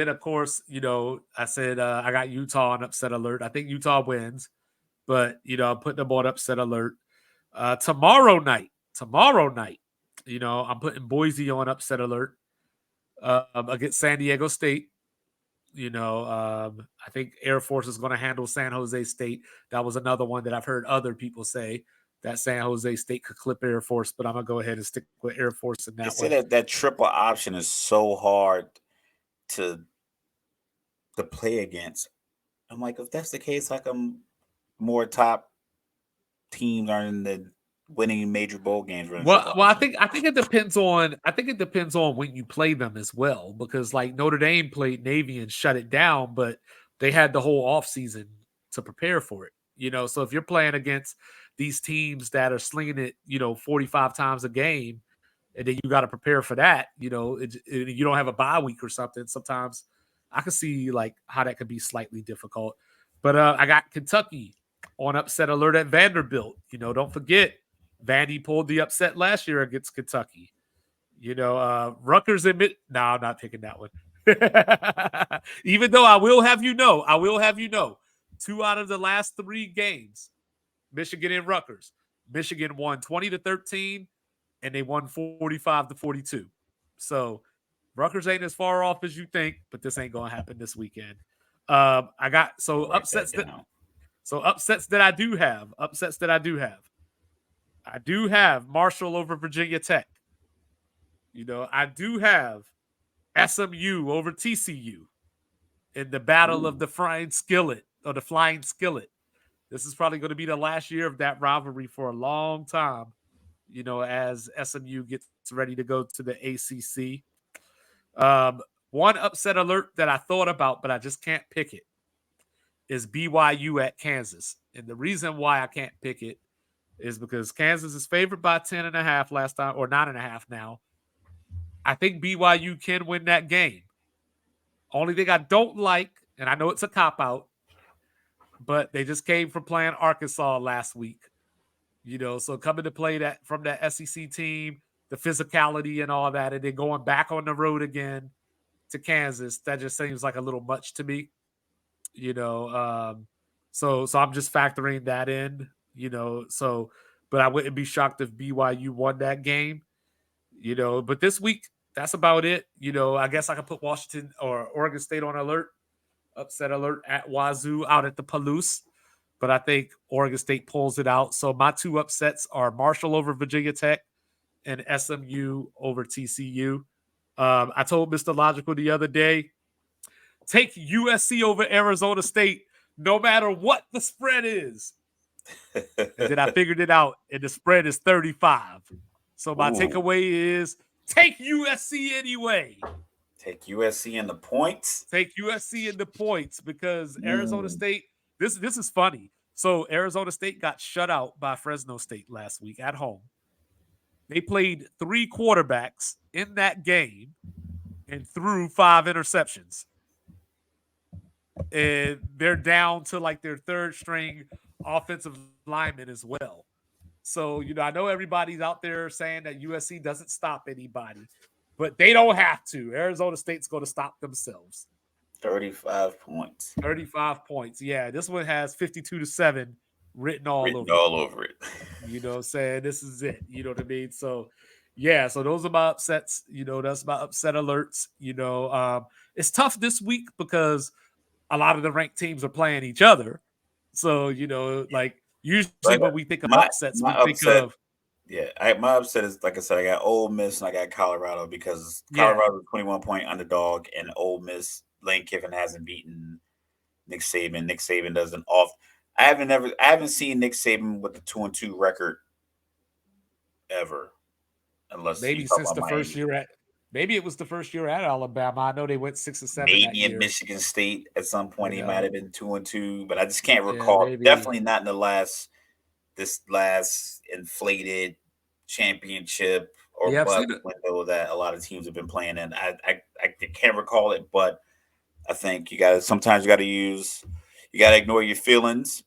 of course, I said I got Utah on upset alert. I think Utah wins, but I'm putting them on upset alert. Tomorrow night, I'm putting Boise on upset alert against San Diego State. I think Air Force is going to handle San Jose State. That was another one that I've heard other people say that San Jose State could clip Air Force, but I'm gonna go ahead and stick with Air Force in They that say one. that triple option is so hard to play against. I'm like, if that's the case, how come more top teams aren't in the winning major bowl games running Well, triple well, I option? think I think it depends on when you play them as well, because like Notre Dame played Navy and shut it down, but they had the whole offseason to prepare for it. So if you're playing against these teams that are slinging it, 45 times a game, and then you got to prepare for that, you don't have a bye week or something. Sometimes I can see like how that could be slightly difficult. But I got Kentucky on upset alert at Vanderbilt. Don't forget Vandy pulled the upset last year against Kentucky. Rutgers admit. No, I'm not picking that one. Even though I will have you know, 2 out of the last 3 games, Michigan and Rutgers, Michigan won 20-13, and they won 45-42. So Rutgers ain't as far off as you think, but this ain't gonna happen this weekend. I got I'll write that down. upsets that I do have. I do have Marshall over Virginia Tech. I do have SMU over TCU in the battle of Ooh, the frying skillet or the flying skillet. This is probably going to be the last year of that rivalry for a long time, as SMU gets ready to go to the ACC. Um, One upset alert that I thought about, but I just can't pick it, is BYU at Kansas. And the reason why I can't pick it is because Kansas is favored by 10.5 last time, or 9.5 now. I think BYU can win that game. Only thing I don't like, and I know it's a cop out, but they just came from playing Arkansas last week. So coming to play that from that SEC team, the physicality and all that, and then going back on the road again to Kansas, that just seems like a little much to me. you know. So I'm just factoring that in. But I wouldn't be shocked if BYU won that game. But this week, that's about it. I guess I could put Washington or Oregon State on alert, upset alert at Wazoo out at the Palouse. But I think Oregon State pulls it out. So my two upsets are Marshall over Virginia Tech and SMU over TCU. I told Mr. Logical the other day, take USC over Arizona State, no matter what the spread is. And then I figured it out, and the spread is 35. So my takeaway is take USC anyway. Take USC in the points. Take USC in the points because Arizona State. This is funny. So Arizona State got shut out by Fresno State last week at home. They played 3 quarterbacks in that game and threw 5 interceptions. And they're down to like their third string offensive lineman as well. So, I know everybody's out there saying that USC doesn't stop anybody, but they don't have to. Arizona State's going to stop themselves. 35 points. 35 points. Yeah, this one has 52-7 written all over it. You know what I'm saying? This is it. You know what I mean? So, yeah, so those are my upsets. That's my upset alerts. It's tough this week because a lot of the ranked teams are playing each other. So, like usually when we think of upsets, we think of. Yeah, my upset is, like I said, I got Ole Miss and I got Colorado because Colorado is 21-point underdog and Ole Miss, Lane Kiffin hasn't beaten Nick Saban. Nick Saban doesn't off. I haven't seen Nick Saban with the 2-2 record ever, unless maybe since the first year at. Maybe it was the first year at Alabama. I know they went 6 or 7. Maybe in Michigan State at some point he might have been 2-2, but I just can't recall. Yeah, definitely not in this last inflated championship or bust window that a lot of teams have been playing in. I can't recall it, but I think you got to ignore your feelings.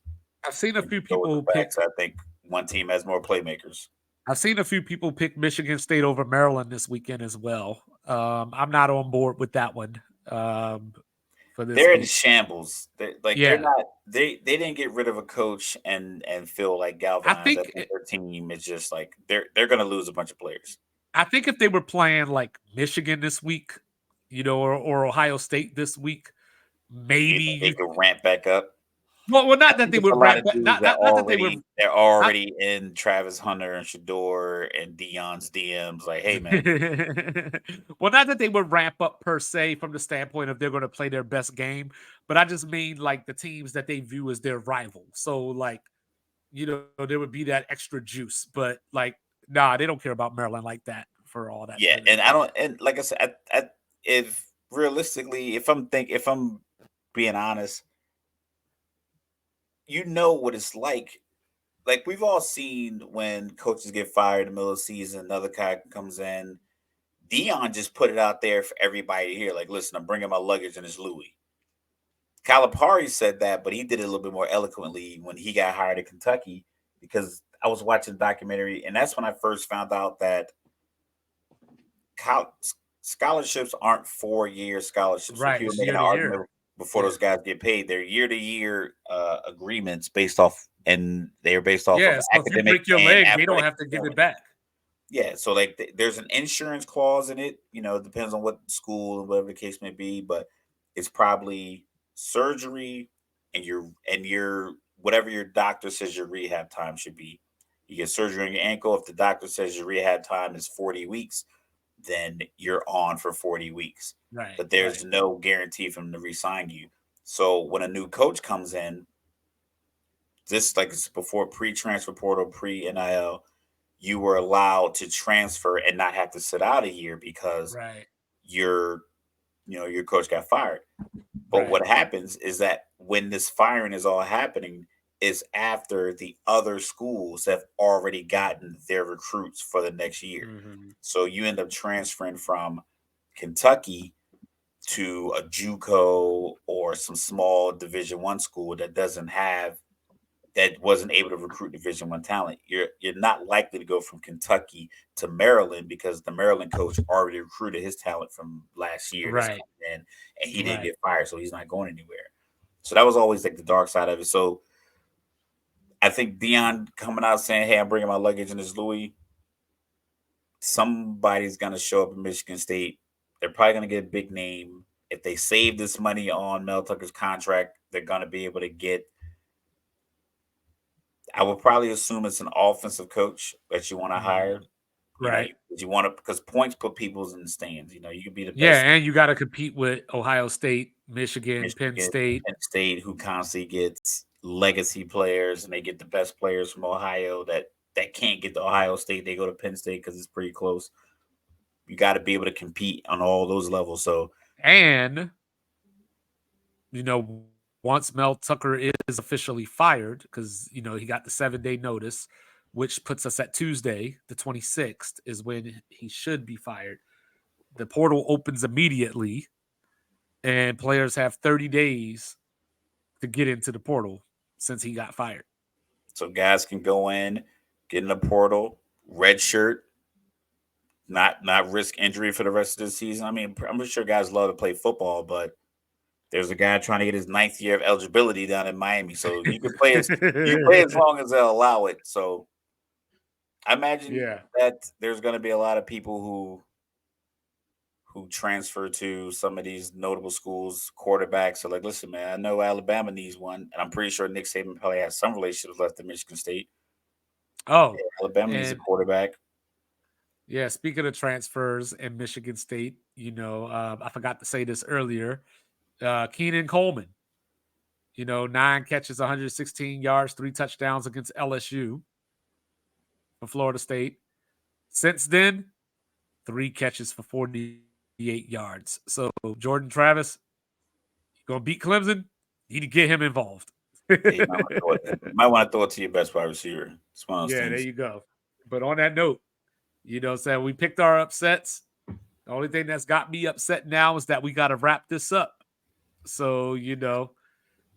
I've seen a few people pick. I think one team has more playmakers. I've seen a few people pick Michigan State over Maryland this weekend as well. I'm not on board with that one. For this they're in shambles. They're not. They didn't get rid of a coach and feel like galvanized. I think their team is just like they're going to lose a bunch of players. I think if they were playing like Michigan this week, or Ohio State this week, maybe they could ramp back up. Well, not that they would ramp back. Not that they were. They're already in Travis Hunter and Shador and Deion's DMs. Like, hey, man. Well, not that they would ramp up per se from the standpoint of they're going to play their best game, but I just mean like the teams that they view as their rival. So, like, there would be that extra juice. But like, nah, they don't care about Maryland like that for all that. Yeah, and I don't. And like I said, if realistically, if I'm being honest. You know what it's like. Like we've all seen when coaches get fired in the middle of the season, another guy comes in. Deion just put it out there for everybody to hear. Like, listen, I'm bringing my luggage and it's Louis. Calipari said that, but he did it a little bit more eloquently when he got hired at Kentucky because I was watching the documentary, and that's when I first found out that scholarships aren't 4-year scholarships. Right. So he was making an argument before those guys get paid. They're year-to-year agreements based off, and they're based off of so academic. If you break your leg, they don't have to give it back. Yeah, so like there's an insurance clause in it. It depends on what school and whatever the case may be, but it's probably surgery and your whatever your doctor says your rehab time should be. You get surgery on your ankle. If the doctor says your rehab time is 40 weeks, then you're on for 40 weeks. Right. But there's no guarantee for them to re-sign you. So when a new coach comes in, this like it's before pre-transfer portal, pre-NIL, you were allowed to transfer and not have to sit out a year because your coach got fired. But what happens is that when this firing is all happening, is after the other schools have already gotten their recruits for the next year. Mm-hmm. So you end up transferring from Kentucky to a JUCO or some small Division I school that wasn't able to recruit Division I talent. You're not likely to go from Kentucky to Maryland because the Maryland coach already recruited his talent from last year that's Right. coming in, and he didn't Right. get fired, so he's not going anywhere. So that was always like the dark side of it. So I think Dion coming out saying, "Hey, I'm bringing my luggage in this Louis." Somebody's gonna show up in Michigan State. They're probably gonna get a big name. If they save this money on Mel Tucker's contract, they're gonna be able to get. I would probably assume it's an offensive coach that you want to Mm-hmm. hire. Right. You want to because points put people's in the stands. You can be the Yeah, best and you got to compete with Ohio State, Michigan, Penn Michigan, State. Penn State, who constantly gets legacy players, and they get the best players from Ohio that can't get to Ohio State. They go to Penn State because it's pretty close. You got to be able to compete on all those levels. So, And, once Mel Tucker is officially fired, because, he got the 7-day notice, which puts us at Tuesday, the 26th, is when he should be fired. The portal opens immediately, and players have 30 days to get into the portal since he got fired. so guys can go in, get in the portal, red shirt, not risk injury for the rest of the season. I mean, I'm sure guys love to play football, but there's a guy trying to get his ninth year of eligibility down in Miami, so you can play as long as they'll allow it. So I imagine Yeah. that there's going to be a lot of people who transfer to some of these notable schools. Quarterbacks are like, listen, man, I know Alabama needs one, and I'm pretty sure Nick Saban probably has some relationships left in Michigan State. Oh, Alabama needs a and quarterback. yeah, speaking of transfers in Michigan State, I forgot to say this earlier. Keenan Coleman, 9 catches, 116 yards, 3 touchdowns against LSU for Florida State. Since then, 3 catches for 48 yards. So Jordan Travis, you gonna beat Clemson? You need to get him involved. Yeah, you might want to throw it to your best wide receiver. It's one of those Yeah, there things. you go. But on that note, saying we picked our upsets. The only thing that's got me upset now is that we got to wrap this up. So,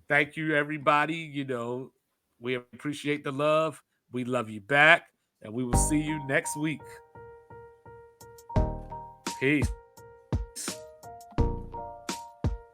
thank you, everybody. We appreciate the love. We love you back. And we will see you next week. Peace.